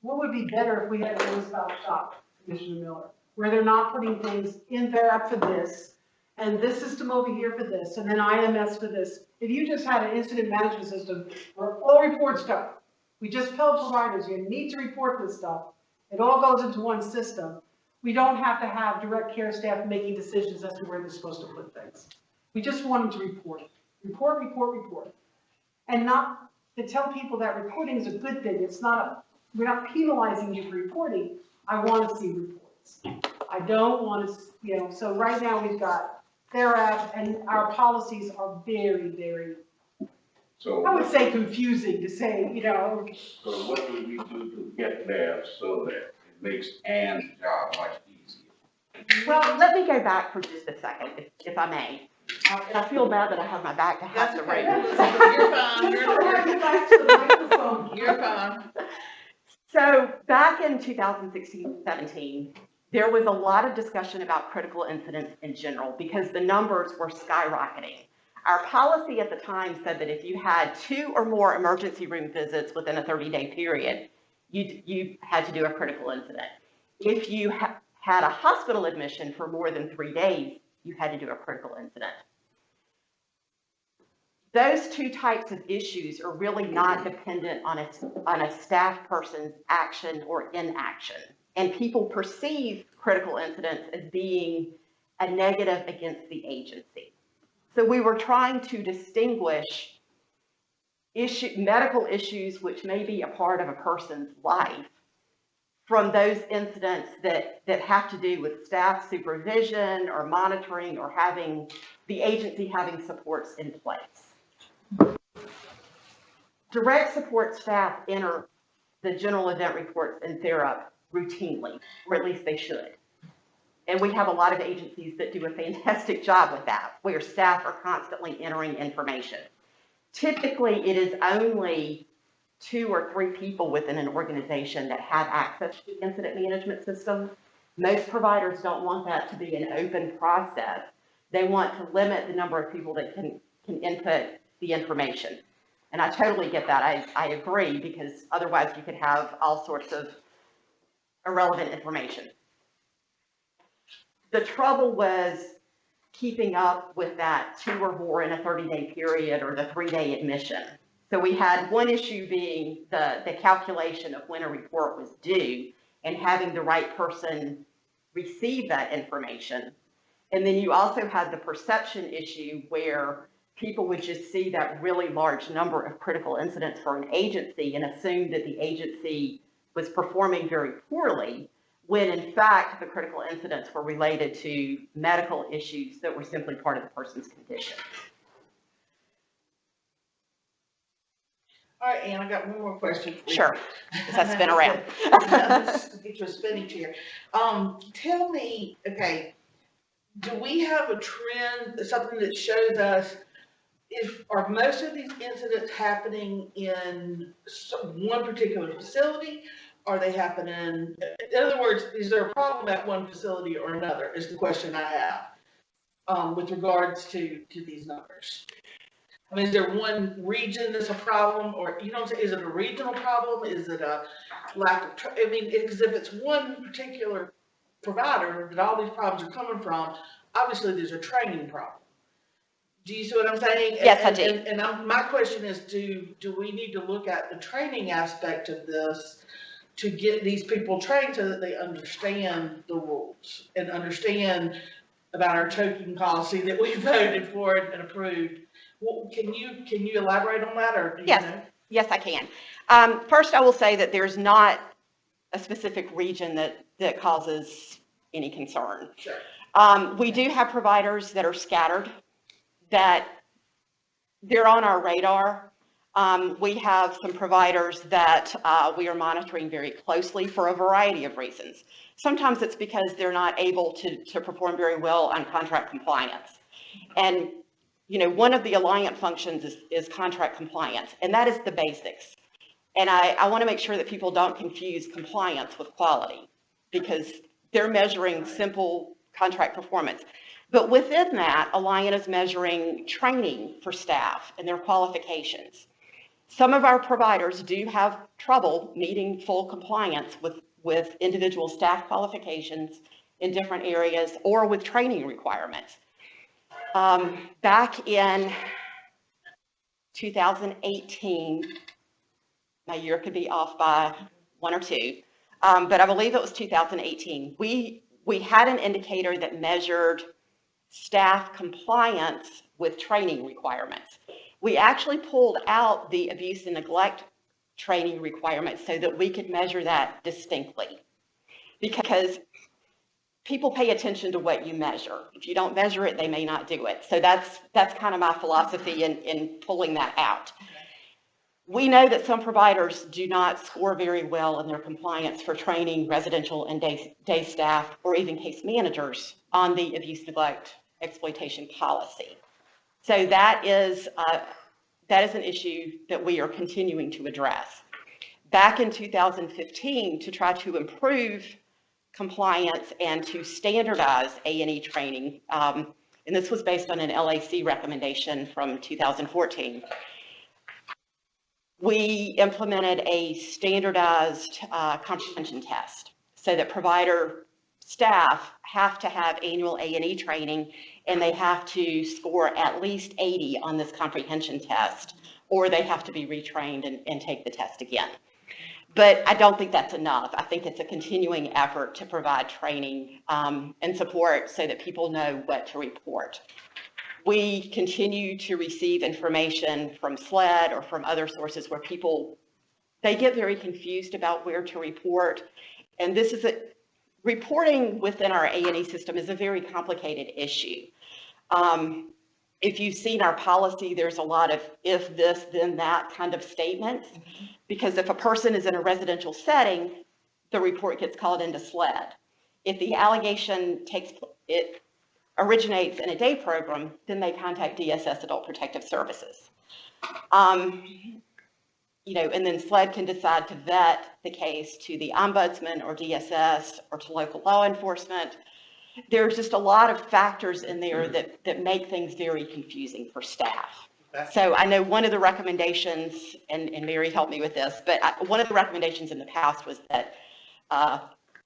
[SPEAKER 6] What would be better if we had a one-stop shop, Commissioner Miller, where they're not putting things in TheraP for this, and this system over here for this, and then IMS for this. If you just had an incident management system where all reports go, we just tell providers, you need to report this stuff. It all goes into one system. We don't have to have direct care staff making decisions as to where they're supposed to put things. We just want them to report. Report. And not to tell people that reporting is a good thing. It's not we're not penalizing you for reporting. I want to see reports. I don't want to, so right now we've got TheraP, and our policies are very, very,
[SPEAKER 1] So
[SPEAKER 6] I would say confusing to say,
[SPEAKER 1] So what do we do to get there so that it makes Ann's job much easier?
[SPEAKER 16] Well, let me go back for just a second, if I may. And I feel bad that I have my back to half the room.
[SPEAKER 5] You're fine. You're fine.
[SPEAKER 16] So back in 2016-17, there was a lot of discussion about critical incidents in general because the numbers were skyrocketing. Our policy at the time said that if you had 2 or more emergency room visits within a 30-day period, you had to do a critical incident. If you had a hospital admission for more than 3 days, you had to do a critical incident. Those 2 types of issues are really not dependent on a staff person's action or inaction. And people perceive critical incidents as being a negative against the agency. So we were trying to distinguish medical issues which may be a part of a person's life from those incidents that have to do with staff supervision or monitoring or having the agency having supports in place. Direct support staff enter the general event reports in TheraP routinely, or at least they should. And we have a lot of agencies that do a fantastic job with that, where staff are constantly entering information. Typically, it is only 2 or 3 people within an organization that have access to the incident management system. Most providers don't want that to be an open process. They want to limit the number of people that can input the information. And I totally get that. I agree, because otherwise you could have all sorts of irrelevant information. The trouble was keeping up with that 2 or more in a 30-day period or the 3-day admission. So we had one issue being the calculation of when a report was due and having the right person receive that information. And then you also had the perception issue where people would just see that really large number of critical incidents for an agency and assume that the agency was performing very poorly, when in fact the critical incidents were related to medical issues that were simply part of the person's condition.
[SPEAKER 5] All right, Ann, I got one more question for you.
[SPEAKER 16] Sure, as I spin around.
[SPEAKER 5] Get you a spinning chair. Tell me, okay, do we have a trend, something that shows us are most of these incidents happening in one particular facility? Are they happening, in other words, is there a problem at one facility or another, is the question I have, with regards to these numbers? I mean, is there one region that's a problem, or, you know what I'm saying, is it a regional problem? Is it a lack of, I mean, because if it's one particular provider that all these problems are coming from, obviously there's a training problem. Do you see what I'm saying?
[SPEAKER 16] Yes, I do.
[SPEAKER 5] And my question is, do we need to look at the training aspect of this to get these people trained so that they understand the rules and understand about our choking policy that we voted for and approved? Well, can you elaborate on that, or do you know?
[SPEAKER 16] Yes, I can. First, I will say that there's not a specific region that causes any concern.
[SPEAKER 5] Sure.
[SPEAKER 16] We do have providers that are scattered, that they're on our radar. We have some providers that we are monitoring very closely for a variety of reasons. Sometimes it's because they're not able to perform very well on contract compliance. And you know, one of the alliance functions is contract compliance, and that is the basics. And I want to make sure that people don't confuse compliance with quality, because they're measuring simple contract performance. But within that, Alliant is measuring training for staff and their qualifications. Some of our providers do have trouble meeting full compliance with individual staff qualifications in different areas or with training requirements. Back in 2018, my year could be off by one or two, but I believe it was 2018, we had an indicator that measured staff compliance with training requirements. We actually pulled out the abuse and neglect training requirements so that we could measure that distinctly, because people pay attention to what you measure. If you don't measure it, they may not do it. So that's kind of my philosophy in pulling that out. We know that some providers do not score very well in their compliance for training residential and day staff or even case managers on the abuse, neglect, exploitation policy. So that is an issue that we are continuing to address. Back in 2015, to try to improve compliance and to standardize A&E training, and this was based on an LAC recommendation from 2014. We implemented a standardized comprehension test so that provider staff have to have annual A&E training, and they have to score at least 80 on this comprehension test, or they have to be retrained and take the test again. But I don't think that's enough. I think it's a continuing effort to provide training and support so that people know what to report. We continue to receive information from SLED or from other sources where people, they get very confused about where to report. And this is reporting within our A&E system is a very complicated issue. If you've seen our policy, there's a lot of if this, then that kind of statements, because if a person is in a residential setting, the report gets called into SLED. If the allegation originates in a day program, then they contact DSS, Adult Protective Services. You know, and then SLED can decide to vet the case to the ombudsman or DSS or to local law enforcement. There's just a lot of factors in there that make things very confusing for staff. So I know one of the recommendations, and Mary helped me with this, but one of the recommendations in the past was that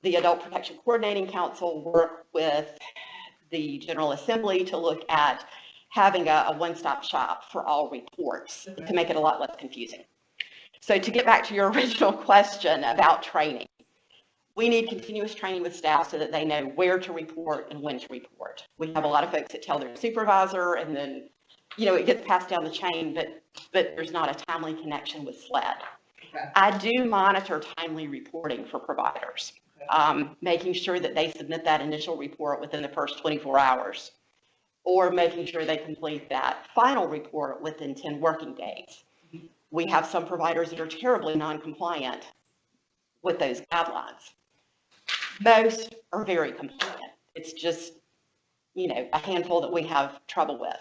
[SPEAKER 16] the Adult Protection Coordinating Council work with the General Assembly to look at having a one-stop shop for all reports to make it a lot less confusing. So to get back to your original question about training, we need continuous training with staff so that they know where to report and when to report. We have a lot of folks that tell their supervisor, and then, it gets passed down the chain, but there's not a timely connection with SLED.
[SPEAKER 5] Okay.
[SPEAKER 16] I do monitor timely reporting for providers, making sure that they submit that initial report within the first 24 hours, or making sure they complete that final report within 10 working days. We have some providers that are terribly non-compliant with those guidelines. Most are very compliant. It's just, a handful that we have trouble with.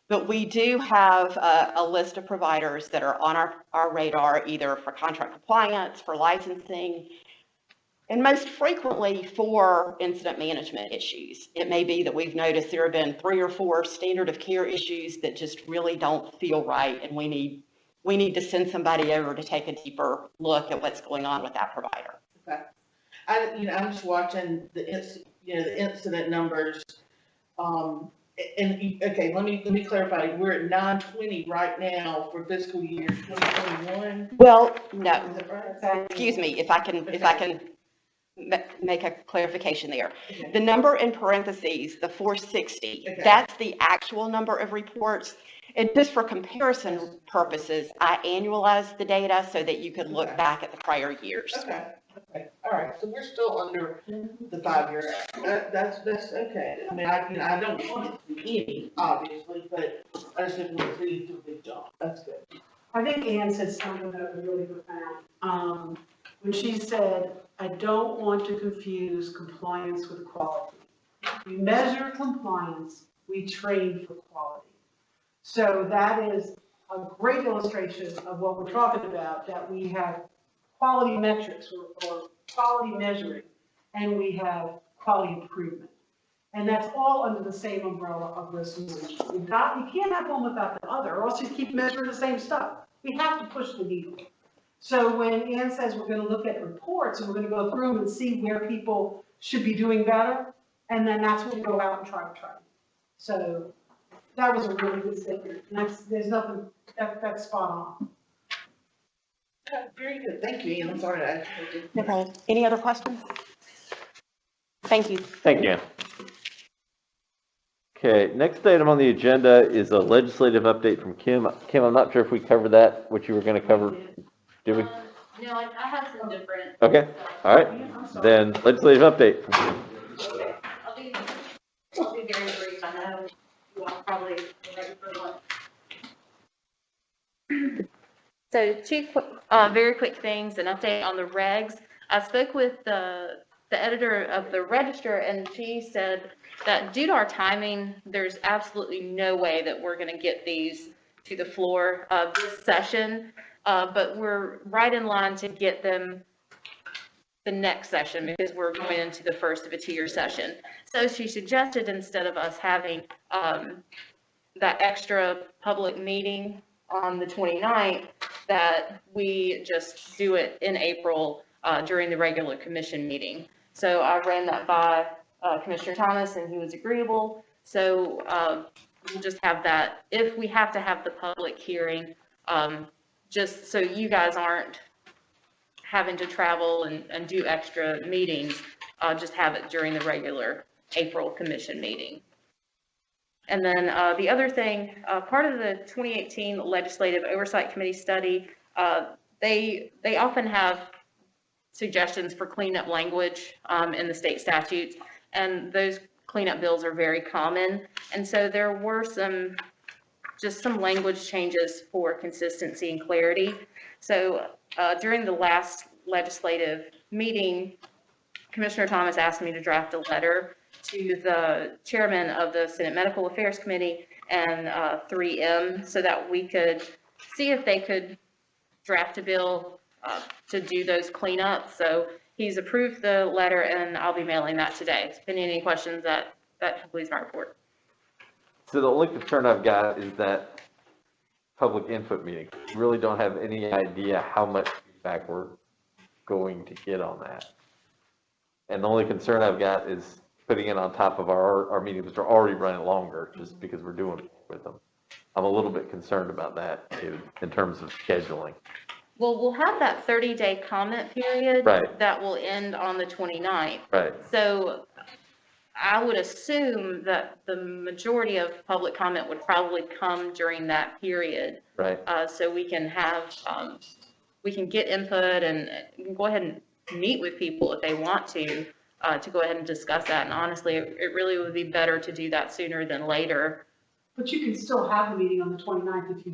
[SPEAKER 16] But we do have a list of providers that are on our radar, either for contract compliance, for licensing, and most frequently for incident management issues. It may be that we've noticed there have been 3 or 4 standard of care issues that just really don't feel right, and we need to send somebody over to take a deeper look at what's going on with that provider.
[SPEAKER 5] Okay. I'm just watching the incident numbers. Okay, let me clarify. We're at 920 right now for fiscal year 2021.
[SPEAKER 16] Well, no.
[SPEAKER 5] Is that right?
[SPEAKER 16] Excuse me, if I can make a clarification there. The number in parentheses, the 460, that's the actual number of reports. And just for comparison purposes, I annualized the data so that you could look back at the prior years.
[SPEAKER 5] Okay. All right. So we're still under the 5-year. That's okay. I mean, I don't want it to be any, obviously, but I just didn't want to see you do a big job. That's good.
[SPEAKER 6] I think Ann said something that was really profound. When she said, I don't want to confuse compliance with quality. We measure compliance, we train for quality. So that is a great illustration of what we're talking about, that we have quality metrics or quality measuring, and we have quality improvement. And that's all under the same umbrella of risk management. You can't have one without the other, or else you keep measuring the same stuff. We have to push the needle. So when Ann says we're going to look at reports and we're going to go through them and see where people should be doing better, and then that's when we go out and try to train. So that was a really good statement. There's nothing, that's spot on.
[SPEAKER 5] Okay, very good. Thank you, Ian. I'm sorry I interrupted.
[SPEAKER 16] No problem. Any other questions? Thank you.
[SPEAKER 2] Thank you. Okay, next item on the agenda is a legislative update from Kim. Kim, I'm not sure if we covered that, what you were going to cover. Did we?
[SPEAKER 9] No, I have some different.
[SPEAKER 2] Okay, all right. Then legislative update from Kim.
[SPEAKER 9] I'll be very brief. I know you all probably are ready for lunch. So 2 very quick things, an update on the regs. I spoke with the editor of the Register, and she said that due to our timing, there's absolutely no way that we're going to get these to the floor this session, but we're right in line to get them the next session because we're going into the first of a 2-year session. So she suggested, instead of us having that extra public meeting on the 29th, that we just do it in April during the regular commission meeting. So I ran that by Commissioner Thomas, and he was agreeable. So we'll just have that, if we have to have the public hearing, just so you guys aren't having to travel and do extra meetings, just have it during the regular April commission meeting. And then the other thing, part of the 2018 Legislative Oversight Committee study, they often have suggestions for cleanup language in the state statutes, and those cleanup bills are very common. And so there were some language changes for consistency and clarity. So during the last legislative meeting, Commissioner Thomas asked me to draft a letter to the chairman of the Senate Medical Affairs Committee and 3M so that we could see if they could draft a bill to do those cleanups. So he's approved the letter, and I'll be mailing that today. If any questions, that concludes my report.
[SPEAKER 2] So the only concern I've got is that public input meeting. Really don't have any idea how much feedback we're going to get on that. And the only concern I've got is putting it on top of our meetings, which are already running longer just because we're doing with them. I'm a little bit concerned about that too, in terms of scheduling.
[SPEAKER 9] Well, we'll have that 30-day comment period.
[SPEAKER 2] Right.
[SPEAKER 9] That will end on the 29th.
[SPEAKER 2] Right.
[SPEAKER 9] So I would assume that the majority of public comment would probably come during that period.
[SPEAKER 2] Right.
[SPEAKER 9] So we can have, we can get input and go ahead and meet with people if they want to go ahead and discuss that. And honestly, it really would be better to do that sooner than later.
[SPEAKER 6] But you can still have the meeting on the 29th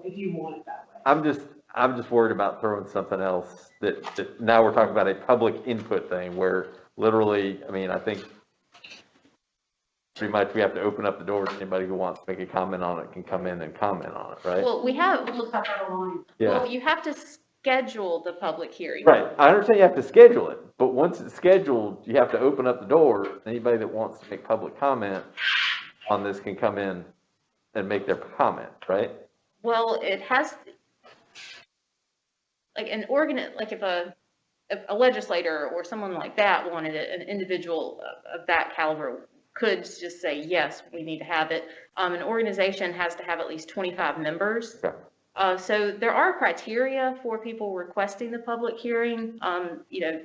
[SPEAKER 6] if you want it that way.
[SPEAKER 2] I'm just worried about throwing something else that now we're talking about a public input thing where literally, I mean, I think pretty much we have to open up the doors. Anybody who wants to make a comment on it can come in and comment on it, right?
[SPEAKER 9] Well, we have,
[SPEAKER 6] We'll just have that line.
[SPEAKER 2] Yeah.
[SPEAKER 9] well, you have to schedule the public hearing.
[SPEAKER 2] Right. I understand you have to schedule it, but once it's scheduled, you have to open up the door. Anybody that wants to make public comment on this can come in and make their comment, right?
[SPEAKER 9] Well, it has, like if a legislator or someone like that wanted it, an individual of that caliber could just say, yes, we need to have it. An organization has to have at least 25 members.
[SPEAKER 2] Okay.
[SPEAKER 9] So there are criteria for people requesting the public hearing. You know,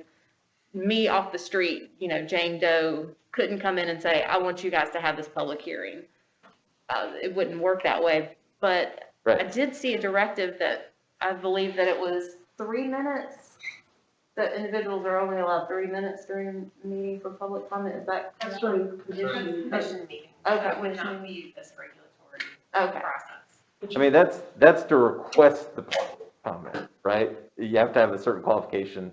[SPEAKER 9] me off the street, you know, Jane Doe couldn't come in and say, I want you guys to have this public hearing. It wouldn't work that way. But
[SPEAKER 2] Right.
[SPEAKER 9] I did see a directive that I believe that it was 3 minutes, that individuals are only allowed 3 minutes during the meeting for public comment. Is that?
[SPEAKER 6] That's during the commission.
[SPEAKER 9] Commission
[SPEAKER 3] meeting.
[SPEAKER 9] Okay.
[SPEAKER 3] That would not be this regulatory
[SPEAKER 9] Okay.
[SPEAKER 3] process.
[SPEAKER 2] I mean, that's to request the public comment, right? You have to have a certain qualification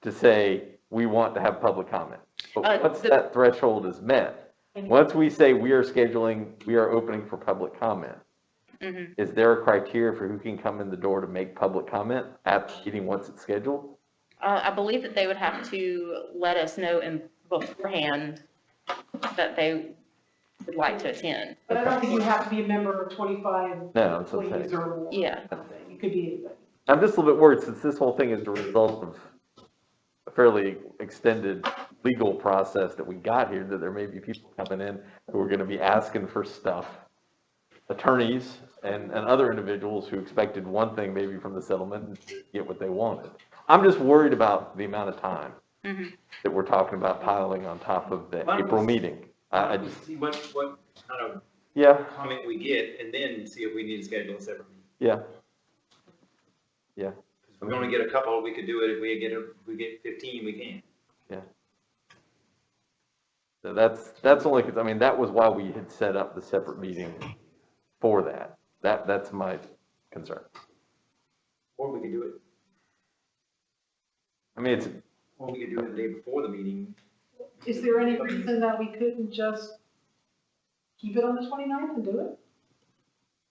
[SPEAKER 2] to say, we want to have public comment. But once that threshold is met, once we say we are opening for public comment,
[SPEAKER 9] Mm-hmm.
[SPEAKER 2] is there a criteria for who can come in the door to make public comment at the meeting once it's scheduled?
[SPEAKER 9] I believe that they would have to let us know beforehand that they would like to attend.
[SPEAKER 6] But I don't think you have to be a member of 25
[SPEAKER 2] No, that's what I'm
[SPEAKER 6] employees
[SPEAKER 2] saying.
[SPEAKER 6] or more.
[SPEAKER 9] Yeah.
[SPEAKER 6] It could be anybody.
[SPEAKER 2] I'm just a little bit worried since this whole thing is the result of a fairly extended legal process that we got here, that there may be people coming in who are going to be asking for stuff. Attorneys and other individuals who expected one thing maybe from the settlement and get what they wanted. I'm just worried about the amount of time
[SPEAKER 9] Mm-hmm.
[SPEAKER 2] that we're talking about piling on top of the April meeting. I just,
[SPEAKER 10] See what kind of
[SPEAKER 2] yeah,
[SPEAKER 10] comment we get, and then see if we need to schedule a separate meeting.
[SPEAKER 2] yeah. Yeah,
[SPEAKER 10] If we only get a couple, we could do it. If we get 15, we can.
[SPEAKER 2] so that's only because, I mean, that was why we had set up the separate meeting for that. That's my concern.
[SPEAKER 10] Or we could do it,
[SPEAKER 2] I mean,
[SPEAKER 10] or we could do it the day before the meeting.
[SPEAKER 6] Is there any reason that we couldn't just keep it on the 29th and do it?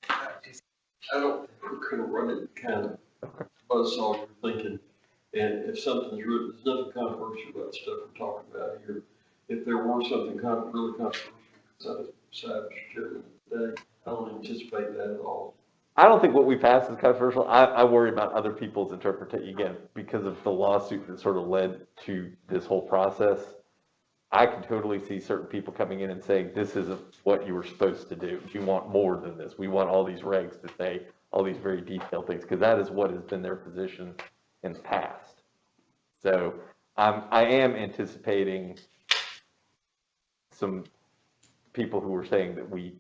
[SPEAKER 7] I don't think we're gonna run it kind of buzzsaw you're thinking. And if something's really, there's nothing controversial about the stuff we're talking about here. If there were something really controversial, Mr. Chairman, today, I don't anticipate that at all.
[SPEAKER 2] I don't think what we passed is controversial. I worry about other people's interpretation, again, because of the lawsuit that sort of led to this whole process. I can totally see certain people coming in and saying, this isn't what you were supposed to do. You want more than this. We want all these regs to say all these very detailed things, because that is what has been their position in the past. So I am anticipating some people who were saying that we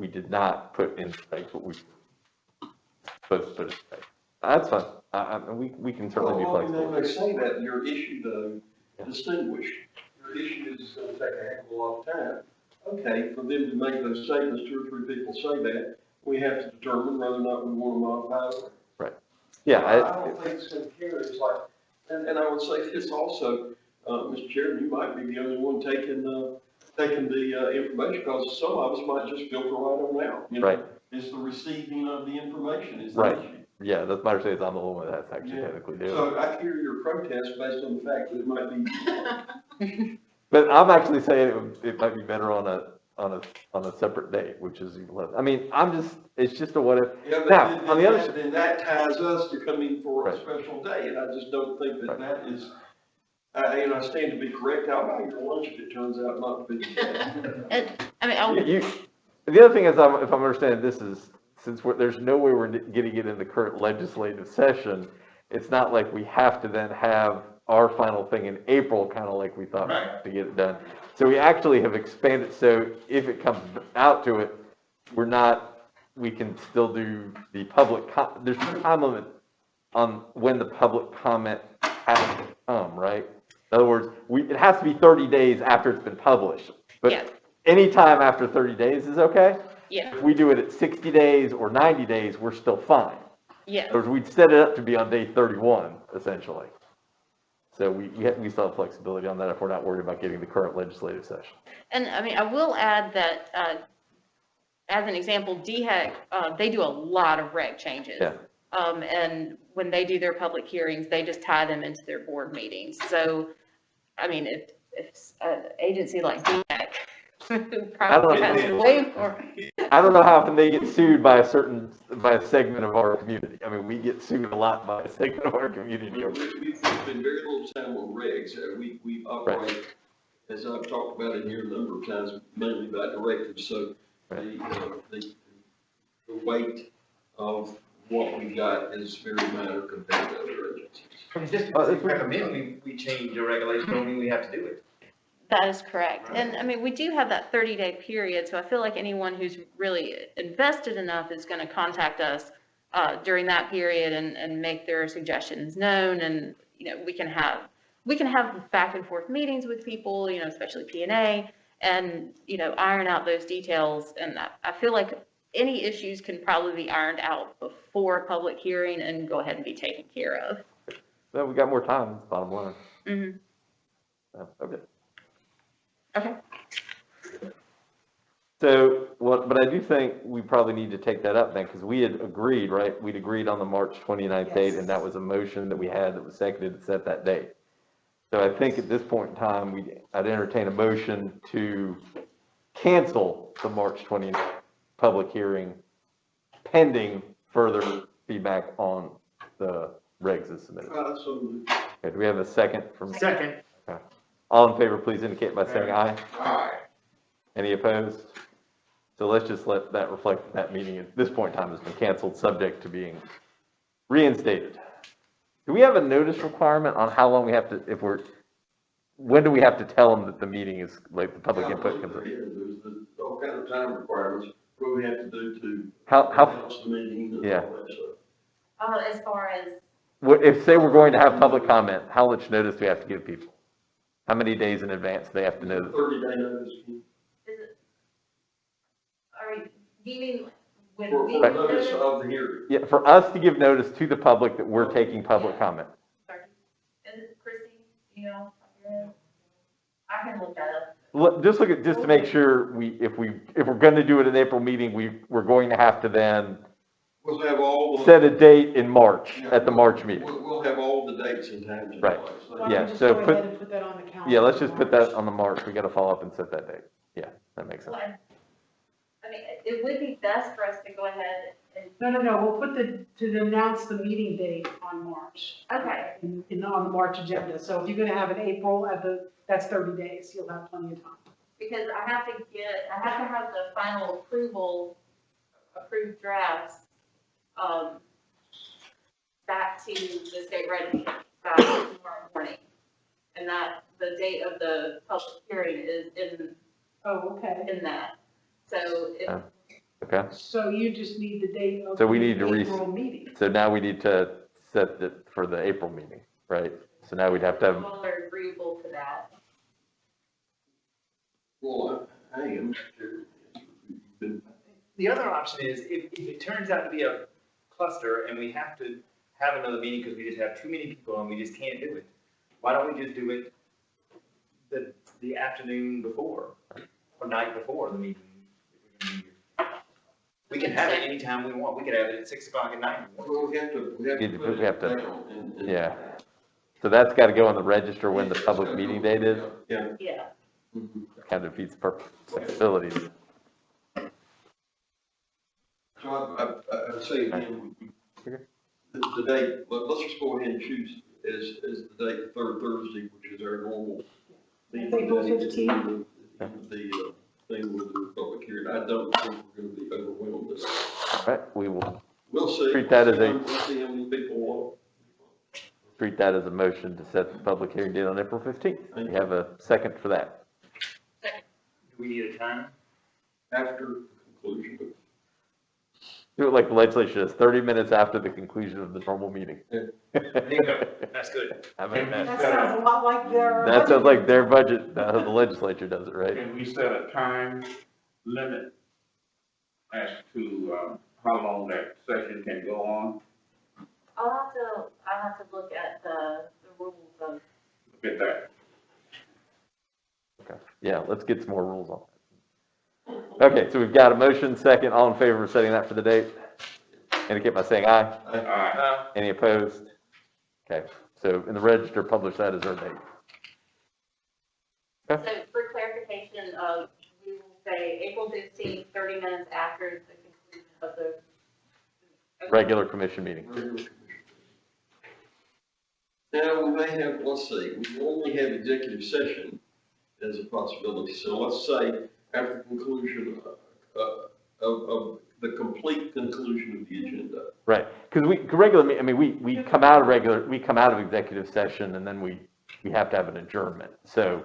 [SPEAKER 2] did not put in regs what we were supposed to put in regs. That's fine. We can certainly be flexible.
[SPEAKER 7] They say that your issue though, distinguished. Your issue is gonna take a heck of a lot of time. Okay, for them to make those statements, 2 or 3 people say that, we have to determine whether or not we want to modify it.
[SPEAKER 2] Right. Yeah.
[SPEAKER 7] I don't think it's gonna carry. It's like, and I would say this also, Mr. Chairman, you might be the only one taking the information, because some of us might just filter right on out. You know?
[SPEAKER 2] Right.
[SPEAKER 7] It's the receiving of the information is the
[SPEAKER 2] Right.
[SPEAKER 7] issue.
[SPEAKER 2] Yeah, that's my understanding. I'm the only one that's actually technically doing it.
[SPEAKER 7] So I hear your protest based on the fact that it might be.
[SPEAKER 2] But I'm actually saying it might be better on a separate date, which is 11. I mean, it's just a what if.
[SPEAKER 7] Yeah, but
[SPEAKER 2] Now, on the other side.
[SPEAKER 7] then that ties us to coming for a
[SPEAKER 2] Right.
[SPEAKER 7] special day, and I just don't think that
[SPEAKER 2] Right.
[SPEAKER 7] that is, and I stand to be correct, I'll buy your lunch if it turns out not to be the case.
[SPEAKER 9] And, I mean,
[SPEAKER 2] You, the other thing is, if I'm understanding, this is, since there's no way we're getting it in the current legislative session, it's not like we have to then have our final thing in April, kind of like we thought to get it done. So we actually have expanded, so if it comes out to it, we can still do the there's no time limit on when the public comment has to come, right? In other words, it has to be 30 days after it's been published.
[SPEAKER 9] Yeah.
[SPEAKER 2] But anytime after 30 days is okay?
[SPEAKER 9] Yeah,
[SPEAKER 2] If we do it at 60 days or 90 days, we're still fine.
[SPEAKER 9] yeah.
[SPEAKER 2] Or we'd set it up to be on day 31, essentially. So we still have flexibility on that if we're not worried about getting the current legislative session.
[SPEAKER 9] And I mean, I will add that, as an example, DHEC, they do a lot of reg changes.
[SPEAKER 2] Yeah.
[SPEAKER 9] And when they do their public hearings, they just tie them into their board meetings. So, I mean, if an agency like DHEC, who probably has way more.
[SPEAKER 2] I don't know how often they get sued by a segment of our community. I mean, we get sued a lot by a segment of our community.
[SPEAKER 7] We've spent very little time on regs. We operate, as I've talked about in here a number of times, mainly by directives. So the weight of what we got is very minor compared to other agencies.
[SPEAKER 10] Just because we recommend we change the regulation, don't mean we have to do it.
[SPEAKER 9] That is correct. And I mean, we do have that 30-day period, so I feel like anyone who's really invested enough is going to contact us during that period and make their suggestions known. And, you know, we can have back and forth meetings with people, you know, especially P&A, and, you know, iron out those details. And I feel like any issues can probably be ironed out before a public hearing and go ahead and be taken care of.
[SPEAKER 2] So we got more time, that's the bottom line.
[SPEAKER 9] Mm-hmm.
[SPEAKER 2] Okay.
[SPEAKER 9] Okay.
[SPEAKER 2] So, but I do think we probably need to take that up then, because we had agreed, right? We'd agreed on the March 29th date, and that was a motion that we had that was seconded to set that date. So I think at this point in time, I'd entertain a motion to cancel the March 29th public hearing pending further feedback on the regs as submitted.
[SPEAKER 7] Absolutely.
[SPEAKER 2] Okay, do we have a second from?
[SPEAKER 10] Second.
[SPEAKER 2] Okay. All in favor, please indicate by saying aye.
[SPEAKER 1] Aye.
[SPEAKER 2] Any opposed? So let's just let that reflect that that meeting at this point in time has been canceled, subject to being reinstated. Do we have a notice requirement on how long we have to, when do we have to tell them that the meeting is, like, the public input comes in?
[SPEAKER 7] There's all kind of time requirements, what we have to do to
[SPEAKER 2] How,
[SPEAKER 7] announce the meeting and
[SPEAKER 2] yeah.
[SPEAKER 7] all that stuff.
[SPEAKER 3] As far as,
[SPEAKER 2] If, say we're going to have public comment, how much notice do we have to give people? How many days in advance do they have to know?
[SPEAKER 7] 30-day notice.
[SPEAKER 3] do you mean when
[SPEAKER 7] For
[SPEAKER 3] we
[SPEAKER 7] notice of the hearing.
[SPEAKER 2] Yeah, for us to give notice to the public that we're taking public comment.
[SPEAKER 3] Is it Christie, you know, I can look that up.
[SPEAKER 2] Just to make sure if we're gonna do it in April meeting, we're going to have to then
[SPEAKER 7] We'll have all the.
[SPEAKER 2] set a date in March, at the March meeting.
[SPEAKER 7] We'll have all the dates and times in
[SPEAKER 2] Right.
[SPEAKER 7] place.
[SPEAKER 6] Why don't
[SPEAKER 2] Yeah,
[SPEAKER 6] we just
[SPEAKER 2] so
[SPEAKER 6] go
[SPEAKER 2] put-
[SPEAKER 6] ahead and put that on the calendar?
[SPEAKER 2] Yeah, let's just
[SPEAKER 6] for
[SPEAKER 2] put that
[SPEAKER 6] March?
[SPEAKER 2] on the March, we gotta follow up and set that date. Yeah, that makes sense.
[SPEAKER 3] Well, I mean, it would be best for us to go ahead and,
[SPEAKER 6] No, we'll put to announce the meeting date on March.
[SPEAKER 3] okay,
[SPEAKER 6] On the March agenda. So if you're gonna have an April that's 30 days, you'll have plenty of time.
[SPEAKER 3] because I have to have the final approved drafts, back to the state register by tomorrow morning. And that, the date of the public hearing is
[SPEAKER 6] Oh, okay.
[SPEAKER 3] in that. So if,
[SPEAKER 2] Okay,
[SPEAKER 6] So you just need the date of
[SPEAKER 2] So we
[SPEAKER 6] the
[SPEAKER 2] need to
[SPEAKER 6] April meeting.
[SPEAKER 2] so now we need to set it for the April meeting, right? So now we'd have to have,
[SPEAKER 3] people are agreeable to that.
[SPEAKER 7] Well, I am.
[SPEAKER 10] The other option is if it turns out to be a cluster and we have to have another meeting because we just have too many people and we just can't do it, why don't we just do it the afternoon before or night before the meeting? We can have it anytime we want. We could have it at 6 o'clock at night.
[SPEAKER 7] Well, we have to put it down and.
[SPEAKER 2] yeah. So that's gotta go on the register when the public meeting date is,
[SPEAKER 7] Yeah.
[SPEAKER 3] Yeah.
[SPEAKER 2] kind of defeats the purpose, flexibility.
[SPEAKER 7] So I'd say again, the date, let's just go ahead and choose as the date, the third Thursday, which is our normal meeting.
[SPEAKER 6] April 15th.
[SPEAKER 7] The thing with the public hearing. I don't think we're gonna be overwhelmed this.
[SPEAKER 2] All right, we will
[SPEAKER 7] We'll see.
[SPEAKER 2] treat that as
[SPEAKER 7] We'll see how many people want.
[SPEAKER 2] treat that as a motion to set the public hearing date on April 15th. We have a second for that.
[SPEAKER 10] Do we need a time?
[SPEAKER 7] After the conclusion of.
[SPEAKER 2] Do it like the legislature does, 30 minutes after the conclusion of the normal meeting.
[SPEAKER 10] That's good.
[SPEAKER 2] How about that?
[SPEAKER 6] That sounds a lot like their.
[SPEAKER 2] That sounds like their budget, how the legislature does it, right?
[SPEAKER 1] Can we set a time limit as to, how long that session can go on?
[SPEAKER 9] I'll have to look at the rules of.
[SPEAKER 1] Look at that.
[SPEAKER 2] Okay, yeah, let's get some more rules on that. Okay, so we've got a motion, second, all in favor of setting that for the date? Indicate by saying aye.
[SPEAKER 1] Aye.
[SPEAKER 2] Any opposed? Okay, so in the register, publish that as our date.
[SPEAKER 9] So for clarification, we will say April 15th, 30 minutes after the conclusion of the.
[SPEAKER 2] Regular commission meeting.
[SPEAKER 7] Now, we may have, let's see, we only have executive session as a possibility. So let's say after conclusion of the complete conclusion of the agenda.
[SPEAKER 2] Right, because we come out of executive session and then we have to have an adjournment. So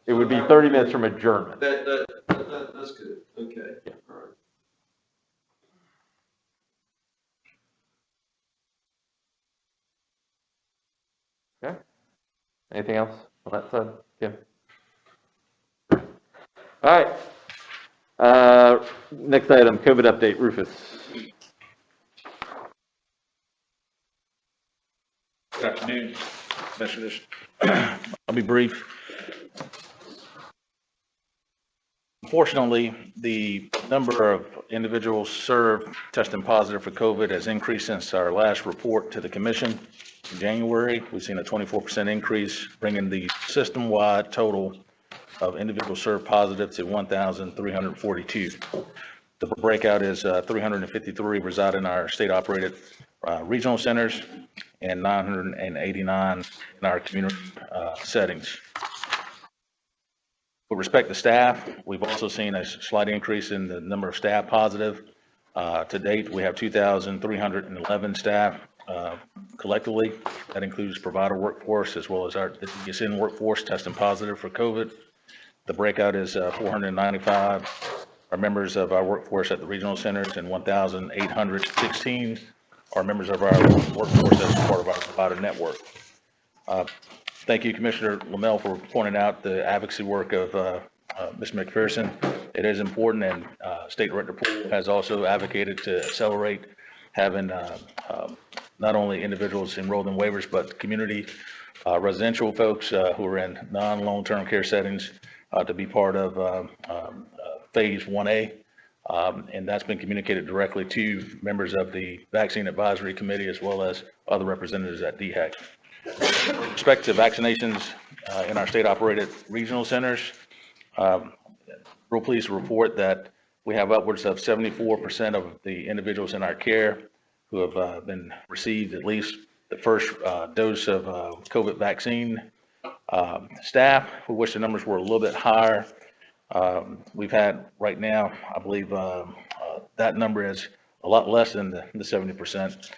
[SPEAKER 2] it would be 30 minutes from adjournment.
[SPEAKER 7] That's good, okay.
[SPEAKER 2] Yeah.
[SPEAKER 7] All right.
[SPEAKER 2] Okay. Anything else on that side? Kim? All right. Next item, COVID update, Rufus.
[SPEAKER 17] Good afternoon, Commissioners. I'll be brief. Unfortunately, the number of individuals served testing positive for COVID has increased since our last report to the Commission in January. We've seen a 24% increase, bringing the system-wide total of individuals served positive to 1,342. The breakout is 353 reside in our state-operated regional centers and 989 in our community settings. With respect to staff, we've also seen a slight increase in the number of staff positive. To date, we have 2,311 staff collectively. That includes provider workforce as well as our DDSN workforce testing positive for COVID. The breakout is 495 are members of our workforce at the regional centers and 1,816 are members of our workforce as part of our provider network. Thank you, Commissioner Lamel, for pointing out the advocacy work of Ms. McPherson. It is important, and State Director Poole has also advocated to accelerate having not only individuals enrolled in waivers, but community residential folks who are in non-long-term care settings to be part of Phase 1A. And that's been communicated directly to members of the Vaccine Advisory Committee as well as other representatives at DHEC. With respect to vaccinations in our state-operated regional centers, real pleased to report that we have upwards of 74% of the individuals in our care who have been received at least the first dose of COVID vaccine. Staff, we wish the numbers were a little bit higher. We've had right now, I believe that number is a lot less than the 70%.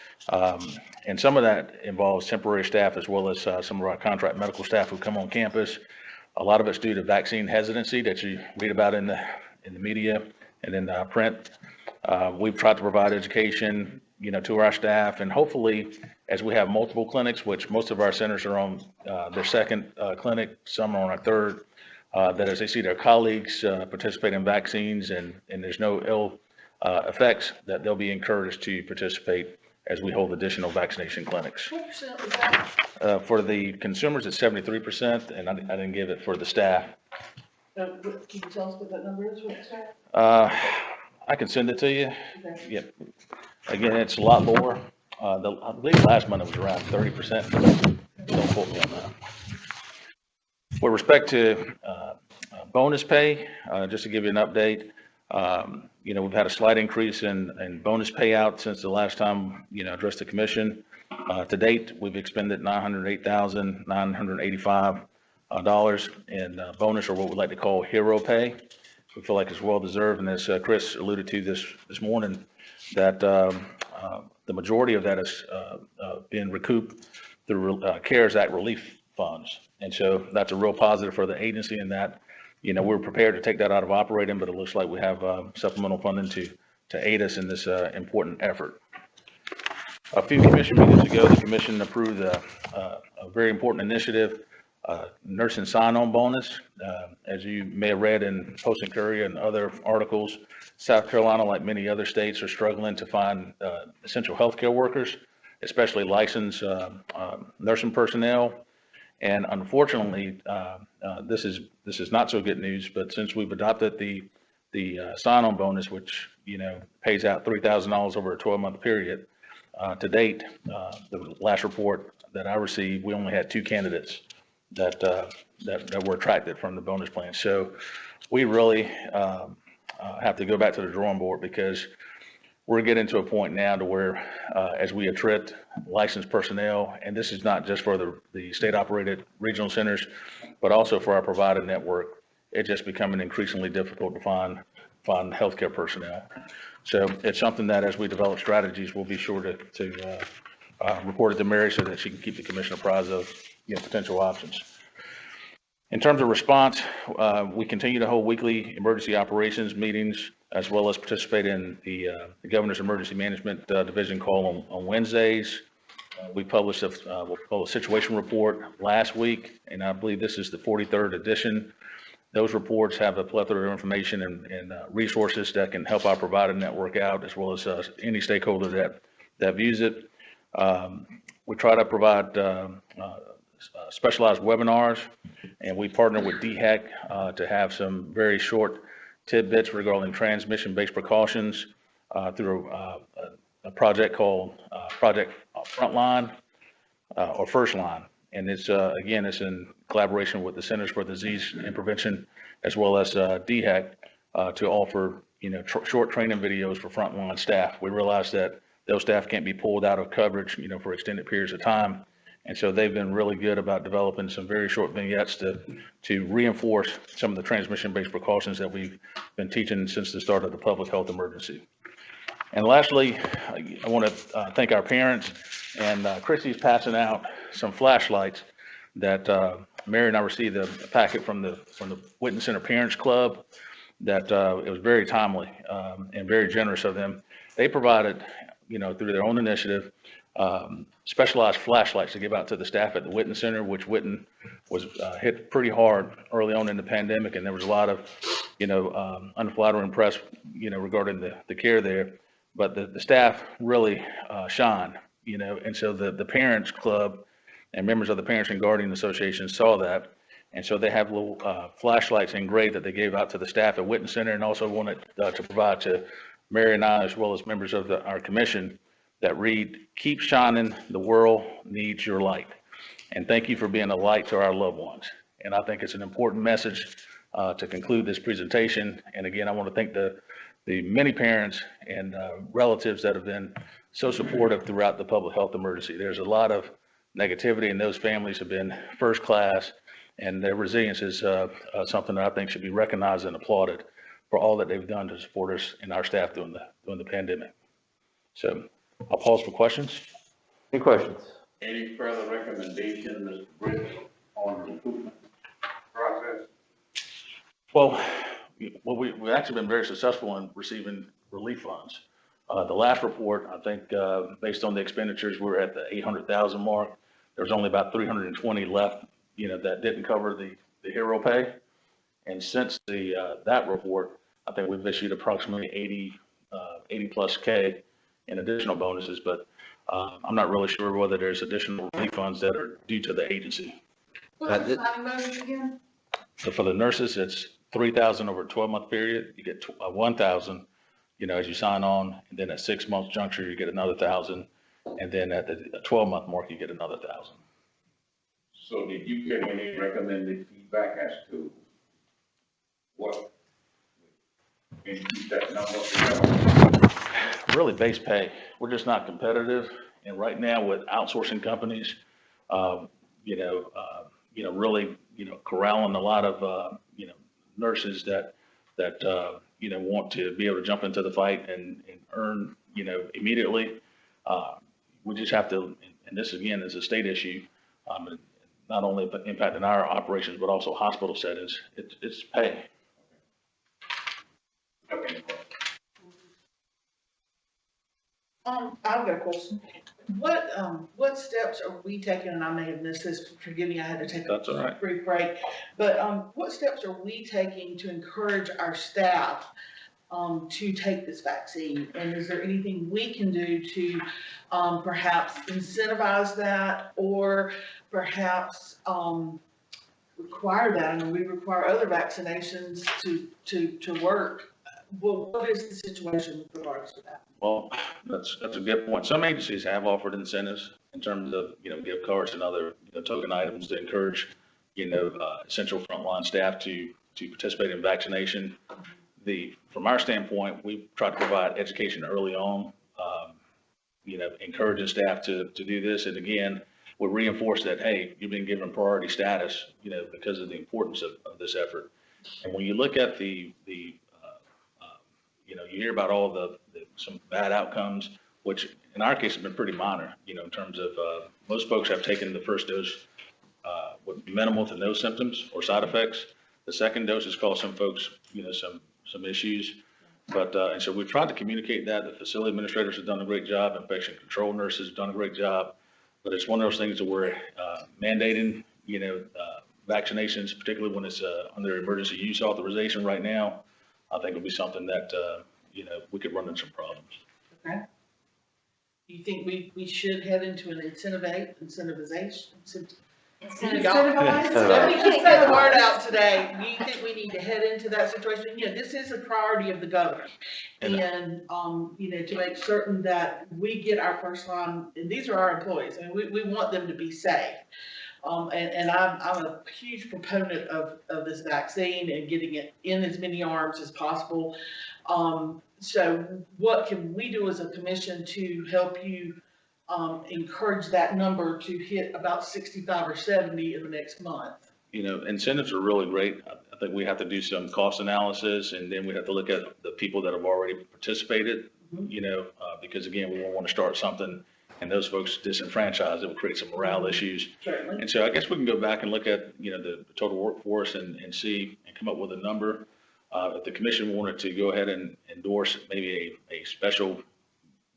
[SPEAKER 17] And some of that involves temporary staff as well as some of our contract medical staff who come on campus. A lot of it's due to vaccine hesitancy that you read about in the media and in print. We've tried to provide education, to our staff, and hopefully, as we have multiple clinics, which most of our centers are on their second clinic, some are on a third, that as they see their colleagues participate in vaccines and there's no ill effects, that they'll be encouraged to participate as we hold additional vaccination clinics.
[SPEAKER 5] What percent was that?
[SPEAKER 17] For the consumers, it's 73%, and I didn't give it for the staff.
[SPEAKER 5] Can you tell us what that number is, what staff?
[SPEAKER 17] I can send it to you.
[SPEAKER 5] Okay.
[SPEAKER 17] Yep. Again, it's a lot lower. I believe last month it was around 30%. Don't quote me on that. With respect to bonus pay, just to give you an update, we've had a slight increase in bonus payout since the last time, addressed the commission. To date, we've expended $908,985 in bonus, or what we like to call hero pay. we feel like it's well-deserved, and as Chris alluded to this morning, that the majority of that is being recouped through CARES Act relief funds. And so that's a real positive for the agency in that, we're prepared to take that out of operating, but it looks like we have supplemental funding to aid us in this important effort. A few commission meetings ago, the commission approved a very important initiative, nursing sign-on bonus. As you may have read in Post and Courier and other articles, South Carolina, like many other states, are struggling to find essential healthcare workers, especially licensed nursing personnel. And unfortunately, this is not so good news, but since we've adopted the sign-on bonus, which, pays out $3,000 over a 12-month period, to date, the last report that I received, we only had 2 candidates that were attracted from the bonus plan. So we really have to go back to the drawing board, because we're getting to a point now to where as we attrit licensed personnel, and this is not just for the state-operated regional centers, but also for our provider network, it's just becoming increasingly difficult to find healthcare personnel. So it's something that as we develop strategies, we'll be sure to report it to Mary so that she can keep the commission apprised of potential options. In terms of response, we continue to hold weekly emergency operations meetings, as well as participate in the Governor's Emergency Management Division call on Wednesdays. We published a situation report last week, and I believe this is the 43rd edition. Those reports have a plethora of information and resources that can help our provider network out, as well as any stakeholder that views it. We try to provide specialized webinars, and we partner with DHEC to have some very short tidbits regarding transmission-based precautions through a project called Project Frontline or First Line. And it's, again, it's in collaboration with the Centers for Disease and Prevention, as well as DHEC, to offer, short training videos for frontline staff. We realize that those staff can't be pulled out of coverage, for extended periods of time. And so they've been really good about developing some very short vignettes to reinforce some of the transmission-based precautions that we've been teaching since the start of the public health emergency. And lastly, I want to thank our parents, and Christy's passing out some flashlights that Mary and I received a packet from the Whitten Center Parents Club that it was very timely and very generous of them. They provided, through their own initiative, specialized flashlights to give out to the staff at the Whitten Center, which Whitten was hit pretty hard early on in the pandemic, and there was a lot of, unflattering press, regarding the care there. But the staff really shine, and so the Parents Club and members of the Parents and Guardian Association saw that. And so they have little flashlights engraved that they gave out to the staff at Whitten Center, and also wanted to provide to Mary and I, as well as members of our commission, that read, "Keep shining, the world needs your light. And thank you for being a light to our loved ones." And I think it's an important message to conclude this presentation. And again, I want to thank the many parents and relatives that have been so supportive throughout the public health emergency. There's a lot of negativity, and those families have been first class, and their resilience is something that I think should be recognized and applauded for all that they've done to support us and our staff during the pandemic. So I'll pause for questions.
[SPEAKER 2] Any questions?
[SPEAKER 1] Any further recommendation, Mr. Briggs, on the recruitment process?
[SPEAKER 17] Well, we've actually been very successful in receiving relief funds. The last report, I think, based on the expenditures, we're at the 800,000 mark. There's only about 320 left, that didn't cover the hero pay. And since that report, I think we've issued approximately 80 plus K in additional bonuses, but I'm not really sure whether there's additional refunds that are due to the agency.
[SPEAKER 5] What's the signing bonus again?
[SPEAKER 17] So for the nurses, it's 3,000 over a 12-month period. You get 1,000, as you sign on, and then at 6 months juncture, you get another 1,000, and then at the 12-month mark, you get another 1,000.
[SPEAKER 1] So did you get any recommended feedback as to what that number?
[SPEAKER 17] Really base pay. We're just not competitive. And right now with outsourcing companies, really, corralling a lot of, nurses that want to be able to jump into the fight and earn, immediately. We just have to, and this again is a state issue, not only impacting our operations, but also hospital settings, it's pay.
[SPEAKER 5] I've got a question. What steps are we taking, and I may have missed this, forgive me, I had to take
[SPEAKER 17] That's all right.
[SPEAKER 5] a brief break. But, what steps are we taking to encourage our staff, to take this vaccine? And is there anything we can do to, perhaps incentivize that, or perhaps, require that? I mean, we require other vaccinations to work. Well, what is the situation with regards to that?
[SPEAKER 17] Well, that's a good point. Some agencies have offered incentives in terms of, gift cards and other, token items to encourage, essential frontline staff to participate in vaccination. From our standpoint, we try to provide education early on, encouraging staff to do this. And again, we reinforce that, hey, you've been given priority status, because of the importance of this effort. And when you look at you hear about all some bad outcomes, which in our case have been pretty minor, in terms of, most folks have taken the first dose, with minimal to no symptoms or side effects. The second dose has caused some folks, some issues. But, and so we've tried to communicate that. The facility administrators have done a great job. Infection control nurses have done a great job. But it's one of those things that we're mandating, vaccinations, particularly when it's under emergency use authorization right now. I think it'll be something that, we could run into some problems.
[SPEAKER 5] Okay. Do you think we should head into an incentivization? Let me just say the word out today. Do you think we need to head into that situation? This is a priority of the governor. And, to make certain that we get our first line, and these are our employees, I mean, we want them to be safe. And I'm a huge proponent of this vaccine and getting it in as many arms as possible. So what can we do as a commission to help you encourage that number to hit about 65 or 70 in the next month?
[SPEAKER 17] Incentives are really great. I think we have to do some cost analysis, and then we have to look at the people that have already participated, because again, we won't want to start something and those folks disenfranchised. It will create some morale issues.
[SPEAKER 5] Certainly.
[SPEAKER 17] And so I guess we can go back and look at, the total workforce and see and come up with a number. If the commission wanted to go ahead and endorse maybe a special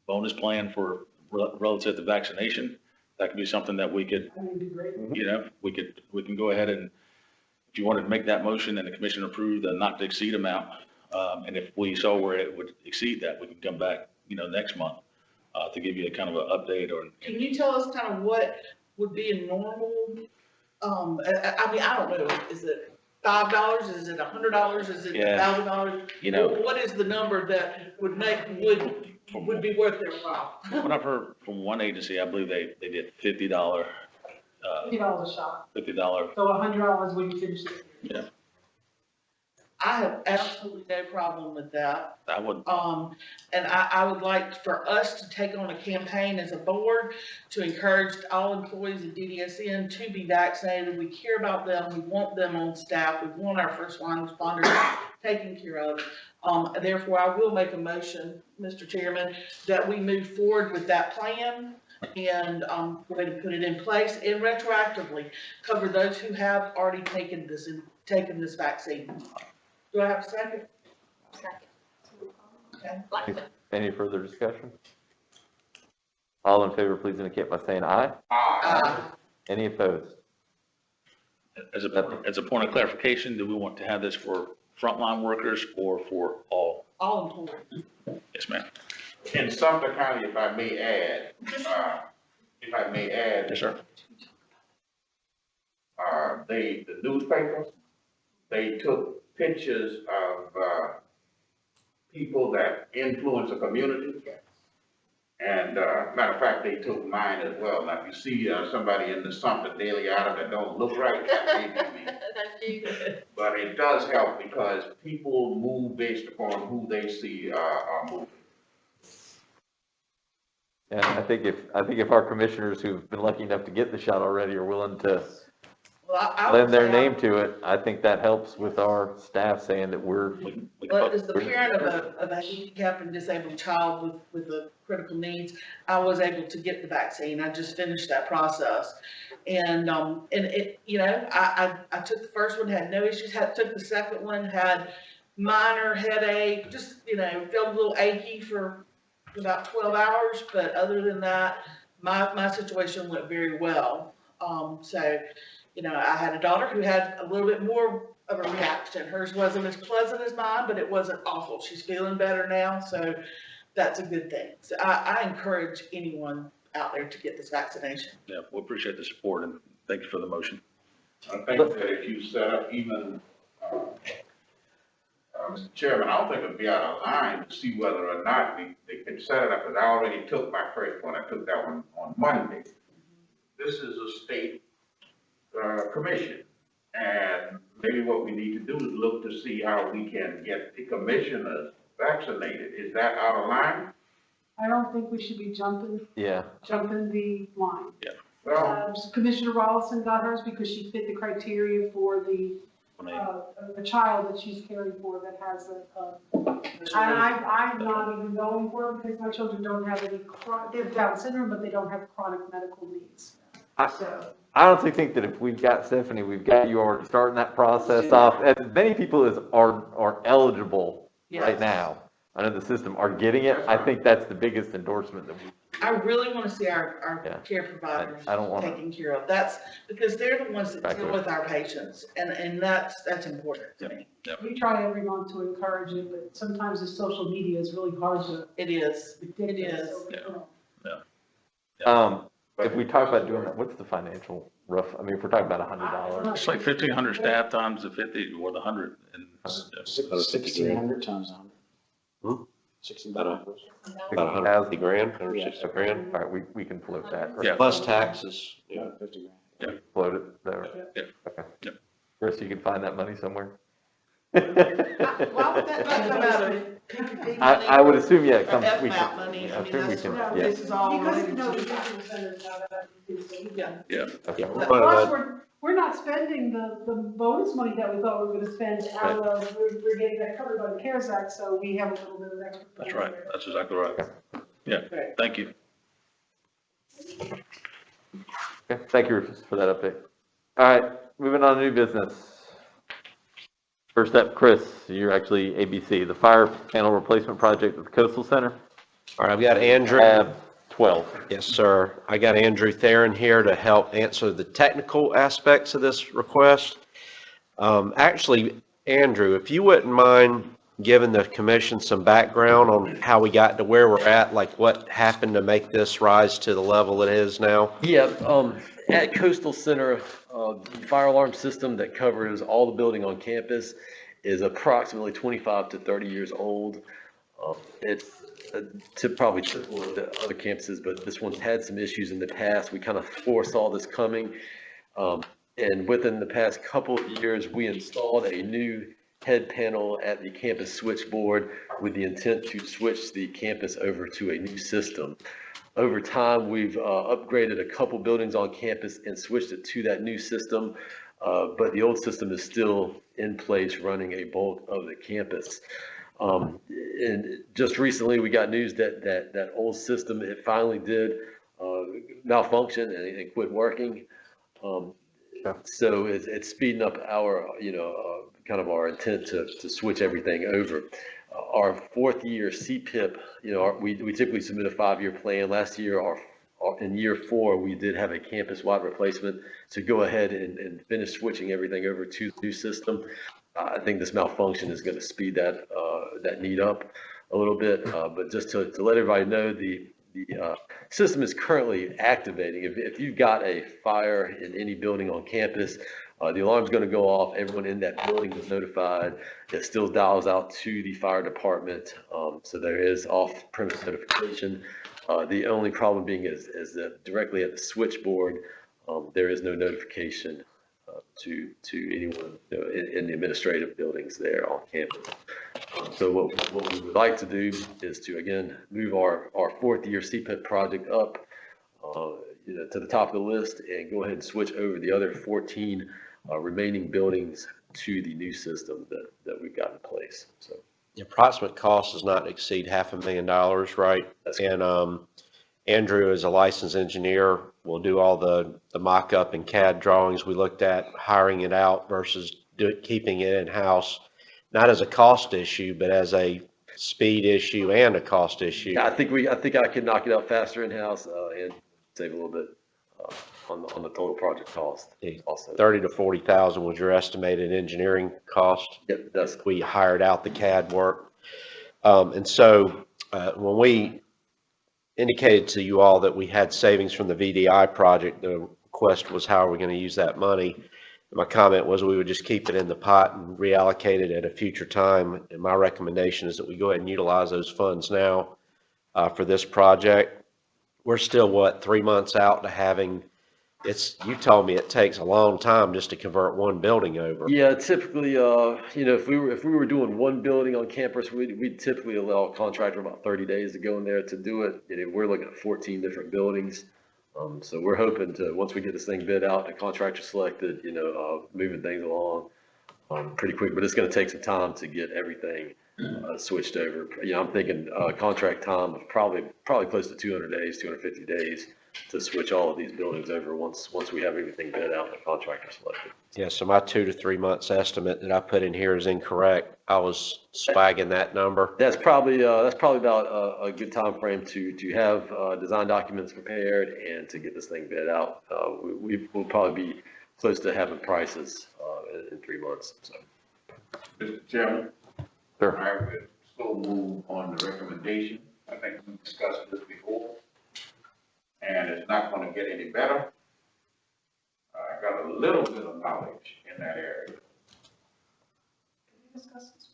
[SPEAKER 17] bonus plan for relative to vaccination, that could be something that we could, we can go ahead and, if you wanted to make that motion and the commission approved the not to exceed amount, and if we saw where it would exceed that, we can come back, next month, to give you a kind of an update. Or
[SPEAKER 5] can you tell us kind of what would be a normal, I mean, I don't know, is it $5? Is it $100? Is it $1,000? What is the number that would be worth their while?
[SPEAKER 17] What I've heard from one agency, I believe they did $50.
[SPEAKER 6] $50 a shot.
[SPEAKER 17] $50.
[SPEAKER 6] So $100 when you finish it.
[SPEAKER 17] Yeah.
[SPEAKER 5] I have absolutely no problem with that.
[SPEAKER 17] I would.
[SPEAKER 5] And I would like for us to take on a campaign as a board to encourage all employees of DDSN to be vaccinated. We care about them. We want them on staff. We want our first line responders taken care of. Therefore, I will make a motion, Mr. Chairman, that we move forward with that plan and go ahead and put it in place and retroactively cover those who have already taken this vaccine. Do I have a second?
[SPEAKER 3] Second.
[SPEAKER 5] Okay.
[SPEAKER 2] Any further discussion? All in favor, please indicate by saying aye.
[SPEAKER 5] Aye.
[SPEAKER 2] Any opposed?
[SPEAKER 17] As a point of clarification, do we want to have this for frontline workers or for all?
[SPEAKER 5] All employees.
[SPEAKER 17] Yes, ma'am.
[SPEAKER 1] In Sumter County, if I may add,
[SPEAKER 17] Yes, sir.
[SPEAKER 1] the newspapers, they took pictures of people that influence the community. And matter of fact, they took mine as well. Now, if you see somebody in the Sumter Daily Item that don't look right, that may be me.
[SPEAKER 3] That's you.
[SPEAKER 1] But it does help because people move based upon who they see are moving.
[SPEAKER 2] And I think if our commissioners who've been lucky enough to get the shot already are willing to
[SPEAKER 5] Well, I
[SPEAKER 2] lend
[SPEAKER 5] would
[SPEAKER 2] their
[SPEAKER 5] say
[SPEAKER 2] name to it, I think that helps with our staff saying that we're.
[SPEAKER 5] Well, as the parent of a handicapped and disabled child with the critical needs, I was able to get the vaccine. I just finished that process. And it, you know, I took the first one, had no issues, took the second one, had minor headache, just, you know, felt a little achy for about 12 hours, but other than that, my situation went very well. So, you know, I had a daughter who had a little bit more of a reaction. Hers wasn't as pleasant as mine, but it wasn't awful. She's feeling better now, so that's a good thing. So I encourage anyone out there to get this vaccination.
[SPEAKER 17] Yeah, we appreciate the support and thank you for the motion.
[SPEAKER 1] I think that if you set up even, Mr. Chairman, I don't think it'd be out of line to see whether or not they can set it up, because I already took my first one. I took that one on Monday. This is a state commission, and maybe what we need to do is look to see how we can get the commissioners vaccinated. Is that out of line?
[SPEAKER 6] I don't think we should be jumping
[SPEAKER 2] Yeah.
[SPEAKER 6] the line.
[SPEAKER 17] Yeah.
[SPEAKER 1] Well,
[SPEAKER 6] Commissioner Rollison got hers because she fit the criteria for the, a child that she's caring for that has I'm not even going for it because my children don't have any, they have Down syndrome, but they don't have chronic medical needs.
[SPEAKER 2] I honestly think that if we've got Stephanie, we've got you already starting that process off. As many people as are eligible right now under the system are getting it. I think that's the biggest endorsement that we.
[SPEAKER 5] I really want to see our care providers
[SPEAKER 2] I don't want
[SPEAKER 5] taken care of. That's because they're the ones that
[SPEAKER 2] Exactly.
[SPEAKER 5] deal with our patients, and that's important to me.
[SPEAKER 6] We try every month to encourage it, but sometimes the social media is really hard to.
[SPEAKER 5] It is. It is.
[SPEAKER 2] If we talk about doing that, what's the financial rough? I mean, if we're talking about $100.
[SPEAKER 17] It's like 1,500 staff times the 50 or the 100 and.
[SPEAKER 18] 1,600 times 100. About
[SPEAKER 2] 150
[SPEAKER 18] grand, 160 grand.
[SPEAKER 2] All right, we can float that.
[SPEAKER 17] Yeah.
[SPEAKER 18] Plus taxes, 50 grand.
[SPEAKER 2] Float it there.
[SPEAKER 17] Yeah.
[SPEAKER 2] Okay.
[SPEAKER 17] Yeah.
[SPEAKER 2] Chris, you can find that money somewhere?
[SPEAKER 5] Why would that not come out of PPP money?
[SPEAKER 2] I would assume, yeah, it
[SPEAKER 5] or
[SPEAKER 2] comes, we
[SPEAKER 5] FMAP
[SPEAKER 2] can,
[SPEAKER 5] money?
[SPEAKER 2] I
[SPEAKER 5] I mean,
[SPEAKER 2] assume we
[SPEAKER 5] that's
[SPEAKER 2] can,
[SPEAKER 5] what
[SPEAKER 2] yeah.
[SPEAKER 5] this is all
[SPEAKER 6] Because,
[SPEAKER 5] related
[SPEAKER 6] no, the
[SPEAKER 5] to.
[SPEAKER 6] visitor centers now that
[SPEAKER 5] Yeah.
[SPEAKER 17] Yeah.
[SPEAKER 2] Okay.
[SPEAKER 6] Plus, we're not spending the bonus money that we thought we were gonna spend out of, we're getting that covered by the CARES Act, so we have a little bit of extra.
[SPEAKER 17] That's right. That's exactly right. Yeah. Thank you.
[SPEAKER 2] Okay, thank you for that update. All right, moving on to new business. First up, Chris, you're actually ABC, the fire panel replacement project at the Coastal Center.
[SPEAKER 8] All right, I've got Andrew.
[SPEAKER 2] Tab 12.
[SPEAKER 8] Yes, sir. I got Andrew Theron here to help answer the technical aspects of this request. Actually, Andrew, if you wouldn't mind giving the commission some background on how we got to where we're at, like what happened to make this rise to the level it is now?
[SPEAKER 19] Yeah, at Coastal Center, the fire alarm system that covers all the building on campus is approximately 25 to 30 years old. It's probably typical of the other campuses, but this one's had some issues in the past. We kind of foresaw this coming. And within the past couple of years, we installed a new head panel at the campus switchboard with the intent to switch the campus over to a new system. Over time, we've upgraded a couple buildings on campus and switched it to that new system, but the old system is still in place running a bulk of the campus. And just recently, we got news that old system, it finally did malfunction and quit working. So it's speeding up our, kind of our intent to switch everything over. Our fourth year CPIP, we typically submit a 5-year plan. Last year, in year 4, we did have a campus-wide replacement to go ahead and finish switching everything over to the new system. I think this malfunction is going to speed that need up a little bit. But just to let everybody know, the system is currently activating. If you've got a fire in any building on campus, the alarm's going to go off. Everyone in that building is notified. It still dials out to the fire department. So there is off-premise notification. The only problem being is that directly at the switchboard, there is no notification to anyone in the administrative buildings there on campus. So what we would like to do is to, again, move our fourth year CPIP project up. to the top of the list and go ahead and switch over the other 14 remaining buildings to the new system that we've got in place. So
[SPEAKER 18] The approximate cost does not exceed $500,000, right? And Andrew, as a licensed engineer, will do all the mock-up and CAD drawings we looked at, hiring it out versus keeping it in-house, not as a cost issue, but as a speed issue and a cost issue.
[SPEAKER 19] yeah, I think I can knock it out faster in-house and save a little bit on the total project cost. Also,
[SPEAKER 18] 30 to 40,000 was your estimated engineering cost.
[SPEAKER 19] Yep, that's
[SPEAKER 18] We hired out the CAD work. And so when we indicated to you all that we had savings from the VDI project, the request was how are we going to use that money? And my comment was we would just keep it in the pot and reallocate it at a future time. And my recommendation is that we go ahead and utilize those funds now for this project. We're still, 3 months out to having, you told me it takes a long time just to convert one building over.
[SPEAKER 19] Yeah, typically, if we were doing one building on campus, we'd typically allow a contractor about 30 days to go in there to do it. We're looking at 14 different buildings. So we're hoping to, once we get this thing bid out, the contractor selected, moving things along pretty quick, but it's going to take some time to get everything switched over. I'm thinking contract time of probably close to 200 days, 250 days to switch all of these buildings over once we have everything bid out and the contractor selected.
[SPEAKER 18] Yeah, so my 2 to 3 months estimate that I put in here is incorrect. I was swagging that number.
[SPEAKER 19] That's probably about a good time frame to have design documents prepared and to get this thing bid out. We'll probably be close to having prices in 3 months. So.
[SPEAKER 1] Mr. Chairman?
[SPEAKER 2] Sure.
[SPEAKER 1] I would so move on the recommendation. I think we discussed this before. And it's not gonna get any better. I got a little bit of knowledge in that area.
[SPEAKER 6] Can we discuss this?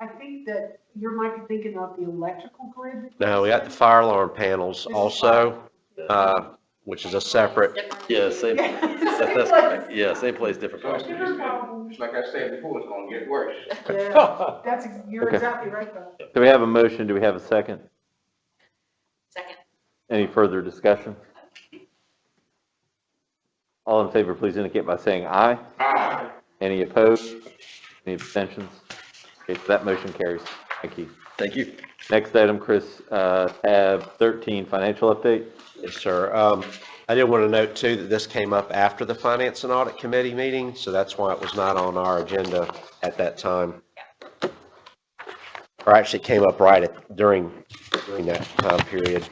[SPEAKER 6] I think that you might be thinking of the electrical grid.
[SPEAKER 18] Now, we got the fire alarm panels also, which is a separate.
[SPEAKER 19] Yeah, same. That's correct. Yeah, same place, different cost.
[SPEAKER 1] Just like I said before, it's gonna get worse.
[SPEAKER 6] Yeah, you're
[SPEAKER 2] Okay.
[SPEAKER 6] exactly right, though.
[SPEAKER 2] Do we have a motion? Do we have a second?
[SPEAKER 3] Second.
[SPEAKER 2] Any further discussion? All in favor, please indicate by saying aye.
[SPEAKER 1] Aye.
[SPEAKER 2] Any opposed? Any abstentions? Okay, so that motion carries. Thank you.
[SPEAKER 19] Thank you.
[SPEAKER 2] Next item, Chris, tab 13, financial update.
[SPEAKER 18] Yes, sir. I did want to note too that this came up after the Finance and Audit Committee meeting, so that's why it was not on our agenda at that time. Or actually it came up during that time period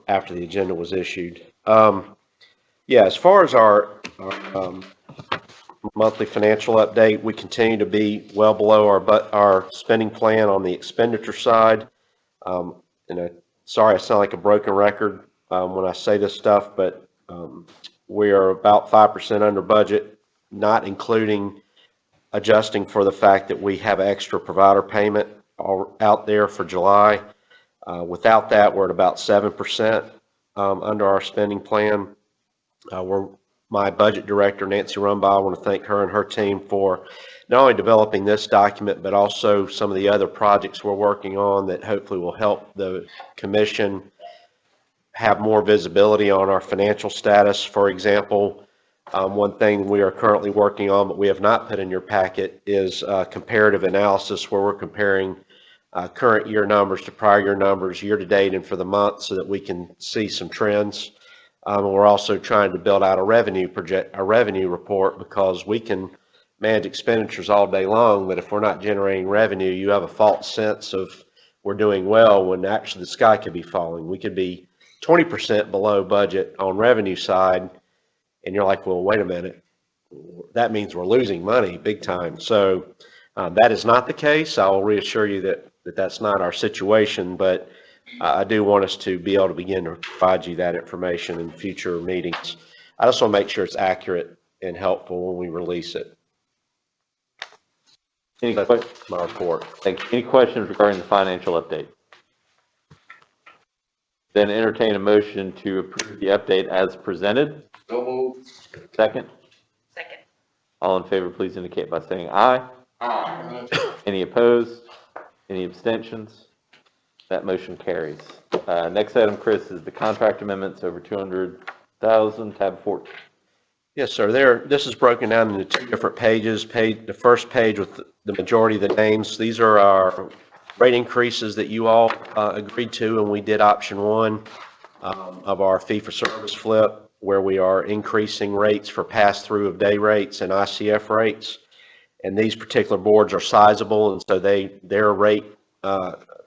[SPEAKER 18] after the agenda was issued. Yeah, as far as our monthly financial update, we continue to be well below our spending plan on the expenditure side. Sorry, I sound like a broken record when I say this stuff, but we are about 5% under budget, not including adjusting for the fact that we have extra provider payment out there for July. Without that, we're at about 7% under our spending plan. My budget director, Nancy Rumbaugh, I want to thank her and her team for not only developing this document, but also some of the other projects we're working on that hopefully will help the commission have more visibility on our financial status. For example, one thing we are currently working on, but we have not put in your packet, is comparative analysis where we're comparing current year numbers to prior year numbers, year to date and for the month, so that we can see some trends. And we're also trying to build out a revenue report, because we can manage expenditures all day long, but if we're not generating revenue, you have a false sense of we're doing well when actually the sky could be falling. We could be 20% below budget on revenue side, and you're like, well, wait a minute, that means we're losing money big time. So that is not the case. I will reassure you that that's not our situation, but I do want us to be able to begin to provide you that information in future meetings. I just want to make sure it's accurate and helpful when we release it.
[SPEAKER 2] That's my report. Thank you. Any questions regarding the financial update? Then entertain a motion to approve the update as presented.
[SPEAKER 1] So moved.
[SPEAKER 2] Second?
[SPEAKER 3] Second.
[SPEAKER 2] All in favor, please indicate by saying aye.
[SPEAKER 1] Aye.
[SPEAKER 2] Any opposed? Any abstentions? That motion carries. Next item, Chris, is the contract amendments over 200,000, tab 14.
[SPEAKER 18] Yes, sir. This is broken down into two different pages. The first page with the majority of the names. These are our rate increases that you all agreed to, and we did option one of our fee-for-service flip, where we are increasing rates for pass-through of day rates and ICF rates. And these particular boards are sizable, and so their rate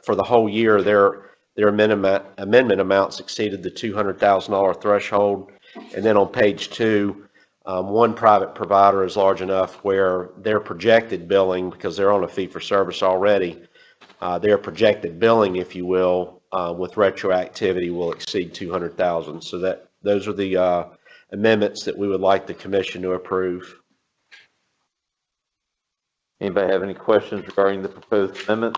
[SPEAKER 18] for the whole year, their amendment amounts exceeded the $200,000 threshold. And then on page 2, one private provider is large enough where their projected billing, because they're on a fee-for-service already, their projected billing, if you will, with retroactivity will exceed $200,000. So those are the amendments that we would like the commission to approve.
[SPEAKER 2] Anybody have any questions regarding the proposed amendment?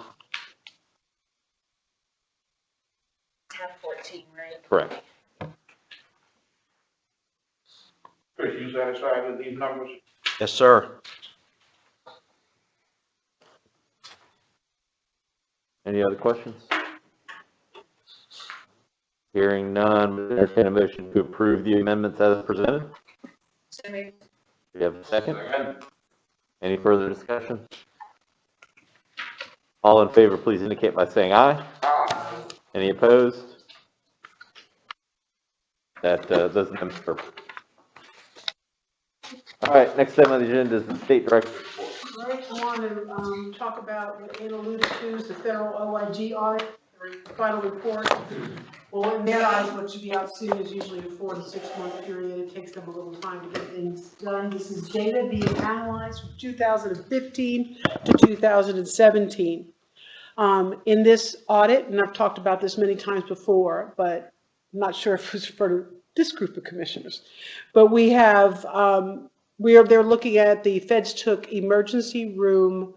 [SPEAKER 3] Tab 14, right?
[SPEAKER 2] Correct.
[SPEAKER 1] Chris, you satisfied with these numbers?
[SPEAKER 18] Yes, sir.
[SPEAKER 2] Any other questions? Hearing none, entertain a motion to approve the amendments as presented.
[SPEAKER 3] So moved.
[SPEAKER 2] Do you have a second? Any further discussion? All in favor, please indicate by saying aye.
[SPEAKER 1] Aye.
[SPEAKER 2] Any opposed? That doesn't approve. All right, next item on the agenda is the state director report.
[SPEAKER 6] Right, I want to talk about what Ann alluded to, is the federal OIG audit, the final report. Well, in their eyes, what should be out soon is usually a 4 to 6 month period. It takes them a little time to get things done. This is data being analyzed from 2015 to 2017. In this audit, and I've talked about this many times before, but I'm not sure if it's for this group of commissioners, but we have, they're looking at the feds took emergency room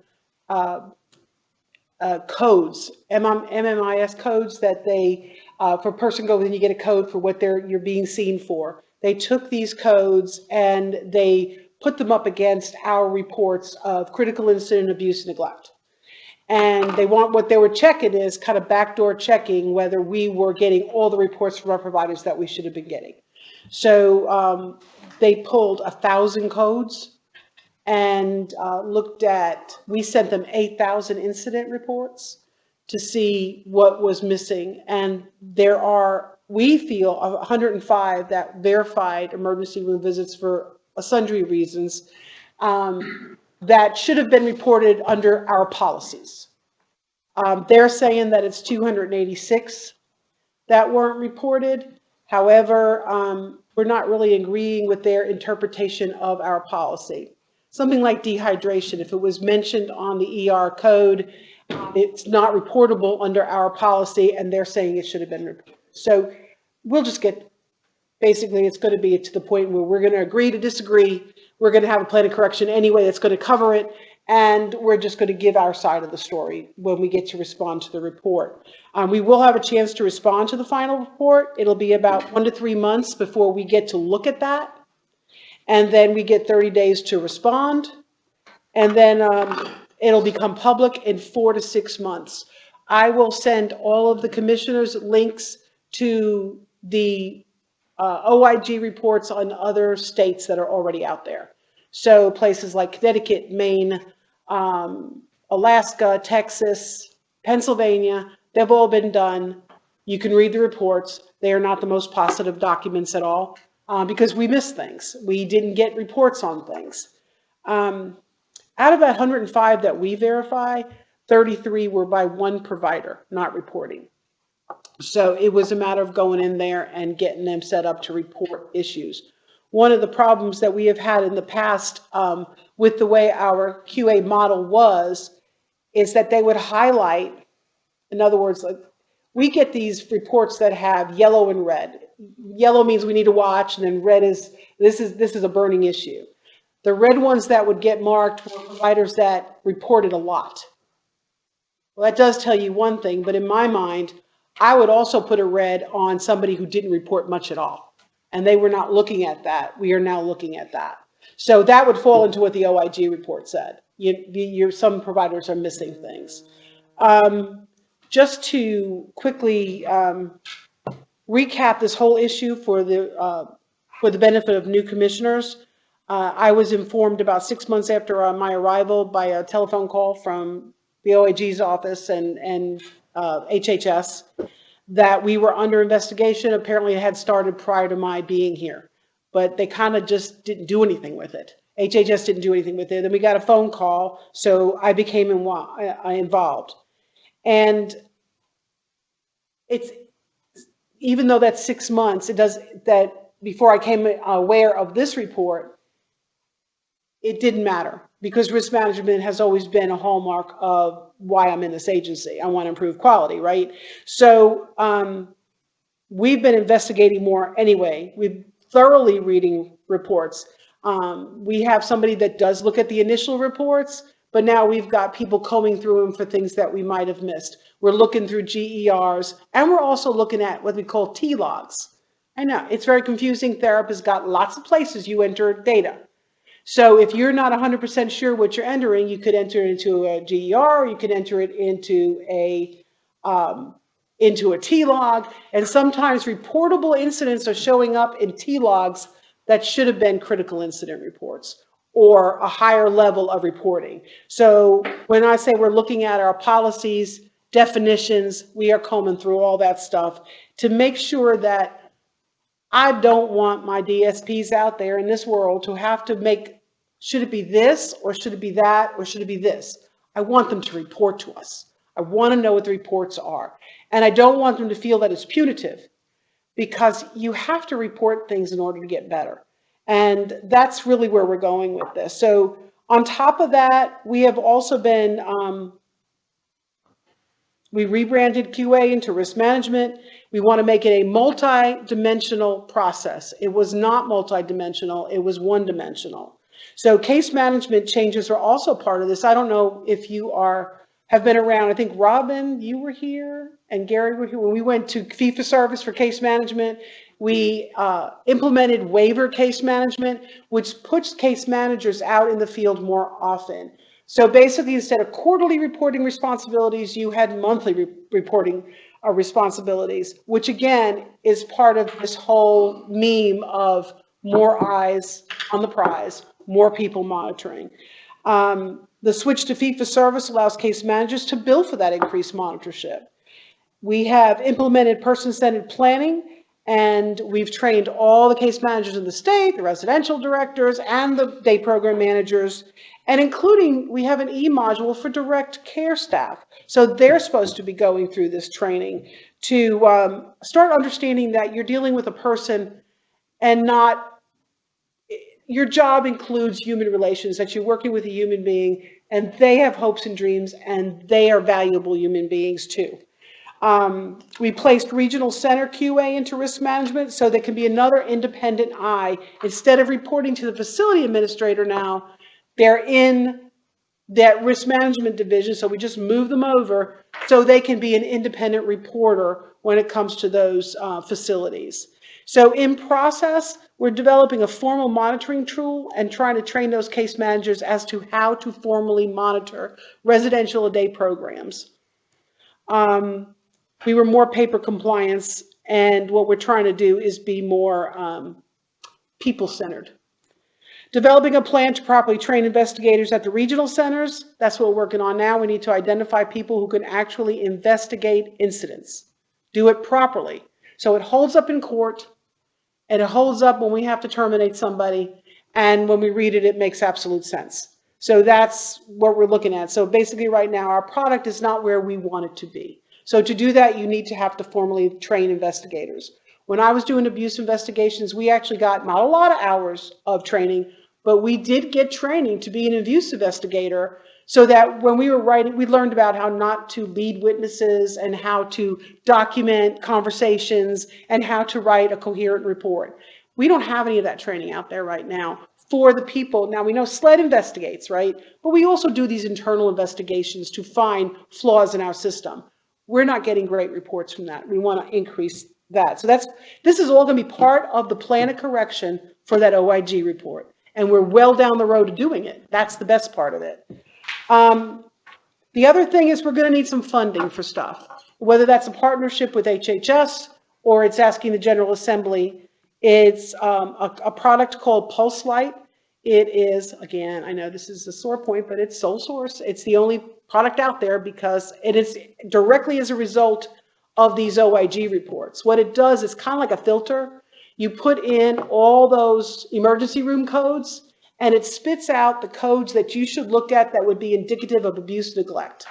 [SPEAKER 6] codes, MMIS codes that they, for a person goes in, you get a code for what you're being seen for. They took these codes and they put them up against our reports of critical incident, abuse, and neglect. And what they were checking is kind of backdoor checking whether we were getting all the reports from our providers that we should have been getting. So they pulled 1,000 codes and we sent them 8,000 incident reports to see what was missing. And there are, we feel, 105 that verified emergency room visits for sundry reasons that should have been reported under our policies. They're saying that it's 286 that weren't reported. However, we're not really agreeing with their interpretation of our policy. Something like dehydration, if it was mentioned on the ER code, it's not reportable under our policy, and they're saying it should have been reported. So we'll just basically it's going to be to the point where we're going to agree to disagree. We're going to have a plan of correction anyway that's going to cover it, and we're just going to give our side of the story when we get to respond to the report. We will have a chance to respond to the final report. It'll be about 1 to 3 months before we get to look at that. And then we get 30 days to respond. And then it'll become public in 4 to 6 months. I will send all of the commissioners links to the OIG reports on other states that are already out there. So places like Connecticut, Maine, Alaska, Texas, Pennsylvania, they've all been done. You can read the reports. They are not the most positive documents at all because we missed things. We didn't get reports on things. Out of that 105 that we verify, 33 were by one provider, not reporting. So it was a matter of going in there and getting them set up to report issues. One of the problems that we have had in the past with the way our QA model is that they would highlight, in other words, like we get these reports that have yellow and red. Yellow means we need to watch, and then red is this is a burning issue. The red ones that would get marked were providers that reported a lot. Well, that does tell you one thing, but in my mind, I would also put a red on somebody who didn't report much at all. And they were not looking at that. We are now looking at that. So that would fall into what the OIG report said. Some providers are missing things. just to quickly recap this whole issue for the benefit of new commissioners, I was informed about 6 months after my arrival by a telephone call from the OAG's office and HHS that we were under investigation. Apparently it had started prior to my being here, but they kind of just didn't do anything with it. HHS didn't do anything with it. Then we got a phone call, so I became involved. And it's, even though that's 6 months, it does that before I came aware of this report, it didn't matter because risk management has always been a hallmark of why I'm in this agency. I want to improve quality, right? So we've been investigating more anyway. We've thoroughly reading reports. We have somebody that does look at the initial reports, but now we've got people combing through them for things that we might have missed. We're looking through GERs, and we're also looking at what we call T-logs. I know, it's very confusing. Therapists got lots of places you enter data. So if you're not 100% sure what you're entering, you could enter it into a GER, or you could enter it into a T-log, and sometimes reportable incidents are showing up in T-logs that should have been critical incident reports or a higher level of reporting. So when I say we're looking at our policies, definitions, we are combing through all that stuff to make sure that I don't want my DSPs out there in this world to have to make, should it be this, or should it be that, or should it be this? I want them to report to us. I want to know what the reports are. And I don't want them to feel that it's punitive, because you have to report things in order to get better. And that's really where we're going with this. So on top of that, we have also been, we rebranded QA into risk management. We want to make it a multi-dimensional process. It was not multi-dimensional, it was one-dimensional. So case management changes are also part of this. I don't know if you have been around. I think Robin, you were here, and Gary were here. When we went to fee-for-service for case management, we implemented waiver case management, which puts case managers out in the field more often. So basically, instead of quarterly reporting responsibilities, you had monthly reporting responsibilities, which again is part of this whole meme of more eyes on the prize, more people monitoring. The switch to fee-for-service allows case managers to bill for that increased monitorship. We have implemented person-centered planning, and we've trained all the case managers in the state, the residential directors, and the day program managers, and including, we have an e-module for direct care staff. So they're supposed to be going through this training to start understanding that you're dealing with a person and not, your job includes human relations, that you're working with a human being and they have hopes and dreams and they are valuable human beings too. We placed regional center QA into risk management so there can be another independent eye. Instead of reporting to the facility administrator now, they're in that risk management division, so we just move them over so they can be an independent reporter when it comes to those facilities. So in process, we're developing a formal monitoring tool and trying to train those case managers as to how to formally monitor residential a day programs. We were more paper compliance, and what we're trying to do is be more people-centered. Developing a plan to properly train investigators at the regional centers. That's what we're working on now. We need to identify people who can actually investigate incidents. Do it properly. So it holds up in court, and it holds up when we have to terminate somebody, and when we read it, it makes absolute sense. So that's what we're looking at. So basically right now, our product is not where we want it to be. So to do that, you need to have to formally train investigators. When I was doing abuse investigations, we actually got not a lot of hours of training, but we did get training to be an abuse investigator so that when we were writing, we learned about how not to lead witnesses and how to document conversations and how to write a coherent report. We don't have any of that training out there right now for the people. Now we know SLED investigates, right? But we also do these internal investigations to find flaws in our system. We're not getting great reports from that. We want to increase that. So this is all going to be part of the plan of correction for that OIG report. And we're well down the road to doing it. That's the best part of it. The other thing is we're gonna need some funding for stuff, whether that's a partnership with HHS or it's asking the General Assembly. It's a product called Pulse Light. It is, again, I know this is a sore point, but it's sole source. It's the only product out there because it is directly as a result of these OIG reports. What it does is kind of like a filter. You put in all those emergency room codes and it spits out the codes that you should look at that would be indicative of abuse, neglect,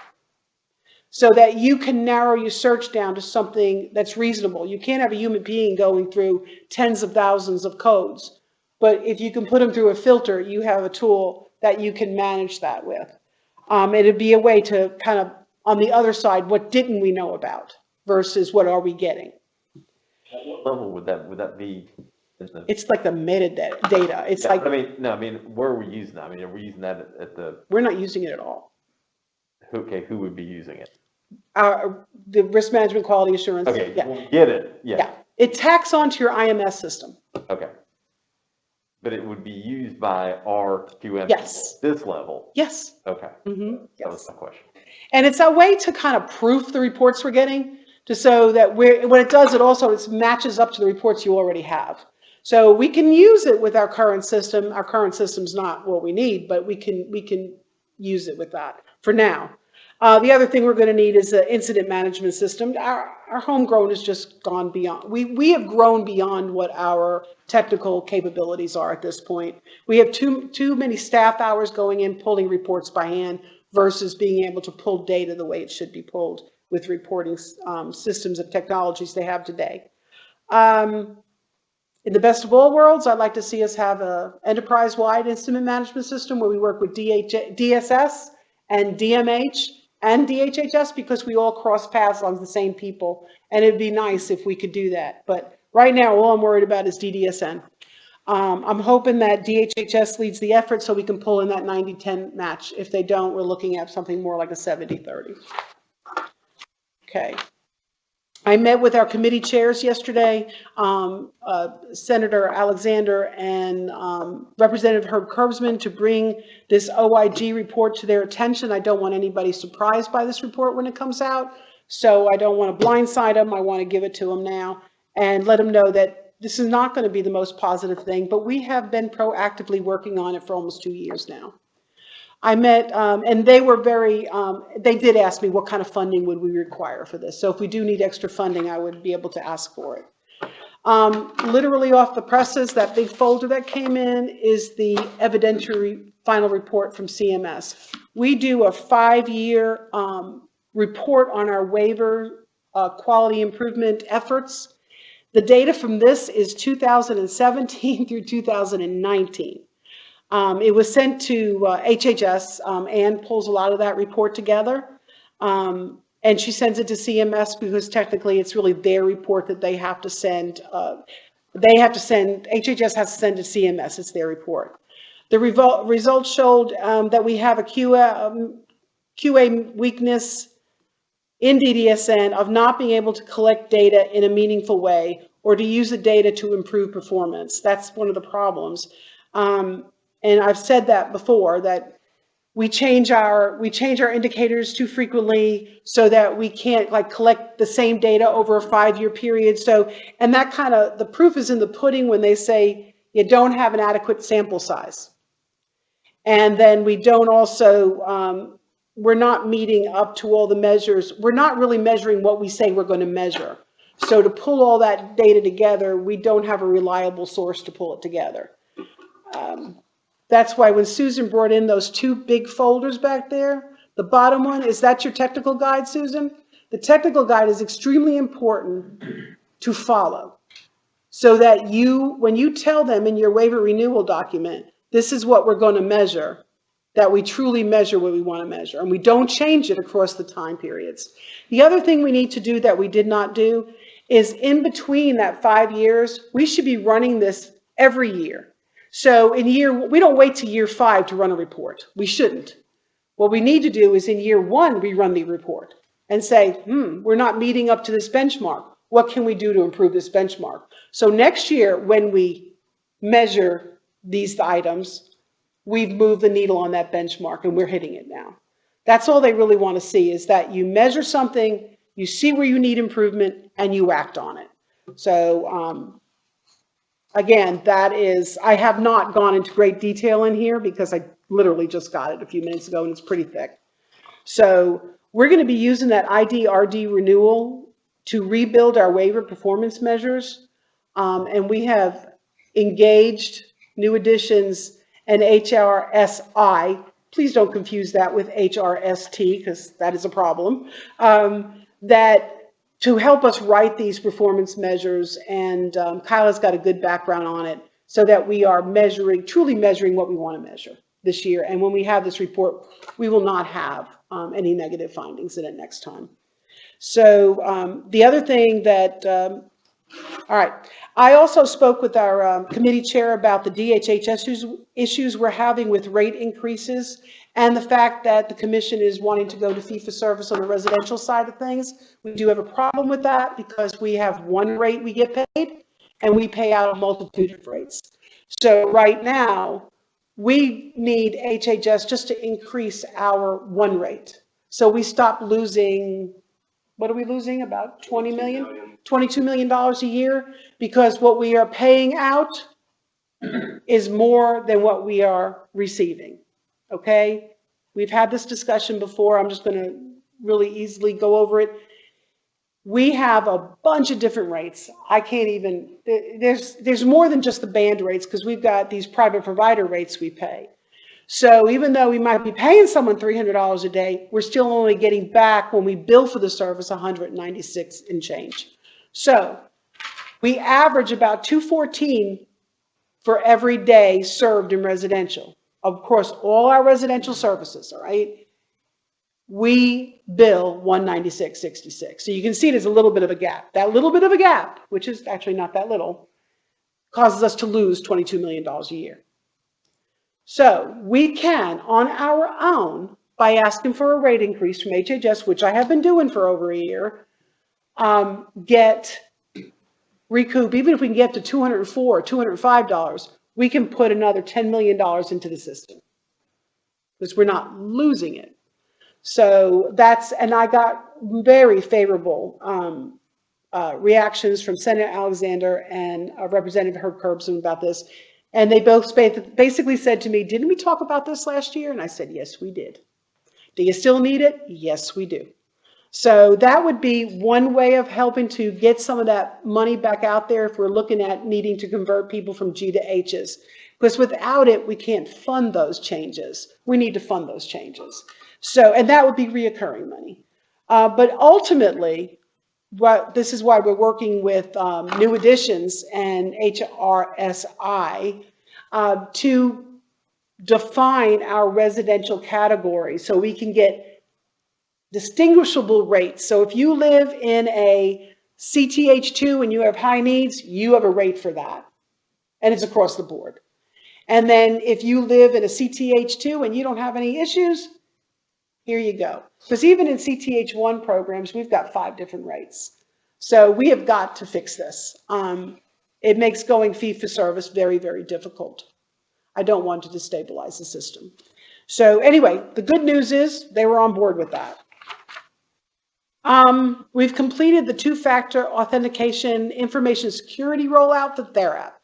[SPEAKER 6] so that you can narrow your search down to something that's reasonable. You can't have a human being going through tens of thousands of codes, but if you can put them through a filter, you have a tool that you can manage that with. It'd be a way to kind of, on the other side, what didn't we know about versus what are we getting?
[SPEAKER 2] At what level would that be?
[SPEAKER 6] It's like the metadata. It's
[SPEAKER 2] Yeah,
[SPEAKER 6] like,
[SPEAKER 2] I mean, where are we using that? I mean, are we using that at the,
[SPEAKER 6] we're not using it at all.
[SPEAKER 2] okay, who would be using it?
[SPEAKER 6] The risk management quality assurance.
[SPEAKER 2] Okay,
[SPEAKER 6] Yeah.
[SPEAKER 2] well, get it, yeah.
[SPEAKER 6] Yeah. It tacks onto your IMS system.
[SPEAKER 2] Okay. But it would be used by our QM?
[SPEAKER 6] Yes.
[SPEAKER 2] This level?
[SPEAKER 6] Yes.
[SPEAKER 2] Okay.
[SPEAKER 6] Mm-hmm.
[SPEAKER 2] That was my question.
[SPEAKER 6] And it's a way to kind of proof the reports we're getting, to so that what it does, it matches up to the reports you already have. So we can use it with our current system. Our current system's not what we need, but we can use it with that for now. The other thing we're going to need is an incident management system. Our homegrown has just gone beyond. We have grown beyond what our technical capabilities are at this point. We have too many staff hours going in, pulling reports by hand versus being able to pull data the way it should be pulled with reporting systems and technologies they have today. In the best of all worlds, I'd like to see us have an enterprise-wide incident management system where we work with DSS and DMH and DHHS, because we all cross paths on the same people, and it'd be nice if we could do that. But right now, all I'm worried about is DDSN. I'm hoping that DHHS leads the effort so we can pull in that 90-10 match. If they don't, we're looking at something more like a 70-30. Okay. I met with our committee chairs yesterday, Senator Alexander and Representative Herb Curbsman, to bring this OIG report to their attention. I don't want anybody surprised by this report when it comes out, so I don't want to blindside them. I want to give it to them now and let them know that this is not going to be the most positive thing, but we have been proactively working on it for almost 2 years now. I met, and they were they did ask me what kind of funding would we require for this. So if we do need extra funding, I would be able to ask for it. Literally off the presses, that big folder that came in is the evidentiary final report from CMS. We do a 5-year report on our waiver quality improvement efforts. The data from this is 2017 through 2019. It was sent to HHS. Ann pulls a lot of that report together, and she sends it to CMS because technically it's really their report that they have to send. HHS has to send to CMS. It's their report. The results showed that we have a QA weakness in DDSN of not being able to collect data in a meaningful way or to use the data to improve performance. That's one of the problems. And I've said that before, that we change our indicators too frequently so that we can't collect the same data over a 5-year period. So, and that kind of, the proof is in the pudding when they say you don't have an adequate sample size. And then we don't also, we're not meeting up to all the measures. We're not really measuring what we say we're going to measure. So to pull all that data together, we don't have a reliable source to pull it together. That's why when Susan brought in those 2 big folders back there, the bottom one, is that your technical guide, Susan? The technical guide is extremely important to follow so that when you tell them in your waiver renewal document, this is what we're going to measure, that we truly measure what we want to measure, and we don't change it across the time periods. The other thing we need to do that we did not do is in between that 5 years, we should be running this every year. So we don't wait to year 5 to run a report. We shouldn't. What we need to do is in year 1, we run the report and say, we're not meeting up to this benchmark. What can we do to improve this benchmark? So next year, when we measure these items, we've moved the needle on that benchmark and we're hitting it now. That's all they really want to see, is that you measure something, you see where you need improvement, and you act on it. So, again, that is, I have not gone into great detail in here because I literally just got it a few minutes ago and it's pretty thick. So we're going to be using that IDRD renewal to rebuild our waiver performance measures. And we have engaged New Additions and HRSI. Please don't confuse that with HRST because that is a problem. That to help us write these performance measures, and Kyla's got a good background on it, so that we are measuring, truly measuring what we want to measure this year. And when we have this report, we will not have any negative findings in it next time. So the other thing that, all right, I also spoke with our committee chair about the DHHS issues we're having with rate increases, and the fact that the commission is wanting to go to fee-for-service on the residential side of things. We do have a problem with that because we have one rate we get paid, and we pay out a multitude of rates. So right now, we need HHS just to increase our one rate. So we stop losing, what are we losing, about 20 million? $22 million a year, because what we are paying out is more than what we are receiving. Okay? We've had this discussion before. I'm just going to really easily go over it. We have a bunch of different rates. I can't even, there's more than just the band rates, because we've got these private provider rates we pay. So even though we might be paying someone $300 a day, we're still only getting back, when we bill for the service, $196 and change. So we average about $214 for every day served in residential. Of course, all our residential services, all right, we bill $196.66. So you can see there's a little bit of a gap. That little bit of a gap, which is actually not that little, causes us to lose $22 million a year. So we can, on our own, by asking for a rate increase from HHS, which I have been doing for over a year, recoup, even if we can get to $204 or $205, we can put another $10 million into the system, because we're not losing it. So that's, and I got very favorable reactions from Senator Alexander and Representative Herb Curbson about this. And they both basically said to me, didn't we talk about this last year? And I said, yes, we did. Do you still need it? Yes, we do. So that would be one way of helping to get some of that money back out there if we're looking at needing to convert people from G to H's. Because without it, we can't fund those changes. We need to fund those changes. So, and that would be reoccurring money. But ultimately, this is why we're working with New Additions and HRSI to define our residential category so we can get distinguishable rates. So if you live in a CTH2 and you have high needs, you have a rate for that. And it's across the board. And then if you live in a CTH2 and you don't have any issues, here you go. Because even in CTH1 programs, we've got 5 different rates. So we have got to fix this. It makes going fee for service very, very difficult. I don't want to destabilize the system. So anyway, the good news is they were on board with that. We've completed the 2-factor authentication information security rollout that they're at.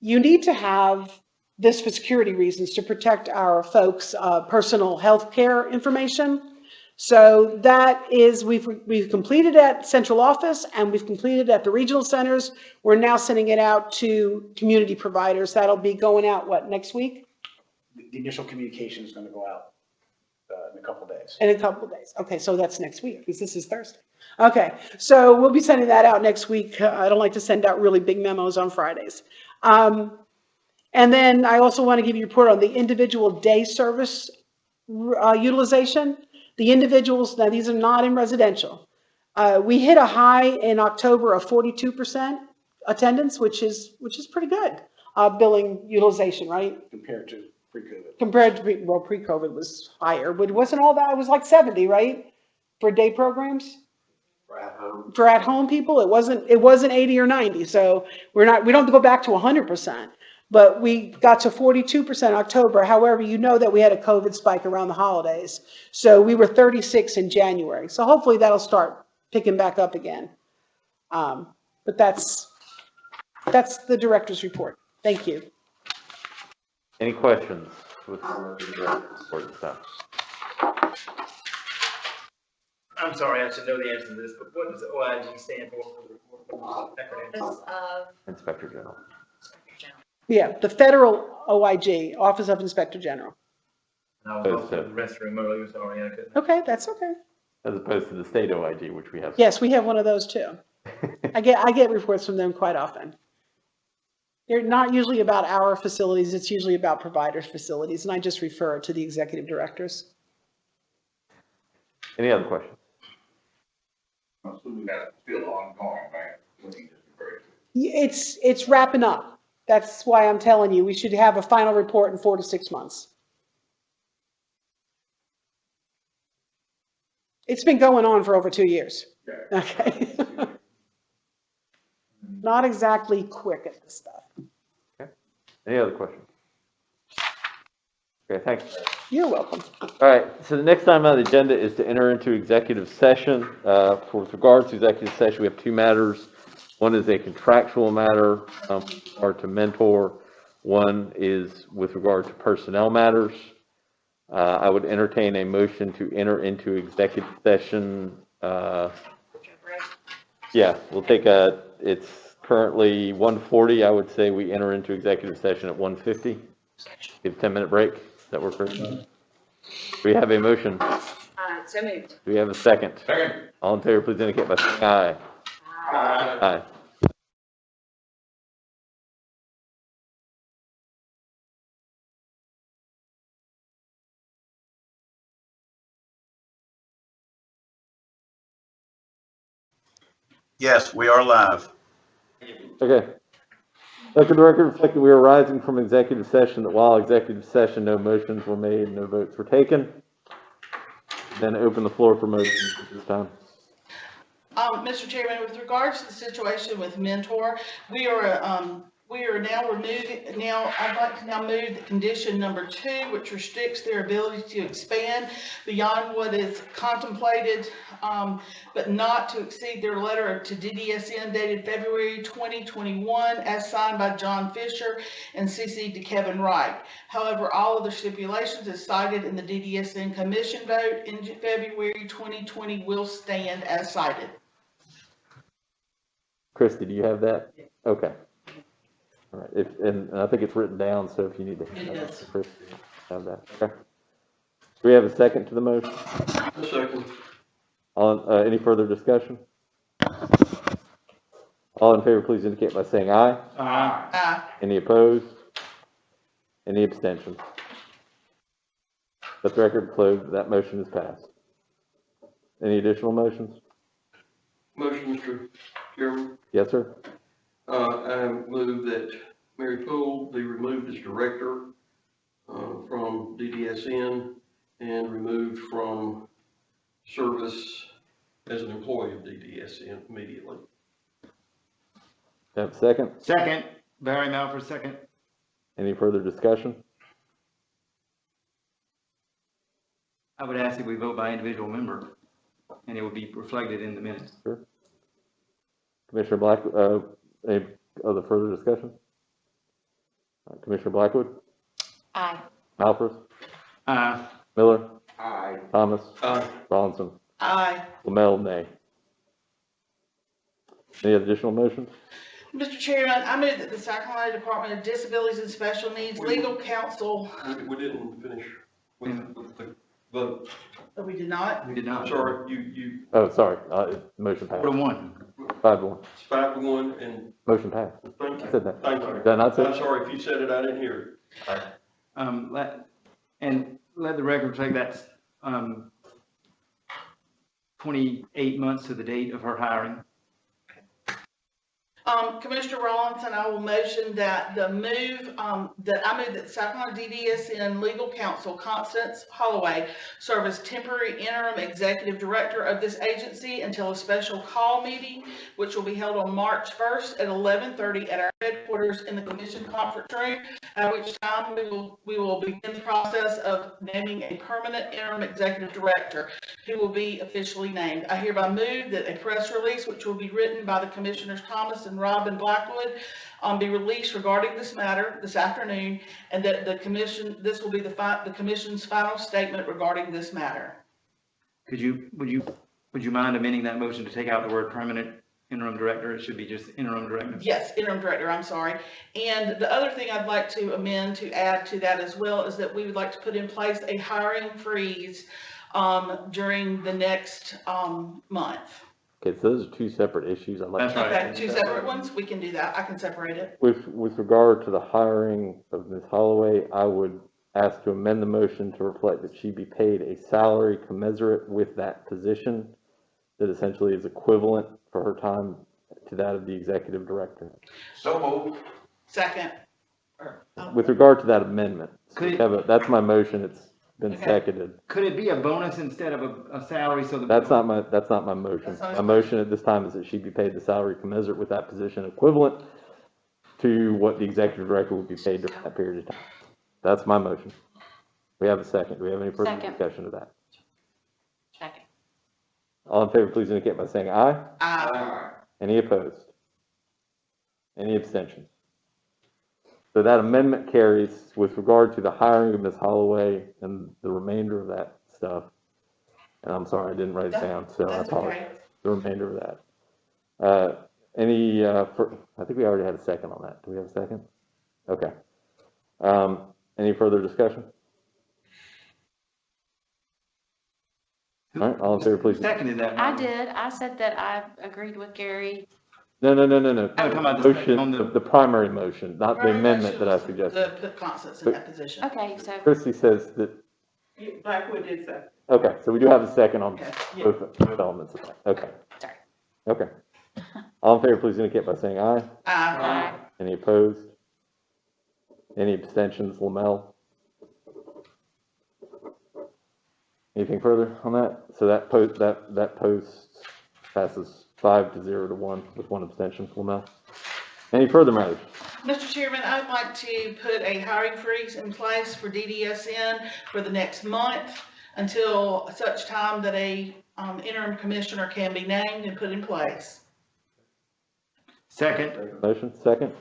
[SPEAKER 6] You need to have this for security reasons to protect our folks' personal health care information. So that is, we've completed at central office and we've completed at the regional centers. We're now sending it out to community providers. That'll be going out, what, next week?
[SPEAKER 20] The initial communication is going to go out in a couple of days.
[SPEAKER 6] In a couple of days. Okay, so that's next week because this is Thursday. Okay, so we'll be sending that out next week. I don't like to send out really big memos on Fridays. And then I also want to give you a report on the individual day service utilization. The individuals, now these are not in residential. We hit a high in October of 42% attendance, which is pretty good. Billing utilization, right?
[SPEAKER 20] Compared to pre-COVID.
[SPEAKER 6] Compared to, well, pre-COVID was higher, but it wasn't all that. It was like 70, right? For day programs?
[SPEAKER 20] For at home.
[SPEAKER 6] For at home people, it wasn't 80 or 90. So we don't have to go back to 100%. but we got to 42% October. However, you know that we had a COVID spike around the holidays. So we were 36 in January. So hopefully that'll start picking back up again. But that's the director's report. Thank you.
[SPEAKER 2] Any questions with regard to the director's report and stuff?
[SPEAKER 10] I'm sorry, I should know the answer to this, but what does OIG stand for?
[SPEAKER 3] Office of
[SPEAKER 2] Inspector General.
[SPEAKER 3] Inspector General.
[SPEAKER 6] Yeah, the federal OIG, Office of Inspector General.
[SPEAKER 10] And I was also in the restroom earlier, sorry, I couldn't.
[SPEAKER 6] Okay, that's okay.
[SPEAKER 2] As opposed to the state OIG, which we have.
[SPEAKER 6] Yes, we have one of those too. I get reports from them quite often. They're not usually about our facilities, it's usually about providers' facilities, and I just refer to the executive directors.
[SPEAKER 2] Any other questions?
[SPEAKER 1] I'm assuming that's still ongoing, right? What you just referred to.
[SPEAKER 6] It's wrapping up. That's why I'm telling you, we should have a final report in 4 to 6 months. It's been going on for over 2 years. Okay. Not exactly quick at this stuff.
[SPEAKER 2] Okay. Any other questions? Okay, thanks.
[SPEAKER 6] You're welcome.
[SPEAKER 2] All right, so the next item on the agenda is to enter into executive session. With regard to executive session, we have 2 matters. One is a contractual matter with regard to mentor. One is with regard to personnel matters. I would entertain a motion to enter into executive session. Yeah, we'll take it's currently 1:40. I would say we enter into executive session at 1:50. Give a 10-minute break. Does that work for you? Do we have a motion?
[SPEAKER 3] So moved.
[SPEAKER 2] Do we have a second?
[SPEAKER 1] Second.
[SPEAKER 2] All in favor, please indicate by saying aye. Aye.
[SPEAKER 8] Yes, we are live.
[SPEAKER 2] Okay. Let the record reflect that we are rising from executive session, that while executive session, no motions were made, no votes were taken. Then open the floor for motions at this time.
[SPEAKER 5] Mr. Chairman, with regards to the situation with Mentor, we are now removing, I'd like to now move the condition number 2, which restricts their ability to expand beyond what is contemplated, but not to exceed their letter to DDSN dated February 2021 as signed by John Fisher and CC'd to Kevin Wright. However, all of the stipulations as cited in the DDSN commission vote in February 2020 will stand as cited.
[SPEAKER 2] Christy, do you have that? Okay. All right, and I think it's written down, so if you need to Christy, have that. Okay. Do we have a second to the motion?
[SPEAKER 7] A second.
[SPEAKER 2] Any further discussion? All in favor, please indicate by saying aye.
[SPEAKER 5] Aye. Aye.
[SPEAKER 2] Any opposed? Any abstentions? Let the record close. That motion is passed. Any additional motions?
[SPEAKER 7] Motion, Mr. Chairman.
[SPEAKER 2] Yes, sir.
[SPEAKER 7] I move that Mary Poole be removed as director from DDSN and removed from service as an employee of DDSN immediately.
[SPEAKER 2] Have a second?
[SPEAKER 4] Second, Barry Melford, second.
[SPEAKER 2] Any further discussion?
[SPEAKER 4] I would ask that we vote by individual member, and it would be reflected in the minutes.
[SPEAKER 2] Sure. Commissioner Black, any other further discussion? Commissioner Blackwood?
[SPEAKER 3] Aye.
[SPEAKER 2] Malphurs?
[SPEAKER 4] Aye.
[SPEAKER 2] Miller?
[SPEAKER 1] Aye.
[SPEAKER 2] Thomas?
[SPEAKER 7] Aye.
[SPEAKER 2] Ronson?
[SPEAKER 5] Aye.
[SPEAKER 2] Lamel, nay. Any additional motions?
[SPEAKER 5] Mr. Chairman, I move that the South Carolina Department of Disabilities and Special Needs Legal Counsel.
[SPEAKER 7] We didn't finish with the vote.
[SPEAKER 5] Oh, we did not?
[SPEAKER 4] We did not.
[SPEAKER 7] Sorry, you.
[SPEAKER 2] Oh, sorry, motion passed.
[SPEAKER 4] 4-1.
[SPEAKER 2] 5-1.
[SPEAKER 7] It's 5-1 and.
[SPEAKER 2] Motion passed.
[SPEAKER 7] Thank you.
[SPEAKER 2] I said that.
[SPEAKER 7] Thank you.
[SPEAKER 2] Did I not say
[SPEAKER 7] I'm
[SPEAKER 2] it?
[SPEAKER 7] sorry if you said it, I didn't hear it.
[SPEAKER 4] Let the record reflect that's 28 months to the date of her hiring.
[SPEAKER 5] Commissioner Rawlinson, I will motion that I move that South Carolina DDSN Legal Counsel Constance Holloway serve as temporary interim executive director of this agency until a special call meeting, which will be held on March 1st at 11:30 at our headquarters in the commission conference room, at which time we will begin the process of naming a permanent interim executive director who will be officially named. I hereby move that a press release, which will be written by the Commissioners Thomas and Robin Blackwood, be released regarding this matter this afternoon, and that this will be the commission's final statement regarding this matter.
[SPEAKER 4] Would you mind amending that motion to take out the word permanent interim director? It should be just interim director.
[SPEAKER 5] Yes, interim director, I'm sorry. And the other thing I'd like to amend to add to that as well is that we would like to put in place a hiring freeze during the next month.
[SPEAKER 2] Okay, so those are two separate issues. I'd like to.
[SPEAKER 5] Okay, two separate ones, we can do that, I can separate it.
[SPEAKER 2] With regard to the hiring of Ms. Holloway, I would ask to amend the motion to reflect that she be paid a salary commensurate with that position that essentially is equivalent for her time to that of the executive director.
[SPEAKER 1] So moved.
[SPEAKER 5] Second.
[SPEAKER 2] With regard to that amendment,
[SPEAKER 4] Could-
[SPEAKER 2] that's my motion, it's been
[SPEAKER 5] Okay.
[SPEAKER 2] seconded.
[SPEAKER 4] Could it be a bonus instead of a salary so that?
[SPEAKER 2] That's not my motion.
[SPEAKER 5] That's not
[SPEAKER 2] My motion at this time is that she be paid the salary commensurate with that position, equivalent to what the executive director would be paid during that period of time. That's my motion. We have a second. Do we have any further
[SPEAKER 9] Second.
[SPEAKER 2] discussion of that?
[SPEAKER 9] Second.
[SPEAKER 2] All in favor, please indicate by saying aye.
[SPEAKER 5] Aye.
[SPEAKER 2] Any opposed? Any abstentions? So that amendment carries with regard to the hiring of Ms. Holloway and the remainder of that stuff. And I'm sorry, I didn't write it down, so I
[SPEAKER 5] That's
[SPEAKER 2] apologize.
[SPEAKER 5] okay.
[SPEAKER 2] The remainder of that. I think we already had a second on that. Do we have a second? Okay. Any further discussion? All right, all in favor, please.
[SPEAKER 4] Seconded that.
[SPEAKER 9] I did. I said that I agreed with Gary.
[SPEAKER 2] No.
[SPEAKER 4] talking about the second on
[SPEAKER 2] Motion, the primary motion, not the
[SPEAKER 5] Primary
[SPEAKER 2] amendment
[SPEAKER 5] motion
[SPEAKER 2] that I
[SPEAKER 5] was
[SPEAKER 2] suggested.
[SPEAKER 5] The Constance in that position.
[SPEAKER 9] Okay, so
[SPEAKER 2] Christie says that,
[SPEAKER 5] Blackwood did say.
[SPEAKER 2] okay, so we do have a second on
[SPEAKER 5] Okay, yeah.
[SPEAKER 2] both elements of that. Okay.
[SPEAKER 9] Sorry.
[SPEAKER 2] Okay. All in favor, please indicate by saying aye.
[SPEAKER 5] Aye.
[SPEAKER 2] Any opposed? Any abstentions, Lamel? Anything further on that? So that post passes 5-0 to 1 with one abstention, Lamel. Any further matters?
[SPEAKER 5] Mr. Chairman, I'd like to put a hiring freeze in place for DDSN for the next month until such time that a interim commissioner can be named and put in place.
[SPEAKER 4] Second.
[SPEAKER 2] Motion, second.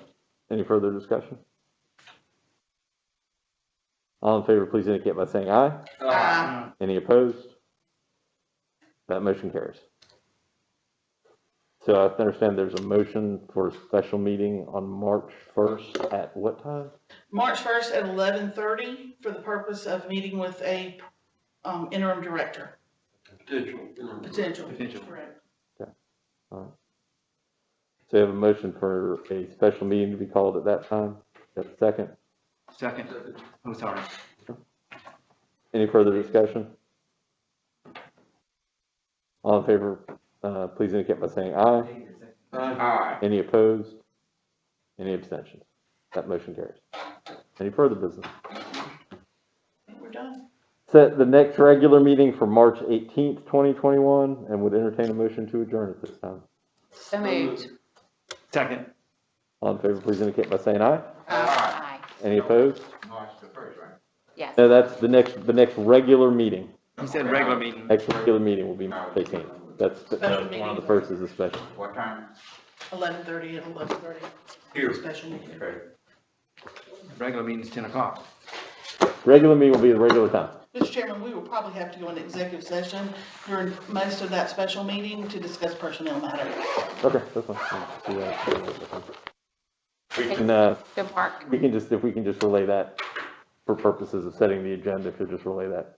[SPEAKER 2] Any further discussion? All in favor, please indicate by saying aye.
[SPEAKER 5] Aye.
[SPEAKER 2] Any opposed? That motion carries. So I understand there's a motion for a special meeting on March 1st at what time?
[SPEAKER 5] March 1st at 11:30 for the purpose of meeting with a interim director. Potential. Correct.
[SPEAKER 2] All right. So you have a motion for a special meeting to be called at that time? Got a second?
[SPEAKER 4] Second. Oh, sorry.
[SPEAKER 2] Any further discussion? All in favor, please indicate by saying aye.
[SPEAKER 1] Aye.
[SPEAKER 2] Any opposed? Any abstentions? That motion carries. Any further business?
[SPEAKER 5] We're done.
[SPEAKER 2] Set the next regular meeting for March 18th, 2021, and would entertain a motion to adjourn at this time.
[SPEAKER 9] So moved.
[SPEAKER 4] Second.
[SPEAKER 2] All in favor, please indicate by saying aye.
[SPEAKER 9] Aye.
[SPEAKER 2] Any opposed?
[SPEAKER 1] March the first, right?
[SPEAKER 9] Yes.
[SPEAKER 2] No, that's the next regular meeting.
[SPEAKER 4] You said regular meeting.
[SPEAKER 2] Next regular meeting will be March 18th. That's, one of the first is a special.
[SPEAKER 1] What time?
[SPEAKER 5] 11:30 at 11:30.
[SPEAKER 1] Here.
[SPEAKER 5] Special meeting.
[SPEAKER 4] Regular meeting's 10 o'clock.
[SPEAKER 2] Regular meeting will be the regular time.
[SPEAKER 5] Mr. Chairman, we will probably have to go into executive session during most of that special meeting to discuss personnel matters.
[SPEAKER 2] Okay, that's fine. We'll do that. We can,
[SPEAKER 9] Good, Mark.
[SPEAKER 2] if we can just relay that for purposes of setting the agenda, if you'll just relay that